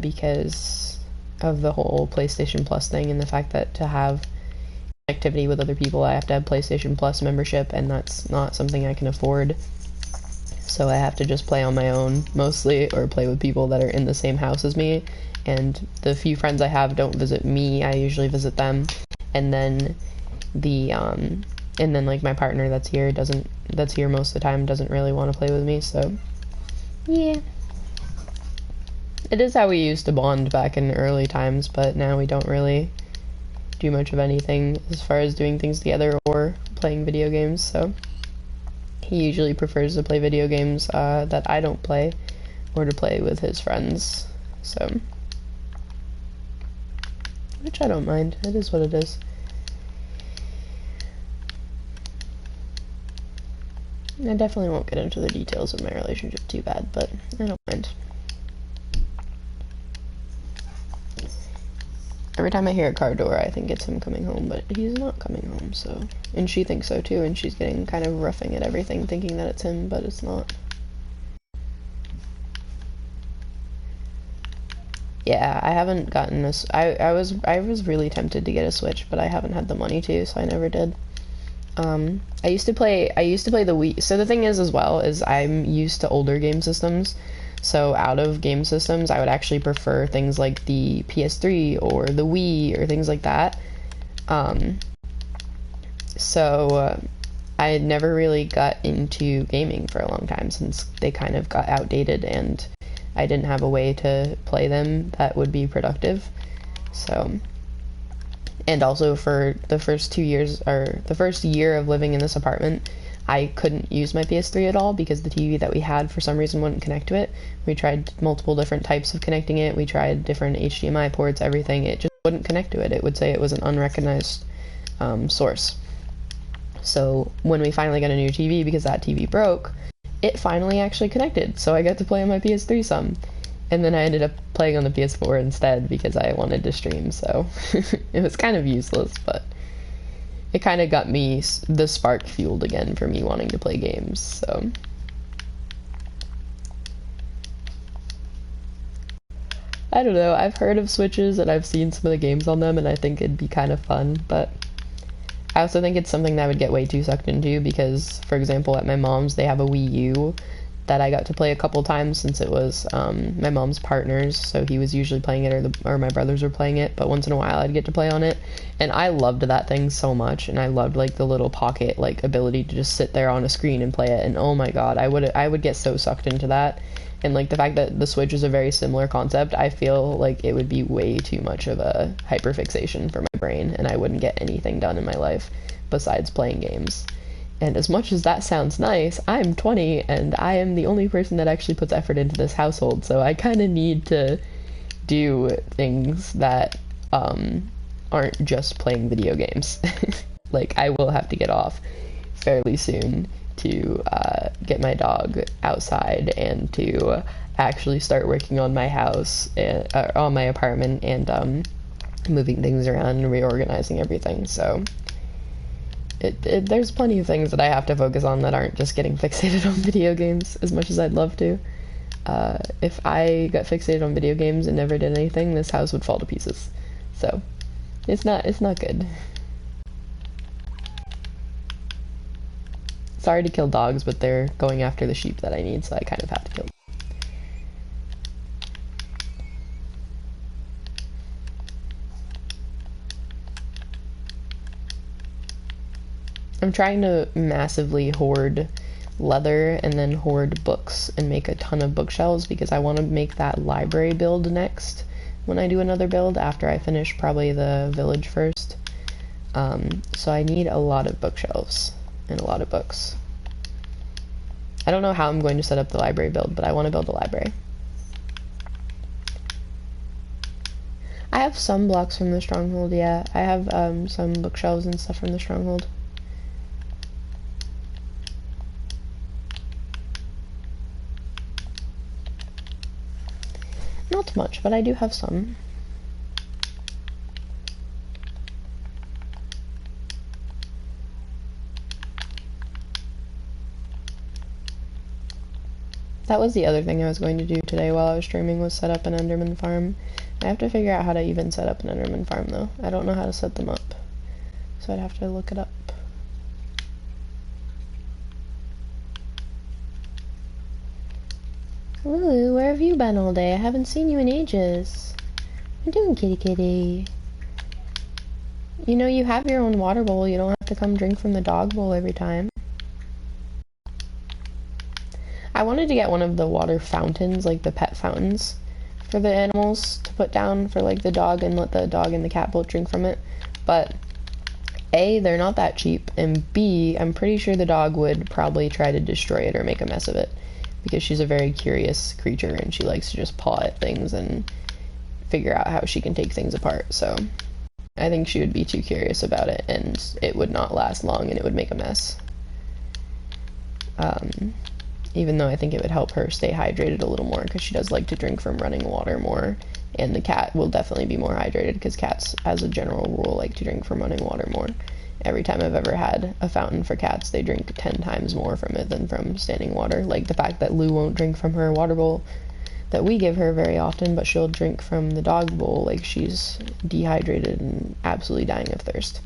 because of the whole PlayStation Plus thing, and the fact that to have activity with other people I have to have PlayStation Plus membership, and that's not something I can afford, so I have to just play on my own mostly, or play with people that are in the same house as me, and the few friends I have don't visit me, I usually visit them, and then like my partner that's here most of the time doesn't really want to play with me, so yeah. It is how we used to bond back in early times, but now we don't really do much of anything as far as doing things together or playing video games, so he usually prefers to play video games that I don't play, or to play with his friends, so, which I don't mind. It is what it is. I definitely won't get into the details of my relationship too bad, but I don't mind. Every time I hear a car door, I think it's him coming home, but he's not coming home, so... And she thinks so too, and she's getting kind of roughing at everything, thinking that it's him, but it's not. Yeah, I haven't gotten this. I was really tempted to get a Switch, but I haven't had the money to, so I never did. I used to play the Wii. So the thing is, as well, is I'm used to older game systems. So out of game systems, I would actually prefer things like the PS3 or the Wii or things like that. Um, so I never really got into gaming for a long time since they kind of got outdated and I didn't have a way to play them that would be productive. So, and also for the first 2 years, or the first year of living in this apartment, I couldn't use my PS3 at all because the TV that we had for some reason wouldn't connect to it. We tried multiple different types of connecting it. We tried different HDMI ports, everything. It just wouldn't connect to it. It would say it was an unrecognized source. So when we finally got a new TV, because that TV broke, it finally actually connected. So I got to play on my PS3 some. And then I ended up playing on the PS4 instead because I wanted to stream, so it was kind of useless, but it kind of got me the spark fueled again for me wanting to play games, so. I don't know, I've heard of Switches and I've seen some of the games on them and I think it'd be kind of fun, but I also think it's something that I would get way too sucked into because, for example, at my mom's they have a Wii U that I got to play a couple times since it was my mom's partner's, so he was usually playing it or my brothers were playing it, but once in a while I'd get to play on it, and I loved that thing so much, and I loved like the little pocket like ability to just sit there on a screen and play it, and oh my god, I would get so sucked into that, and like the fact that the Switch is a very similar concept, I feel like it would be way too much of a hyperfixation for my brain, and I wouldn't get anything done in my life besides playing games. And as much as that sounds nice, I'm 20 and I am the only person that actually puts effort into this household, so I kind of need to do things that aren't just playing video games. Like, I will have to get off fairly soon to get my dog outside and to actually start working on my house, on my apartment, and moving things around and reorganizing everything, so. There's plenty of things that I have to focus on that aren't just getting fixated on video games, as much as I'd love to. If I got fixated on video games and never did anything, this house would fall to pieces. So, it's not good. Sorry to kill dogs, but they're going after the sheep that I need, so I kind of have to kill them. I'm trying to massively hoard leather and then hoard books and make a ton of bookshelves because I want to make that library build next when I do another build after I finish probably the village first. So I need a lot of bookshelves and a lot of books. I don't know how I'm going to set up the library build, but I want to build a library. I have some blocks from the stronghold, yeah. I have some bookshelves and stuff from the stronghold. Not much, but I do have some. That was the other thing I was going to do today while I was streaming, was set up an Enderman farm. I have to figure out how to even set up an Enderman farm, though. I don't know how to set them up, so I'd have to look it up. Ooh, where have you been all day? I haven't seen you in ages. What are you doing, kitty kitty? You know, you have your own water bowl. You don't have to come drink from the dog bowl every time. I wanted to get one of the water fountains, like the pet fountains, for the animals to put down for like the dog and let the dog and the cat both drink from it. But A, they're not that cheap, and B, I'm pretty sure the dog would probably try to destroy it or make a mess of it. Because she's a very curious creature and she likes to just paw at things and figure out how she can take things apart, so I think she would be too curious about it and it would not last long and it would make a mess. Even though I think it would help her stay hydrated a little more because she does like to drink from running water more, and the cat will definitely be more hydrated because cats, as a general rule, like to drink from running water more. Every time I've ever had a fountain for cats, they drink 10 times more from it than from standing water. Like the fact that Lou won't drink from her water bowl, that we give her very often, but she'll drink from the dog bowl like she's dehydrated and absolutely dying of thirst.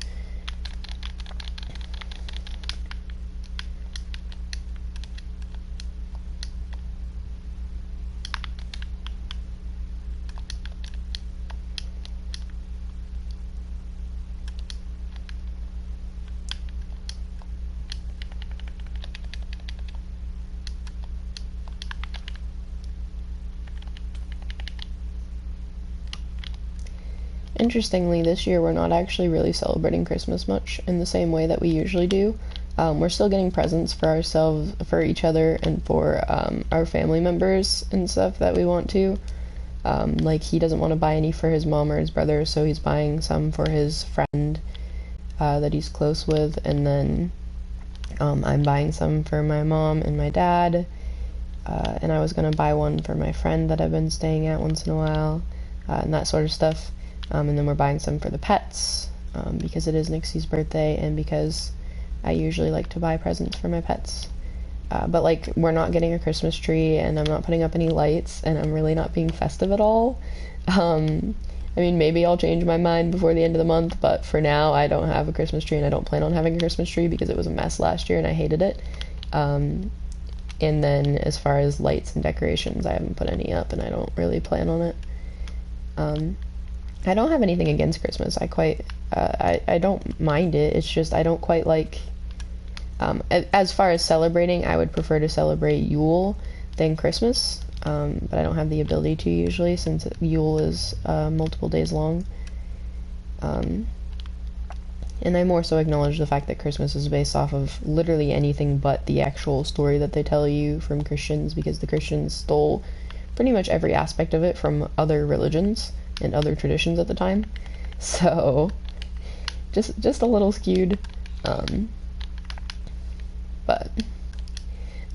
Interestingly, this year we're not actually really celebrating Christmas much in the same way that we usually do. We're still getting presents for ourselves, for each other, and for our family members and stuff that we want to. Like, he doesn't want to buy any for his mom or his brother, so he's buying some for his friend that he's close with, and then I'm buying some for my mom and my dad, and I was going to buy one for my friend that I've been staying at once in a while, and that sort of stuff. And then we're buying some for the pets, because it is Nixie's birthday, and because I usually like to buy presents for my pets. But, like, we're not getting a Christmas tree, and I'm not putting up any lights, and I'm really not being festive at all. I mean, maybe I'll change my mind before the end of the month, but for now, I don't have a Christmas tree, and I don't plan on having a Christmas tree because it was a mess last year, and I hated it. And then, as far as lights and decorations, I haven't put any up, and I don't really plan on it. I don't have anything against Christmas. I don't mind it. It's just I don't quite like, as far as celebrating, I would prefer to celebrate Yule than Christmas, but I don't have the ability to usually, since Yule is multiple days long. And I more so acknowledge the fact that Christmas is based off of literally anything but the actual story that they tell you from Christians, because the Christians stole pretty much every aspect of it from other religions and other traditions at the time, so just a little skewed. But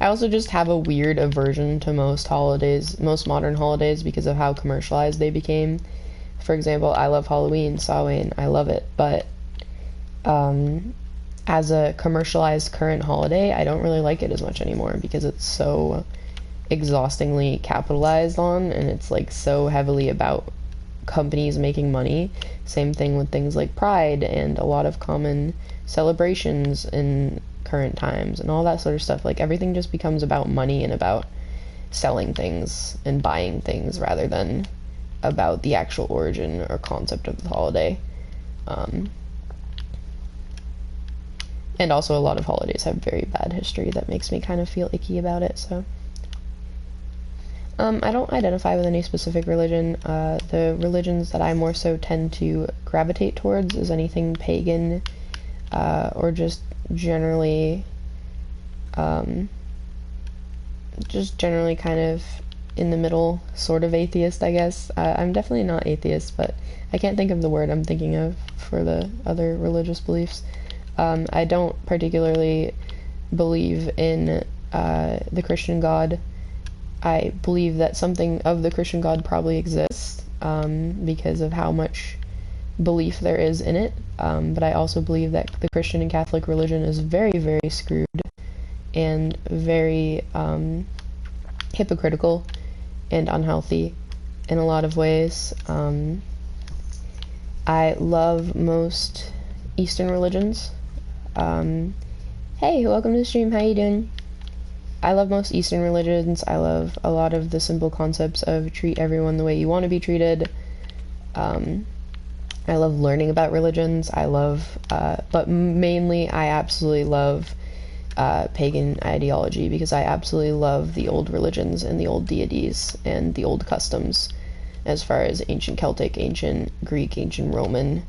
I also just have a weird aversion to most holidays, most modern holidays, because of how commercialized they became. For example, I love Halloween, Samhain, I love it, but as a commercialized current holiday, I don't really like it as much anymore because it's so exhaustingly capitalized on, and it's like so heavily about companies making money. Same thing with things like Pride and a lot of common celebrations in current times and all that sort of stuff. Like, everything just becomes about money and about selling things and buying things rather than about the actual origin or concept of the holiday. And also, a lot of holidays have very bad history that makes me kind of feel icky about it, so. I don't identify with any specific religion. The religions that I more so tend to gravitate towards is anything pagan, or just generally kind of in the middle, sort of atheist, I guess. I'm definitely not atheist, but I can't think of the word I'm thinking of for the other religious beliefs. I don't particularly believe in the Christian God. I believe that something of the Christian God probably exists, because of how much belief there is in it, but I also believe that the Christian and Catholic religion is very, very screwed and very hypocritical and unhealthy in a lot of ways. I love most Eastern religions. Hey, welcome to the stream, how you doing? I love most Eastern religions. I love a lot of the simple concepts of treat everyone the way you want to be treated. I love learning about religions. I love, but mainly I absolutely love pagan ideology, because I absolutely love the old religions and the old deities and the old customs, as far as ancient Celtic, ancient Greek, ancient Roman,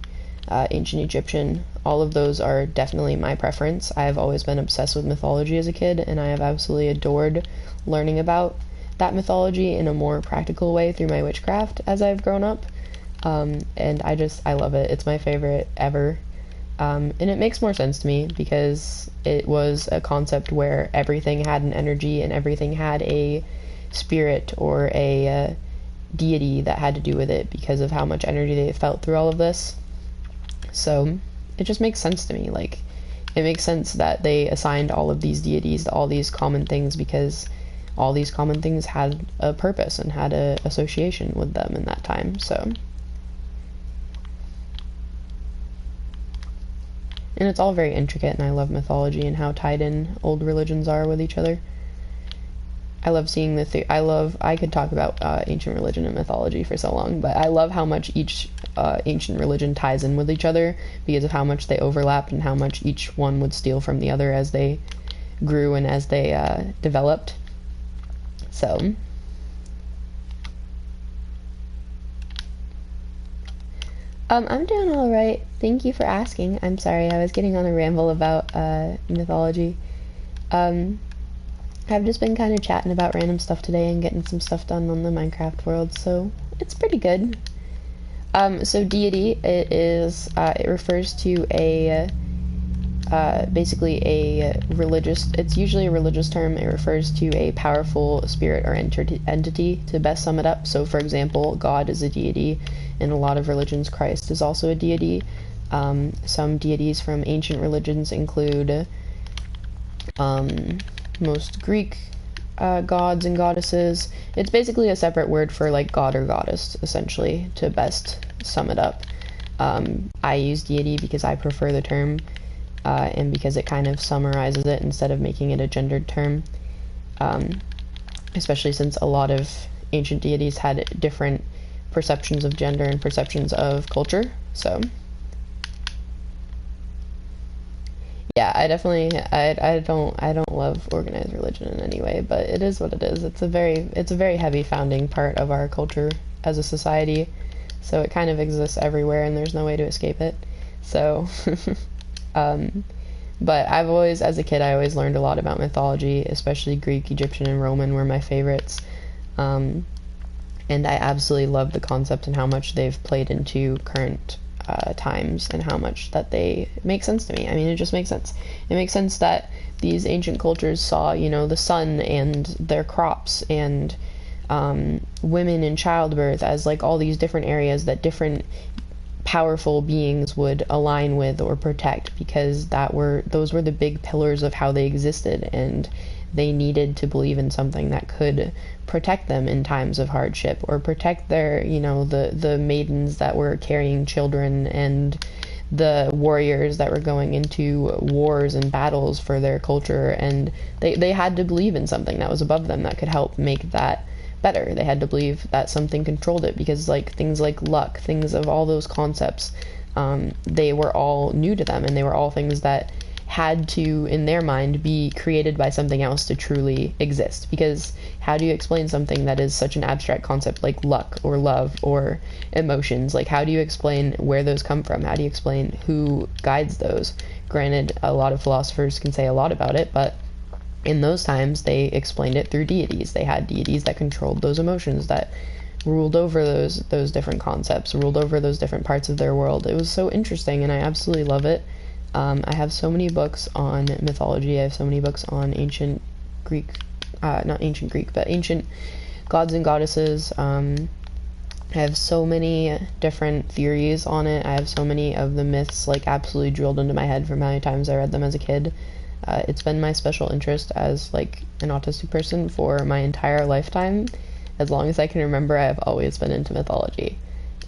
ancient Egyptian. All of those are definitely my preference. I have always been obsessed with mythology as a kid, and I have absolutely adored learning about that mythology in a more practical way through my witchcraft as I've grown up. And I love it. It's my favorite ever. And it makes more sense to me because it was a concept where everything had an energy and everything had a spirit or a deity that had to do with it because of how much energy they felt through all of this. So it just makes sense to me. Like, it makes sense that they assigned all of these deities to all these common things, because all these common things had a purpose and had a association with them in that time. So, and it's all very intricate, and I love mythology and how tied in old religions are with each other. I love seeing I could talk about ancient religion and mythology for so long, but I love how much each ancient religion ties in with each other because of how much they overlapped and how much each one would steal from the other as they grew and as they developed. So, I'm doing all right. Thank you for asking. I'm sorry, I was getting on a ramble about mythology. I've just been kind of chatting about random stuff today and getting some stuff done on the Minecraft world, so it's pretty good. So deity, it refers to basically a religious, it's usually a religious term. It refers to a powerful spirit or entity, to best sum it up. So for example, God is a deity. In a lot of religions, Christ is also a deity. Some deities from ancient religions include most Greek gods and goddesses. It's basically a separate word for like god or goddess, essentially, to best sum it up. I use deity because I prefer the term, and because it kind of summarizes it instead of making it a gendered term, especially since a lot of ancient deities had different perceptions of gender and perceptions of culture. So yeah, I definitely, I don't love organized religion in any way, but it is what it is. It's a very heavy founding part of our culture as a society, so it kind of exists everywhere and there's no way to escape it. So, but as a kid, I always learned a lot about mythology, especially Greek, Egyptian, and Roman were my favorites. And I absolutely love the concept and how much they've played into current times and how much that they make sense to me. I mean, it just makes sense. It makes sense that these ancient cultures saw, you know, the sun and their crops and women in childbirth as like all these different areas that different powerful beings would align with or protect, because those were the big pillars of how they existed, and they needed to believe in something that could protect them in times of hardship, or protect their, you know, the maidens that were carrying children and the warriors that were going into wars and battles for their culture. And they had to believe in something that was above them that could help make that better. They had to believe that something controlled it, because like things like luck, things of all those concepts, they were all new to them, and they were all things that had to, in their mind, be created by something else to truly exist. Because how do you explain something that is such an abstract concept like luck or love or emotions? Like, how do you explain where those come from? How do you explain who guides those? Granted, a lot of philosophers can say a lot about it, but in those times they explained it through deities. They had deities that controlled those emotions, that ruled over those different concepts, ruled over those different parts of their world. It was so interesting, and I absolutely love it. I have so many books on mythology. I have so many books on ancient Greek, not ancient Greek, but ancient gods and goddesses. I have so many different theories on it. I have so many of the myths like absolutely drilled into my head from how many times I read them as a kid. It's been my special interest as like an autistic person for my entire lifetime. As long as I can remember, I have always been into mythology.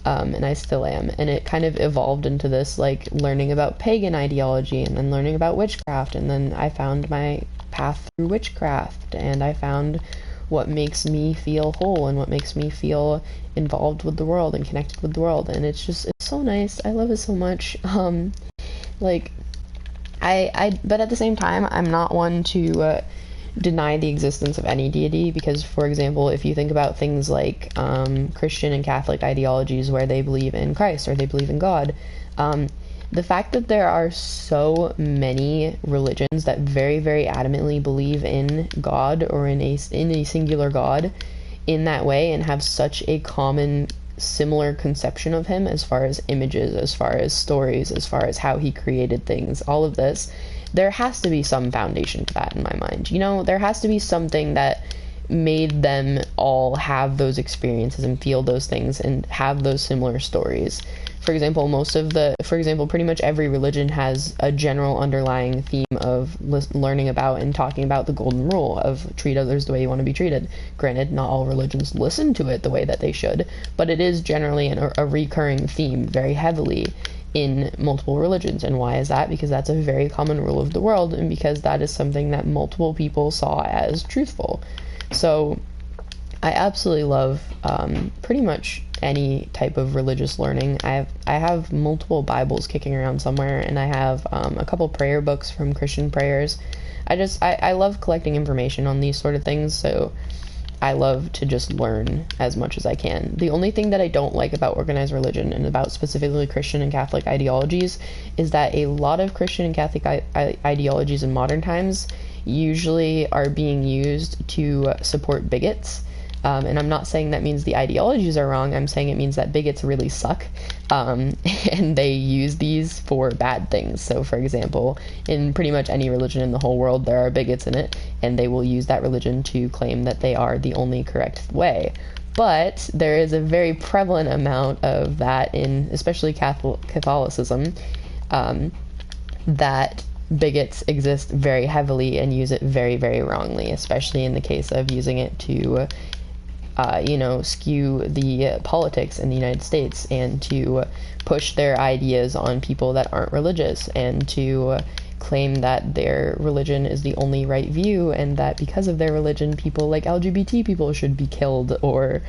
And I still am, and it kind of evolved into this, like, learning about pagan ideology, and then learning about witchcraft, and then I found my path through witchcraft, and I found what makes me feel whole, and what makes me feel involved with the world, and connected with the world, and it's so nice. I love it so much. Like, but at the same time, I'm not one to, deny the existence of any deity, because, for example, if you think about things like Christian and Catholic ideologies where they believe in Christ or they believe in God, the fact that there are so many religions that very, very adamantly believe in God or in a singular God in that way, and have such a common, similar conception of him as far as images, as far as stories, as far as how he created things, all of this, there has to be some foundation to that in my mind. You know, there has to be something that made them all have those experiences and feel those things and have those similar stories. For example, pretty much every religion has a general underlying theme of learning about and talking about the golden rule of treat others the way you want to be treated. Granted, not all religions listen to it the way that they should, but it is generally a recurring theme very heavily in multiple religions. And why is that? Because that's a very common rule of the world, and because that is something that multiple people saw as truthful. So I absolutely love pretty much any type of religious learning. I have multiple Bibles kicking around somewhere, and I have a couple prayer books from Christian prayers. I love collecting information on these sort of things, so I love to just learn as much as I can. The only thing that I don't like about organized religion and about specifically Christian and Catholic ideologies is that a lot of Christian and Catholic ideologies in modern times usually are being used to support bigots. And I'm not saying that means the ideologies are wrong. I'm saying it means that bigots really suck, and they use these for bad things. So, for example, in pretty much any religion in the whole world, there are bigots in it, and they will use that religion to claim that they are the only correct way. But there is a very prevalent amount of that in especially Catholicism, that bigots exist very heavily and use it very, very wrongly, especially in the case of using it to skew the politics in the United States and to push their ideas on people that aren't religious and to claim that their religion is the only right view and that because of their religion, people like LGBT people should be killed, or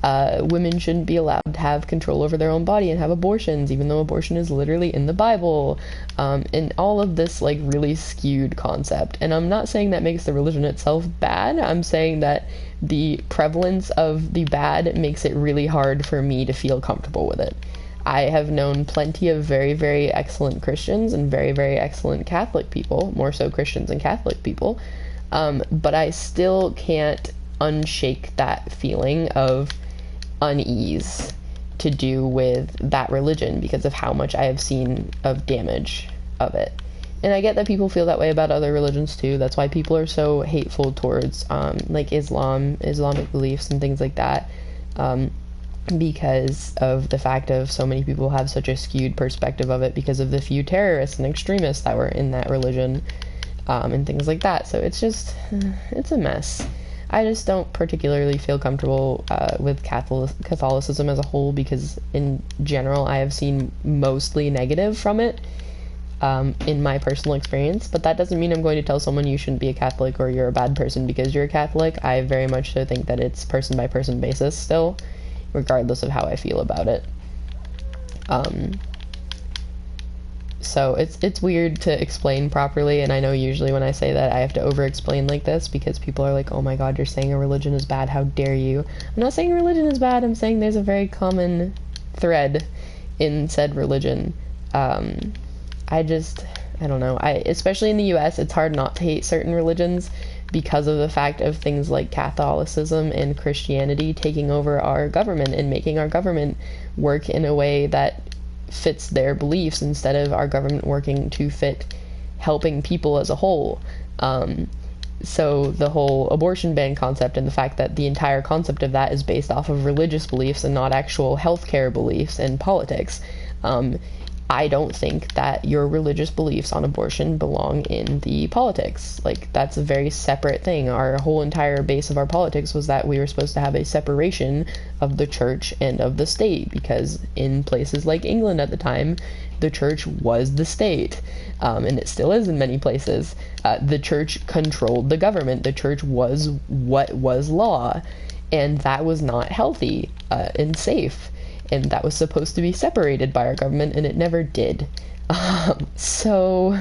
women shouldn't be allowed to have control over their own body and have abortions, even though abortion is literally in the Bible, and all of this like really skewed concept. And I'm not saying that makes the religion itself bad. I'm saying that the prevalence of the bad makes it really hard for me to feel comfortable with it. I have known plenty of very, very excellent Christians and very, very excellent Catholic people, more so Christians and Catholic people, but I still can't unshake that feeling of unease to do with that religion because of how much I have seen of damage of it. And I get that people feel that way about other religions too. That's why people are so hateful towards like Islamic beliefs and things like that, because of the fact of so many people have such a skewed perspective of it because of the few terrorists and extremists that were in that religion, and things like that. So it's a mess. I just don't particularly feel comfortable with Catholicism as a whole because in general I have seen mostly negative from it, in my personal experience. But that doesn't mean I'm going to tell someone you shouldn't be a Catholic or you're a bad person because you're a Catholic. I very much so think that it's person by person basis still, regardless of how I feel about it. So it's weird to explain properly, and I know usually when I say that I have to over-explain like this because people are like, oh my god, you're saying a religion is bad, how dare you. I'm not saying religion is bad, I'm saying there's a very common thread in said religion. I don't know, especially in the US, it's hard not to hate certain religions because of the fact of things like Catholicism and Christianity taking over our government and making our government work in a way that fits their beliefs instead of our government working to fit helping people as a whole. So the whole abortion ban concept and the fact that the entire concept of that is based off of religious beliefs and not actual healthcare beliefs and politics. I don't think that your religious beliefs on abortion belong in the politics. Like, that's a very separate thing. Our whole entire base of our politics was that we were supposed to have a separation of the church and of the state, because in places like England at the time, the church was the state, and it still is in many places. The church controlled the government. The church was what was law, and that was not healthy and safe. And that was supposed to be separated by our government, and it never did. So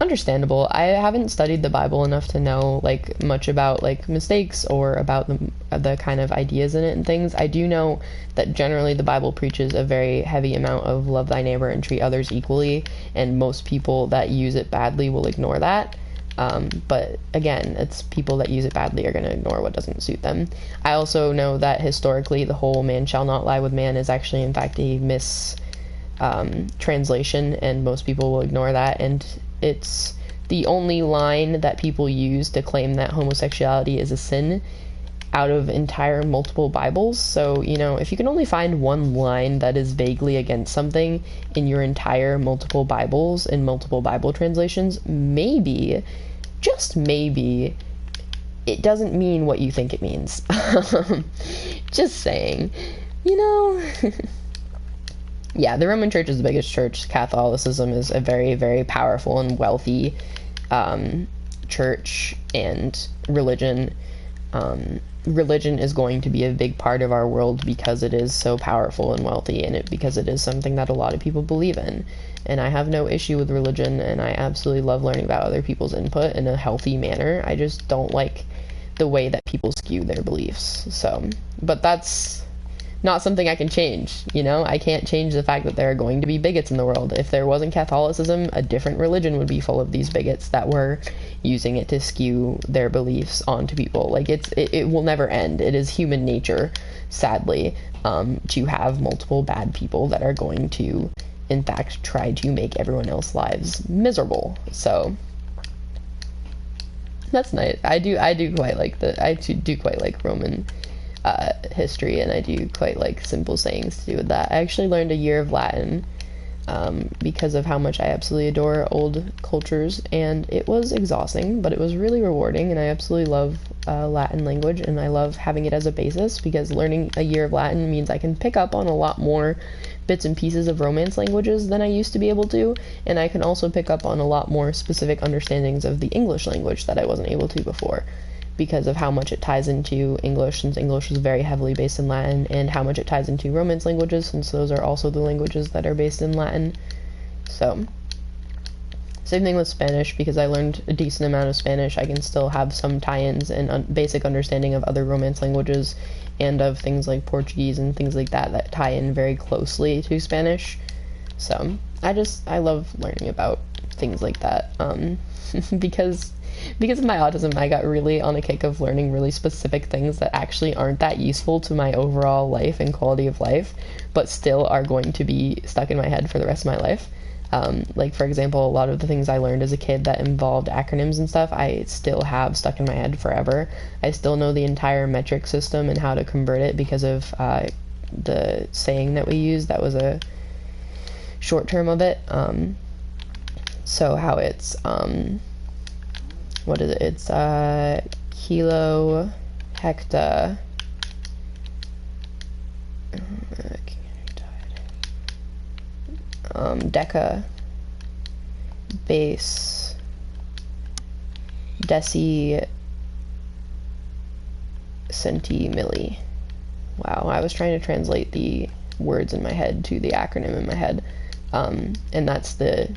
understandable. I haven't studied the Bible enough to know like much about like mistakes or about the kind of ideas in it and things. I do know that generally the Bible preaches a very heavy amount of love thy neighbor and treat others equally, and most people that use it badly will ignore that. But again, it's people that use it badly are going to ignore what doesn't suit them. I also know that historically the whole man shall not lie with man is actually in fact a translation, and most people will ignore that, and it's the only line that people use to claim that homosexuality is a sin. out of entire multiple Bibles. So, you know, if you can only find one line that is vaguely against something in your entire multiple Bibles and multiple Bible translations, maybe, just maybe, it doesn't mean what you think it means. Just saying, you know. Yeah, the Roman Church is the biggest church. Catholicism is a very, very powerful and wealthy church, and religion. Religion is going to be a big part of our world because it is so powerful and wealthy, and because it is something that a lot of people believe in. And I have no issue with religion, and I absolutely love learning about other people's input in a healthy manner. I just don't like the way that people skew their beliefs. So, but that's not something I can change, you know? I can't change the fact that there are going to be bigots in the world. If there wasn't Catholicism, a different religion would be full of these bigots that were using it to skew their beliefs onto people. Like, it will never end. It is human nature, sadly, to have multiple bad people that are going to, in fact, try to make everyone else's lives miserable. So that's nice. I do quite like Roman history, and I do quite like simple sayings to do with that. I actually learned a year of Latin because of how much I absolutely adore old cultures, and it was exhausting, but it was really rewarding, and I absolutely love Latin language, and I love having it as a basis, because learning a year of Latin means I can pick up on a lot more bits and pieces of Romance languages than I used to be able to, and I can also pick up on a lot more specific understandings of the English language that I wasn't able to before, because of how much it ties into English, since English is very heavily based in Latin, and how much it ties into Romance languages, since those are also the languages that are based in Latin. So, same thing with Spanish, because I learned a decent amount of Spanish. I can still have some tie-ins and basic understanding of other Romance languages, and of things like Portuguese and things like that that tie in very closely to Spanish. So, I love learning about things like that, because of my autism, I got really on a kick of learning really specific things that actually aren't that useful to my overall life and quality of life, but still are going to be stuck in my head for the rest of my life. Like, for example, a lot of the things I learned as a kid that involved acronyms and stuff, I still have stuck in my head forever. I still know the entire metric system and how to convert it because of the saying that we used. That was a short term of it. So how it's... what is it? It's kilo, hecta, deca, base, deci, centi, milli. Wow, I was trying to translate the words in my head to the acronym in my head, and that's the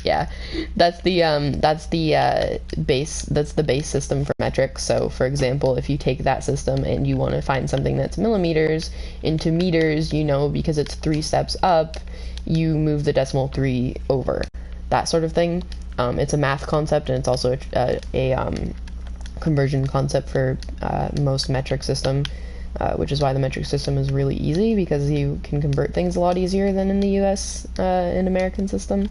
yeah, that's the base system for metric. So, for example, if you take that system and you want to find something that's millimeters into meters, you know, because it's 3 steps up, you move the decimal 3 over. That sort of thing. It's a math concept, and it's also a conversion concept for most metric system, which is why the metric system is really easy, because you can convert things a lot easier than in the US and American system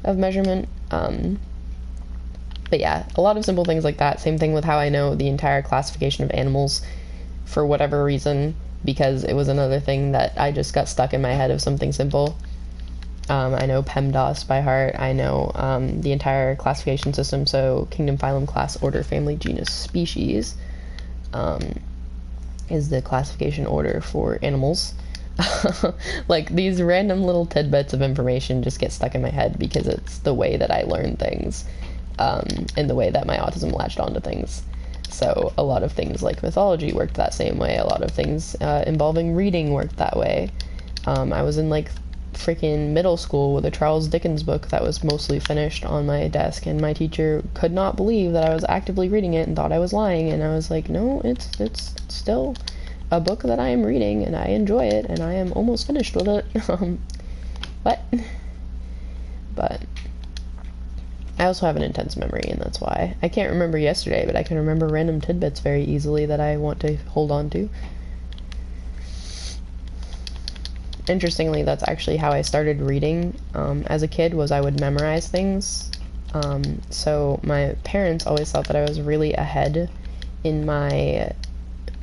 of measurement. But yeah, a lot of simple things like that. Same thing with how I know the entire classification of animals for whatever reason, because it was another thing that I just got stuck in my head of something simple. I know PEMDAS by heart. I know the entire classification system, so kingdom, phylum, class, order, family, genus, species is the classification order for animals. Like, these random little tidbits of information just get stuck in my head because it's the way that I learn things, and the way that my autism latched onto things. So a lot of things like mythology worked that same way. A lot of things involving reading worked that way. I was in like freaking middle school with a Charles Dickens book that was mostly finished on my desk, and my teacher could not believe that I was actively reading it and thought I was lying, and I was like, no, it's still a book that I am reading, and I enjoy it, and I am almost finished with it. What? But I also have an intense memory, and that's why I can't remember yesterday, but I can remember random tidbits very easily that I want to hold on to. Interestingly, that's actually how I started reading as a kid, was I would memorize things. So my parents always thought that I was really ahead in my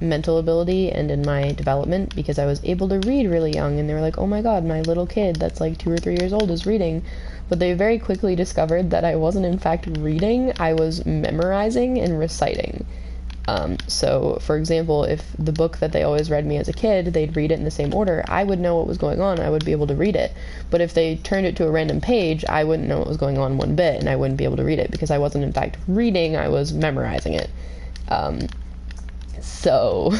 mental ability and in my development, because I was able to read really young, and they were like, oh my god, my little kid that's like 2 or 3 years old is reading. But they very quickly discovered that I wasn't in fact reading, I was memorizing and reciting. So, for example, if the book that they always read me as a kid, they'd read it in the same order, I would know what was going on, I would be able to read it. But if they turned it to a random page, I wouldn't know what was going on one bit, and I wouldn't be able to read it, because I wasn't in fact reading, I was memorizing it. So,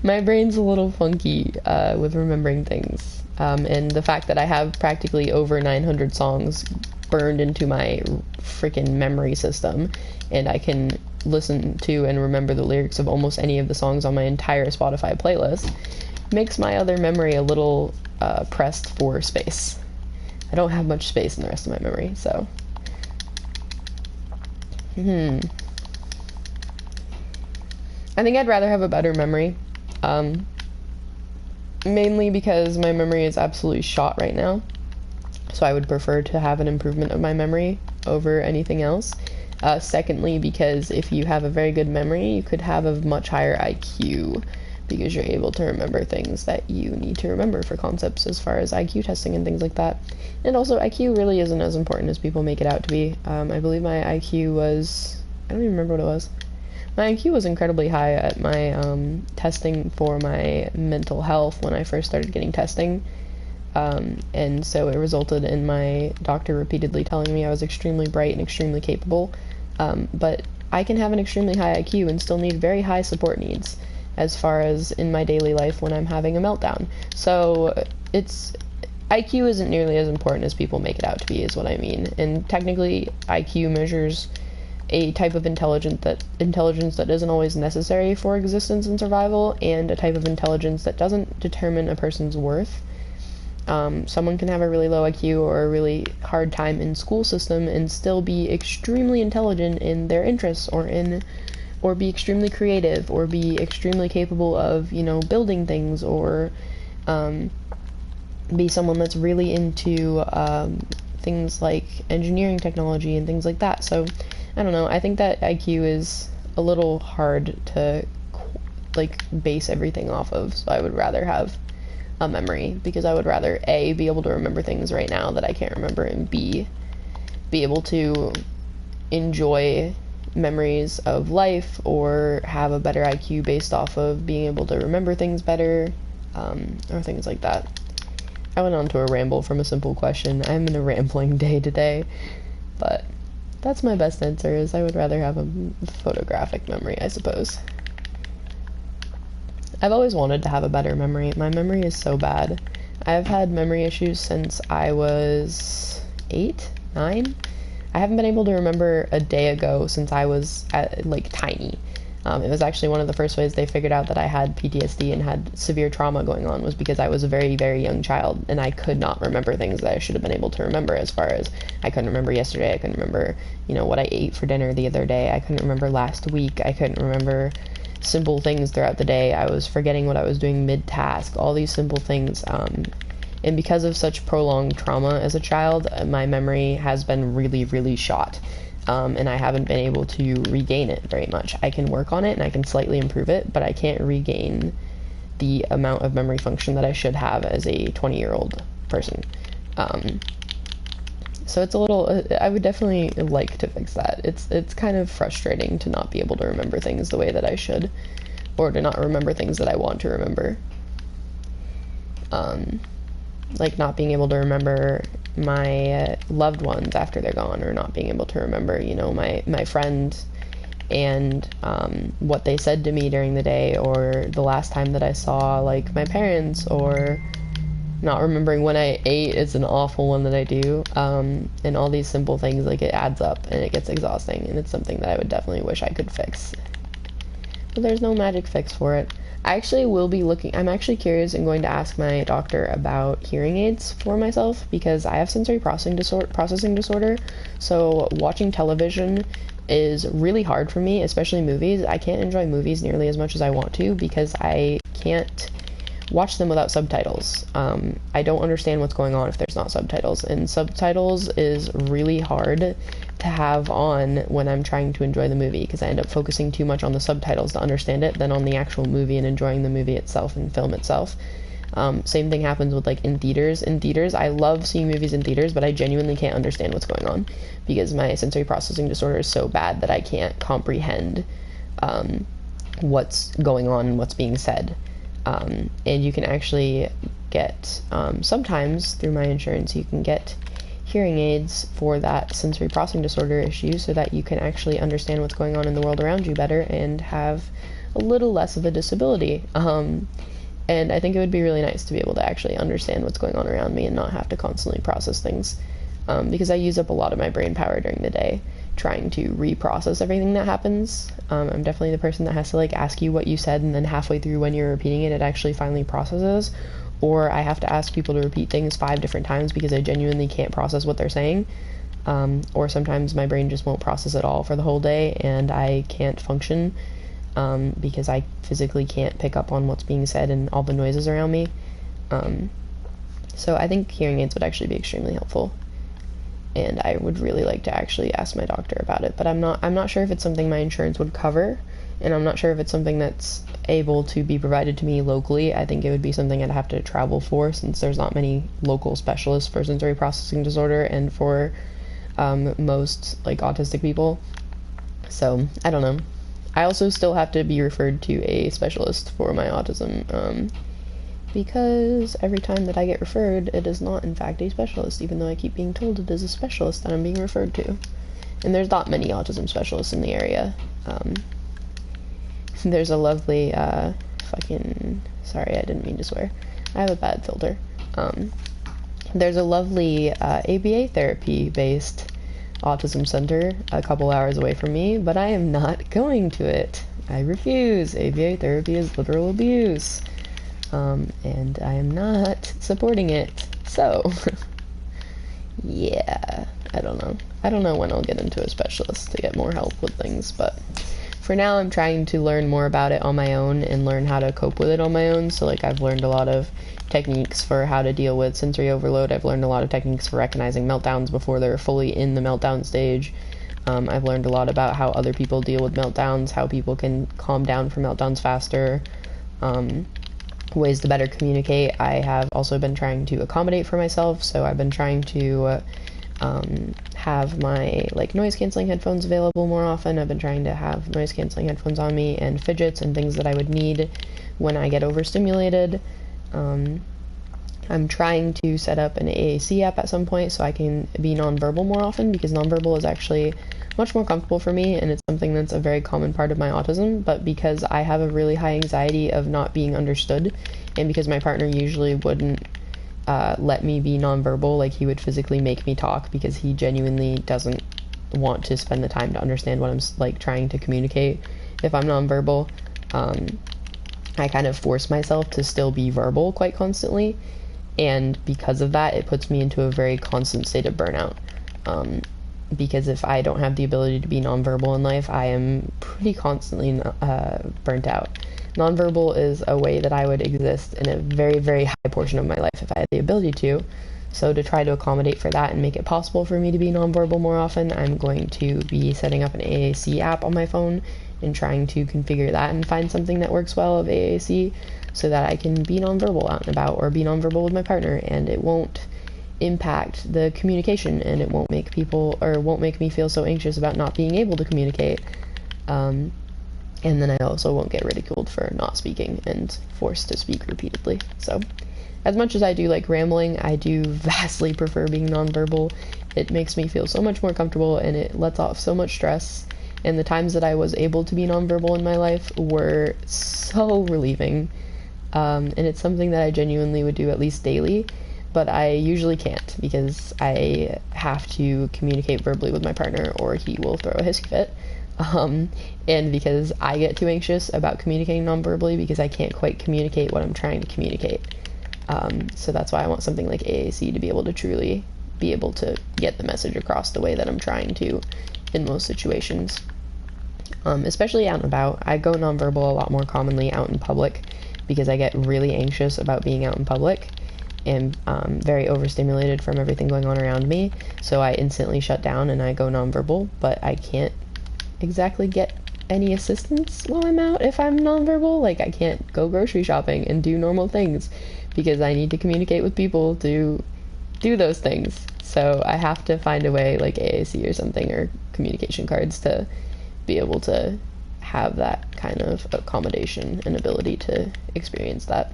my brain's a little funky with remembering things. And the fact that I have practically over 900 songs burned into my freaking memory system, and I can listen to and remember the lyrics of almost any of the songs on my entire Spotify playlist, makes my other memory a little pressed for space. I don't have much space in the rest of my memory, so. I think I'd rather have a better memory, mainly because my memory is absolutely shot right now, so I would prefer to have an improvement of my memory over anything else. Secondly, because if you have a very good memory, you could have a much higher IQ, because you're able to remember things that you need to remember for concepts as far as IQ testing and things like that. And also, IQ really isn't as important as people make it out to be. I believe my IQ was, I don't even remember what it was. My IQ was incredibly high at my testing for my mental health when I first started getting testing. And so it resulted in my doctor repeatedly telling me I was extremely bright and extremely capable. But I can have an extremely high IQ and still need very high support needs as far as in my daily life when I'm having a meltdown. So IQ isn't nearly as important as people make it out to be, is what I mean. And technically, IQ measures a type of intelligence that isn't always necessary for existence and survival, and a type of intelligence that doesn't determine a person's worth. Someone can have a really low IQ or a really hard time in school system and still be extremely intelligent in their interests, or be extremely creative, or be extremely capable of, building things, or be someone that's really into things like engineering technology and things like that. So I don't know, I think that IQ is a little hard to base everything off of, so I would rather have a memory, because I would rather A, be able to remember things right now that I can't remember, and B, be able to enjoy memories of life, or have a better IQ based off of being able to remember things better, or things like that. I went on to a ramble from a simple question. I'm in a rambling day today, but that's my best answer, is I would rather have a photographic memory, I suppose. I've always wanted to have a better memory. My memory is so bad. I've had memory issues since I was 8, 9. I haven't been able to remember a day ago since I was tiny. It was actually one of the first ways they figured out that I had PTSD and had severe trauma going on, was because I was a very, very young child, and I could not remember things that I should have been able to remember, as far as I couldn't remember yesterday, I couldn't remember, what I ate for dinner the other day, I couldn't remember last week, I couldn't remember simple things throughout the day, I was forgetting what I was doing mid-task, all these simple things, and because of such prolonged trauma as a child, my memory has been really, really shot. And I haven't been able to regain it very much. I can work on it and I can slightly improve it, but I can't regain the amount of memory function that I should have as a 20-year-old person. So it's a little, I would definitely like to fix that. It's kind of frustrating to not be able to remember things the way that I should, or to not remember things that I want to remember. Like not being able to remember my loved ones after they're gone, or not being able to remember, my friends and what they said to me during the day, or the last time that I saw my parents, or not remembering when I ate is an awful one that I do, and all these simple things, it adds up and it gets exhausting, and it's something that I would definitely wish I could fix, but there's no magic fix for it. I actually will be I'm actually curious and going to ask my doctor about hearing aids for myself, because I have sensory processing disorder, so watching television is really hard for me, especially movies. I can't enjoy movies nearly as much as I want to, because I can't watch them without subtitles. I don't understand what's going on if there's not subtitles, and subtitles is really hard to have on when I'm trying to enjoy the movie, because I end up focusing too much on the subtitles to understand it than on the actual movie and enjoying the movie itself and film itself. Same thing happens with like in theaters. In theaters, I love seeing movies in theaters, but I genuinely can't understand what's going on because my sensory processing disorder is so bad that I can't comprehend what's going on and what's being said. And you can actually get, sometimes through my insurance, you can get hearing aids for that sensory processing disorder issue so that you can actually understand what's going on in the world around you better and have a little less of a disability. And I think it would be really nice to be able to actually understand what's going on around me and not have to constantly process things, because I use up a lot of my brain power during the day trying to reprocess everything that happens. I'm definitely the person that has to like ask you what you said, and then halfway through when you're repeating it, it actually finally processes. Or I have to ask people to repeat things 5 different times because I genuinely can't process what they're saying. Or sometimes my brain just won't process at all for the whole day, and I can't function because I physically can't pick up on what's being said and all the noises around me. So I think hearing aids would actually be extremely helpful, and I would really like to actually ask my doctor about it, but I'm not sure if it's something my insurance would cover, and I'm not sure if it's something that's able to be provided to me locally. I think it would be something I'd have to travel for, since there's not many local specialists for sensory processing disorder and for most like autistic people. So I don't know. I also still have to be referred to a specialist for my autism, because every time that I get referred, it is not in fact a specialist, even though I keep being told it is a specialist that I'm being referred to. And there's not many autism specialists in the area. There's a lovely, sorry, I didn't mean to swear. I have a bad filter. There's a lovely ABA therapy-based autism center a couple hours away from me, but I am not going to it. I refuse. ABA therapy is literal abuse. And I am not supporting it. So, yeah, I don't know. I don't know when I'll get into a specialist to get more help with things, but for now I'm trying to learn more about it on my own and learn how to cope with it on my own. So like I've learned a lot of techniques for how to deal with sensory overload. I've learned a lot of techniques for recognizing meltdowns before they're fully in the meltdown stage. I've learned a lot about how other people deal with meltdowns, how people can calm down from meltdowns faster, ways to better communicate. I have also been trying to accommodate for myself, so I've been trying to have my like noise canceling headphones available more often. I've been trying to have noise canceling headphones on me and fidgets and things that I would need when I get overstimulated. I'm trying to set up an AAC app at some point so I can be nonverbal more often, because nonverbal is actually much more comfortable for me, and it's something that's a very common part of my autism. But because I have a really high anxiety of not being understood, and because my partner usually wouldn't let me be nonverbal, like he would physically make me talk because he genuinely doesn't want to spend the time to understand what I'm like trying to communicate if I'm nonverbal. I kind of force myself to still be verbal quite constantly, and because of that it puts me into a very constant state of burnout, because if I don't have the ability to be nonverbal in life, I am pretty constantly burnt out. Nonverbal is a way that I would exist in a very, very high portion of my life if I had the ability to. So to try to accommodate for that and make it possible for me to be nonverbal more often, I'm going to be setting up an AAC app on my phone and trying to configure that and find something that works well of AAC so that I can be nonverbal out and about, or be nonverbal with my partner, and it won't impact the communication, and it won't make people, or won't make me feel so anxious about not being able to communicate. And then I also won't get ridiculed for not speaking and forced to speak repeatedly. So, as much as I do like rambling, I do vastly prefer being nonverbal. It makes me feel so much more comfortable, and it lets off so much stress. And the times that I was able to be nonverbal in my life were so relieving. And it's something that I genuinely would do at least daily, but I usually can't because I have to communicate verbally with my partner or he will throw a hissy fit. And because I get too anxious about communicating non-verbally because I can't quite communicate what I'm trying to communicate. So that's why I want something like AAC to be able to truly be able to get the message across the way that I'm trying to in most situations. Especially out and about. I go nonverbal a lot more commonly out in public because I get really anxious about being out in public and very overstimulated from everything going on around me. So I instantly shut down and I go nonverbal, but I can't exactly get any assistance while I'm out if I'm nonverbal. Like, I can't go grocery shopping and do normal things because I need to communicate with people to do those things. So I have to find a way, like AAC or something, or communication cards, to be able to have that kind of accommodation and ability to experience that,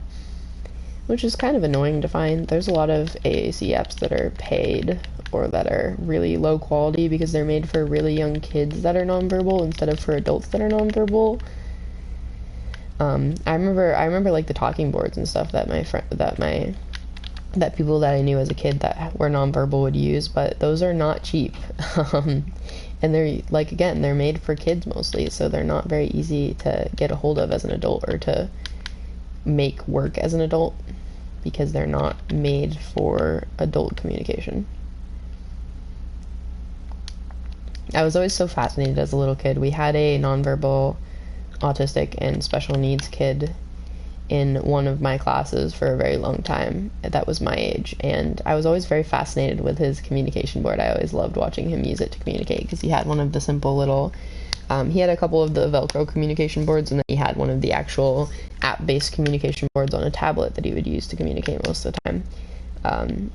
which is kind of annoying to find. There's a lot of AAC apps that are paid or that are really low quality because they're made for really young kids that are nonverbal instead of for adults that are nonverbal. I remember like the talking boards and stuff that that people that I knew as a kid that were nonverbal would use, but those are not cheap. And they're, like, again, they're made for kids mostly, so they're not very easy to get a hold of as an adult or to make work as an adult because they're not made for adult communication. I was always so fascinated as a little kid. We had a nonverbal autistic and special needs kid in one of my classes for a very long time that was my age, and I was always very fascinated with his communication board. I always loved watching him use it to communicate because he had one of the simple little he had a couple of the Velcro communication boards, and then he had one of the actual app-based communication boards on a tablet that he would use to communicate most of the time. And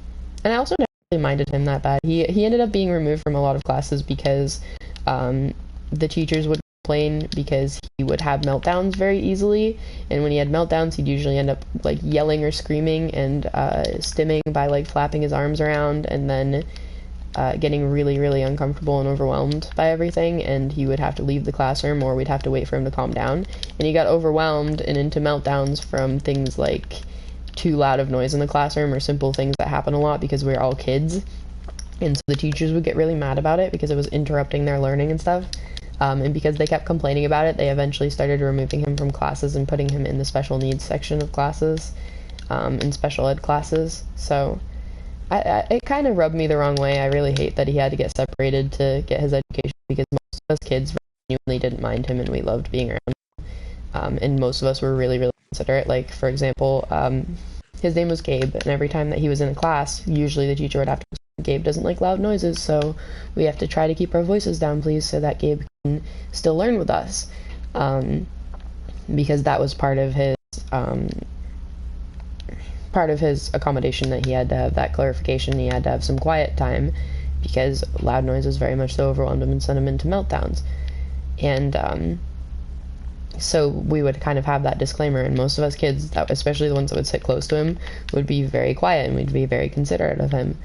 I also never really minded him that bad. He ended up being removed from a lot of classes because the teachers would complain because he would have meltdowns very easily, and when he had meltdowns he'd usually end up like yelling or screaming and stimming by like flapping his arms around, and then getting really, really uncomfortable and overwhelmed by everything, and he would have to leave the classroom or we'd have to wait for him to calm down. And he got overwhelmed and into meltdowns from things like too loud of noise in the classroom or simple things that happen a lot because we're all kids, and so the teachers would get really mad about it because it was interrupting their learning and stuff. And because they kept complaining about it, they eventually started removing him from classes and putting him in the special needs section of classes, in special ed classes. So it kind of rubbed me the wrong way. I really hate that he had to get separated to get his education because most of us kids genuinely didn't mind him and we loved being around him. And most of us were really, really considerate. Like, for example, his name was Gabe, and every time that he was in a class, usually the teacher would have to say, Gabe doesn't like loud noises, so we have to try to keep our voices down, please, so that Gabe can still learn with us. Because that was part of his accommodation, that he had to have that clarification. He had to have some quiet time because loud noises very much so overwhelmed him and sent him into meltdowns. And so we would kind of have that disclaimer, and most of us kids, especially the ones that would sit close to him, would be very quiet and we'd be very considerate of him.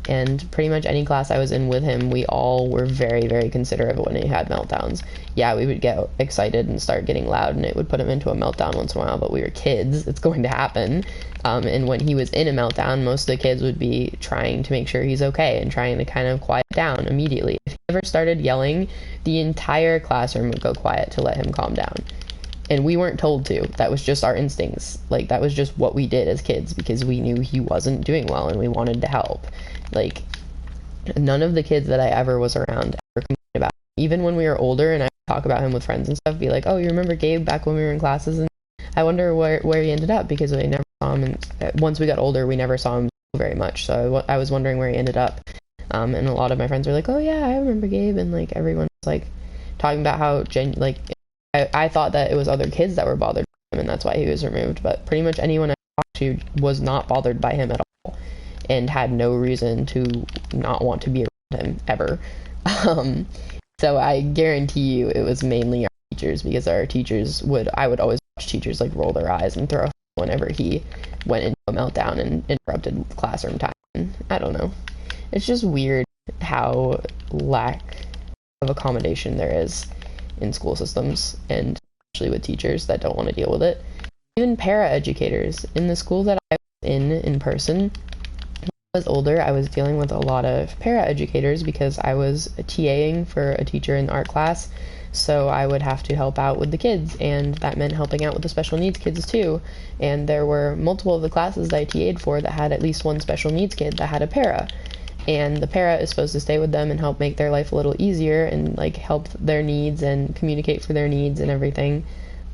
And pretty much any class I was in with him, we all were very, very considerate of when he had meltdowns. Yeah, we would get excited and start getting loud, and it would put him into a meltdown once in a while, but we were kids. It's going to happen. And when he was in a meltdown, most of the kids would be trying to make sure he's okay and trying to kind of quiet down immediately. If he ever started yelling, the entire classroom would go quiet to let him calm down. And we weren't told to. That was just our instincts. Like, that was just what we did as kids because we knew he wasn't doing well and we wanted to help. Like, none of the kids that I ever was around ever complained about him. Even when we were older and I would talk about him with friends and stuff, be like, oh, you remember Gabe back when we were in classes? And I wonder where he ended up because I never saw him. And once we got older, we never saw him very much. So I was wondering where he ended up. And a lot of my friends were like, oh, yeah, I remember Gabe. And, like, everyone was, like, talking about how, I thought that it was other kids that were bothered by him, and that's why he was removed. But pretty much anyone I talked to was not bothered by him at all, and had no reason to not want to be around him ever. So I guarantee you it was mainly our teachers, because our teachers I would always watch teachers like roll their eyes and throw up whenever he went into a meltdown and interrupted classroom time. And I don't know. It's just weird how lack of accommodation there is in school systems, and especially with teachers that don't want to deal with it. Even para-educators. In the school that I was in person, when I was older, I was dealing with a lot of para-educators because I was TAing for a teacher in art class, so I would have to help out with the kids, and that meant helping out with the special needs kids too. And there were multiple of the classes that I TA'd for that had at least one special needs kid that had a para. And the para is supposed to stay with them and help make their life a little easier and like help their needs and communicate for their needs and everything.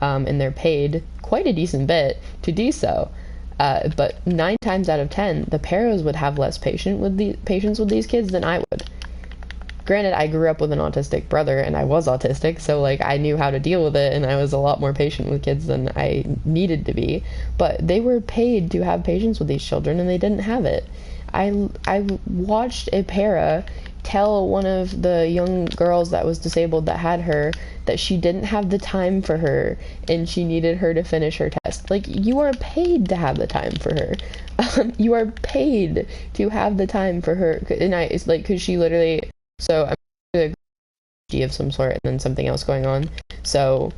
and they're paid quite a decent bit to do so. But 9 times out of 10, the paras would have less patience with these kids than I would. Granted, I grew up with an autistic brother, and I was autistic, so, like, I knew how to deal with it, and I was a lot more patient with kids than I needed to be. But they were paid to have patience with these children, and they didn't have it. I watched a para tell one of the young girls that was disabled that had her that she didn't have the time for her, and she needed her to finish her test. Like, you are paid to have the time for her. You are paid to have the time for her. And it's like, because she literally... So I'm doing a of some sort and then something else going on. So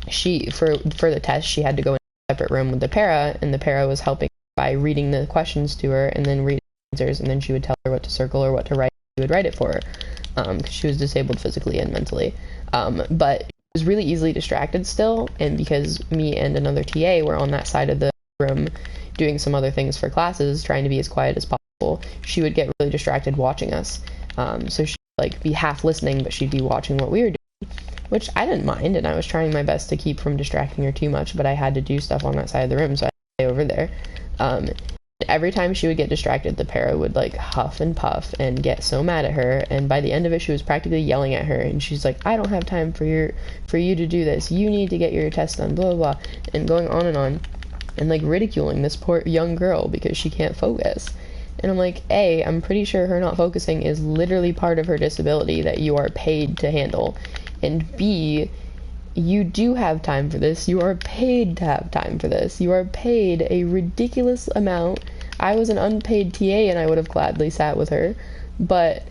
she, for the test, she had to go in a separate room with the para, and the para was helping by reading the questions to her and then reading the answers, and then she would tell her what to circle or what to write. She would write it for her, because she was disabled physically and mentally. But she was really easily distracted still, and because me and another TA were on that side of the room doing some other things for classes, trying to be as quiet as possible, she would get really distracted watching us. So she'd like be half listening, but she'd be watching what we were doing, which I didn't mind, and I was trying my best to keep from distracting her too much, but I had to do stuff on that side of the room, so I had to stay over there. Every time she would get distracted, the para would like huff and puff and get so mad at her, and by the end of it, she was practically yelling at her, and she's like, I don't have time for you to do this, you need to get your test done, blah blah blah, and going on, and like ridiculing this poor young girl because she can't focus. And I'm like, A, I'm pretty sure her not focusing is literally part of her disability that you are paid to handle. And B, you do have time for this. You are paid to have time for this. You are paid a ridiculous amount. I was an unpaid TA and I would have gladly sat with her. But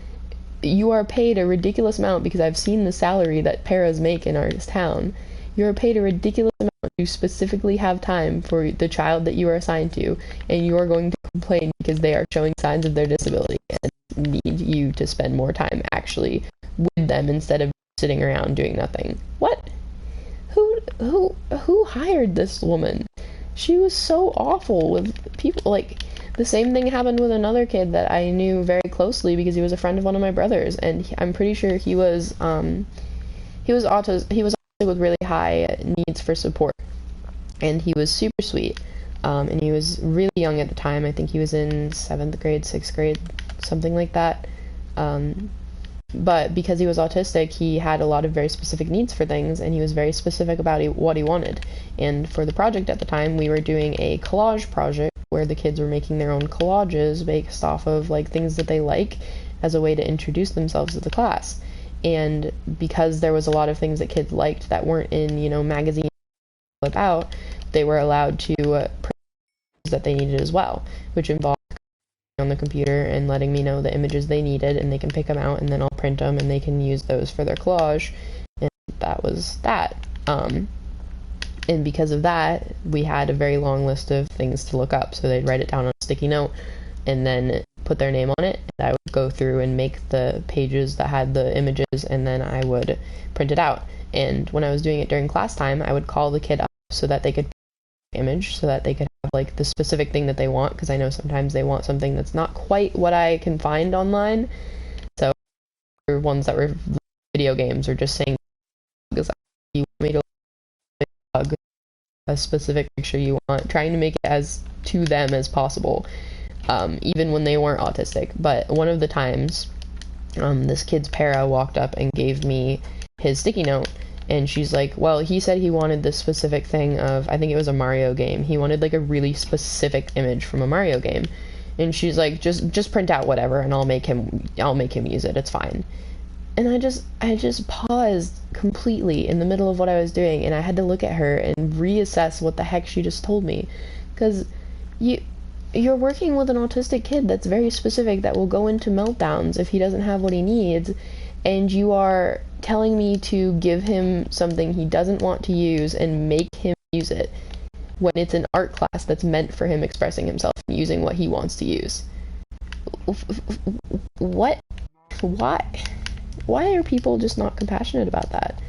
you are paid a ridiculous amount because I've seen the salary that paras make in our town. You are paid a ridiculous amount to specifically have time for the child that you are assigned to, and you are going to complain because they are showing signs of their disability and need you to spend more time actually with them instead of sitting around doing nothing. What? Who hired this woman? She was so awful with people. Like, the same thing happened with another kid that I knew very closely because he was a friend of one of my brothers, and I'm pretty sure he was autistic with really high needs for support, and he was super sweet, and he was really young at the time. I think he was in 7th grade, 6th grade, something like that, but because he was autistic, he had a lot of very specific needs for things, and he was very specific about what he wanted. And for the project at the time, we were doing a collage project where the kids were making their own collages based off of like things that they like as a way to introduce themselves to the class. And because there was a lot of things that kids liked that weren't in, magazines about, they were allowed to print that they needed as well, which involved on the computer and letting me know the images they needed, and they can pick them out, and then I'll print them, and they can use those for their collage. And that was that. And because of that, we had a very long list of things to look up. So they'd write it down on a sticky note, and then put their name on it, and I would go through and make the pages that had the images, and then I would print it out. And when I was doing it during class time, I would call the kid up so that they could image, so that they could have like the specific thing that they want, because I know sometimes they want something that's not quite what I can find online. So ones that were video games or just saying you want me to hug a specific picture you want, trying to make it as to them as possible. Even when they weren't autistic. But one of the times, this kid's para walked up and gave me his sticky note, and she's like, well, he said he wanted this specific thing of, I think it was a Mario game. He wanted like a really specific image from a Mario game. And she's like, just print out whatever, and I'll make him use it. It's fine. And I just paused completely in the middle of what I was doing, and I had to look at her and reassess what the heck she just told me. Because you're working with an autistic kid that's very specific, that will go into meltdowns if he doesn't have what he needs, and you are telling me to give him something he doesn't want to use and make him use it when it's an art class that's meant for him expressing himself and using what he wants to use. What? Why are people just not compassionate about that?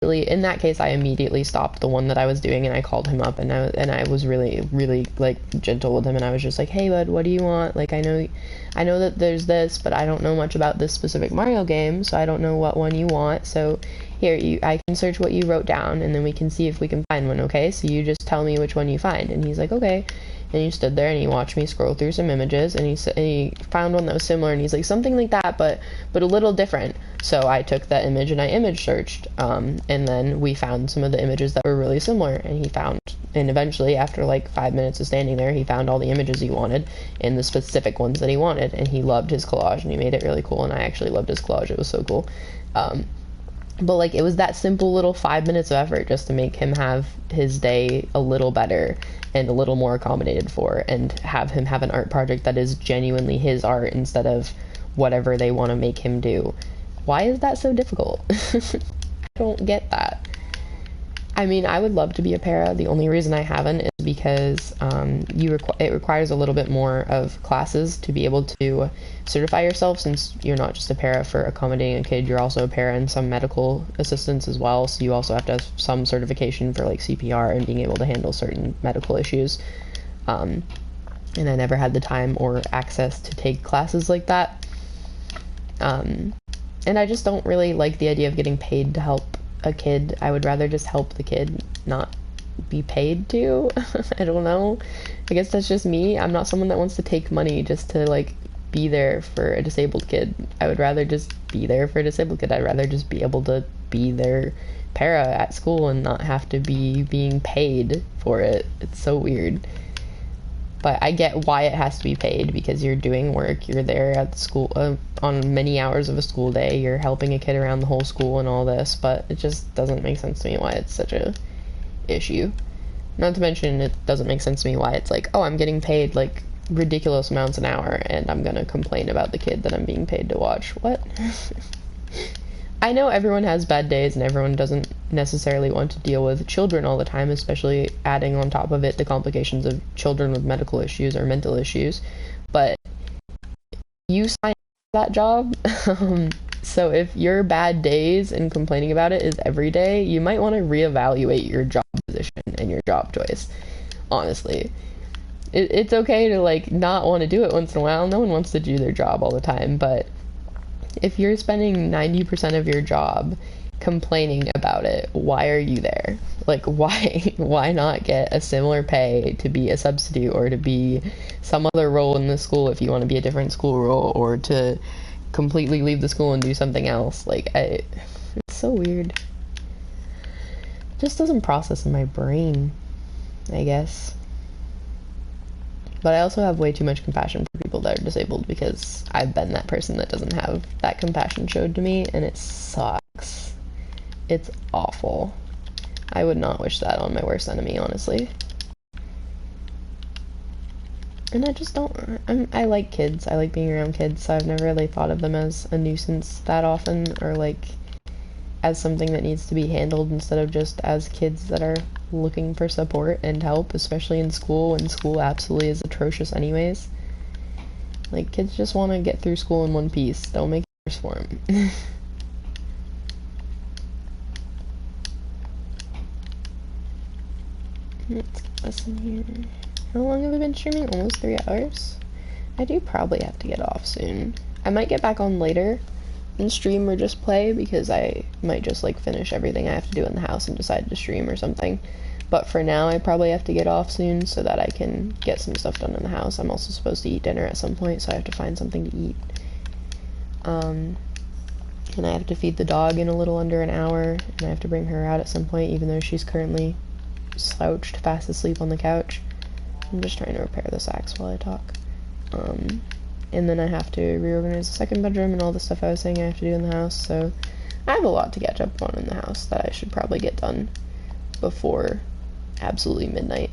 In that case, I immediately stopped the one that I was doing, and I called him up, and I was really, really like gentle with him, and I was just like, hey bud, what do you want? Like, I know that there's this, but I don't know much about this specific Mario game, so I don't know what one you want. So here, I can search what you wrote down, and then we can see if we can find one, okay? So you just tell me which one you find. And he's like, okay. And he stood there and he watched me scroll through some images, and he found one that was similar, and he's like, something like that, but a little different. So I took that image and I image searched, and then we found some of the images that were really similar, and eventually, after like 5 minutes of standing there, he found all the images he wanted and the specific ones that he wanted, and he loved his collage, and he made it really cool, and I actually loved his collage. It was so cool. But like, it was that simple little 5 minutes of effort just to make him have his day a little better and a little more accommodated for, and have him have an art project that is genuinely his art instead of whatever they want to make him do. Why is that so difficult? I don't get that. I mean, I would love to be a para. The only reason I haven't is because it requires a little bit more of classes to be able to certify yourself, since you're not just a para for accommodating a kid, you're also a para in some medical assistance as well, so you also have to have some certification for like CPR and being able to handle certain medical issues. And I never had the time or access to take classes like that. And I just don't really like the idea of getting paid to help a kid. I would rather just help the kid, not be paid to. I don't know. I guess that's just me. I'm not someone that wants to take money just to like be there for a disabled kid. I would rather just be there for a disabled kid. I'd rather just be able to be their para at school and not have to be being paid for it. It's so weird. But I get why it has to be paid, because you're doing work, you're there at the school on many hours of a school day, you're helping a kid around the whole school and all this, but it just doesn't make sense to me why it's such a issue. Not to mention, it doesn't make sense to me why it's like, oh, I'm getting paid like ridiculous amounts an hour, and I'm gonna complain about the kid that I'm being paid to watch. What? I know everyone has bad days and everyone doesn't necessarily want to deal with children all the time, especially adding on top of it the complications of children with medical issues or mental issues, but you signed that job. So if your bad days and complaining about it is every day, you might want to reevaluate your job position and your job choice. Honestly, it's okay to like not want to do it once in a while. No one wants to do their job all the time, but if you're spending 90% of your job complaining about it, why are you there? Like, why not get a similar pay to be a substitute, or to be some other role in the school if you want to be a different school role, or to completely leave the school and do something else? Like, it's so weird. It just doesn't process in my brain, I guess. But I also have way too much compassion for people that are disabled, because I've been that person that doesn't have that compassion showed to me, and it sucks. It's awful. I would not wish that on my worst enemy, honestly. And I just don't... I like kids. I like being around kids, so I've never really thought of them as a nuisance that often, or like as something that needs to be handled, instead of just as kids that are looking for support and help, especially in school, when school absolutely is atrocious anyways. Like, kids just want to get through school in one piece. Don't make it worse for them. Let's listen here. How long have we been streaming? Almost 3 hours? I do probably have to get off soon. I might get back on later and stream or just play, because I might just like finish everything I have to do in the house and decide to stream or something. But for now, I probably have to get off soon so that I can get some stuff done in the house. I'm also supposed to eat dinner at some point, so I have to find something to eat. And I have to feed the dog in a little under an hour, and I have to bring her out at some point, even though she's currently slouched fast asleep on the couch. I'm just trying to repair this axe while I talk. And then I have to reorganize the second bedroom and all the stuff I was saying I have to do in the house, so I have a lot to catch up on in the house that I should probably get done before absolutely midnight.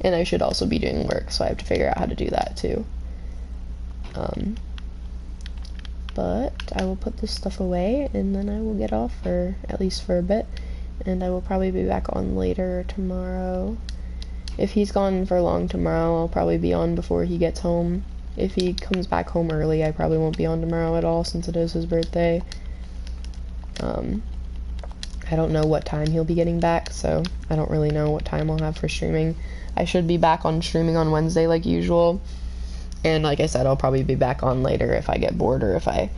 And I should also be doing work, so I have to figure out how to do that too. But I will put this stuff away, and then I will get off, for at least for a bit, and I will probably be back on later tomorrow. If he's gone for long tomorrow, I'll probably be on before he gets home. If he comes back home early, I probably won't be on tomorrow at all, since it is his birthday. I don't know what time he'll be getting back, so I don't really know what time I'll have for streaming. I should be back on streaming on Wednesday like usual, and like I said, I'll probably be back on later if I get bored, or if I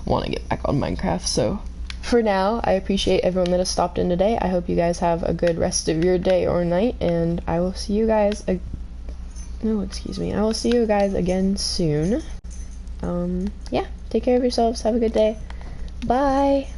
want to get back on Minecraft, so for now, I appreciate everyone that has stopped in today. I hope you guys have a good rest of your day or night, and I will see you guys I will see you guys again soon. Yeah, take care of yourselves. Have a good day. Bye.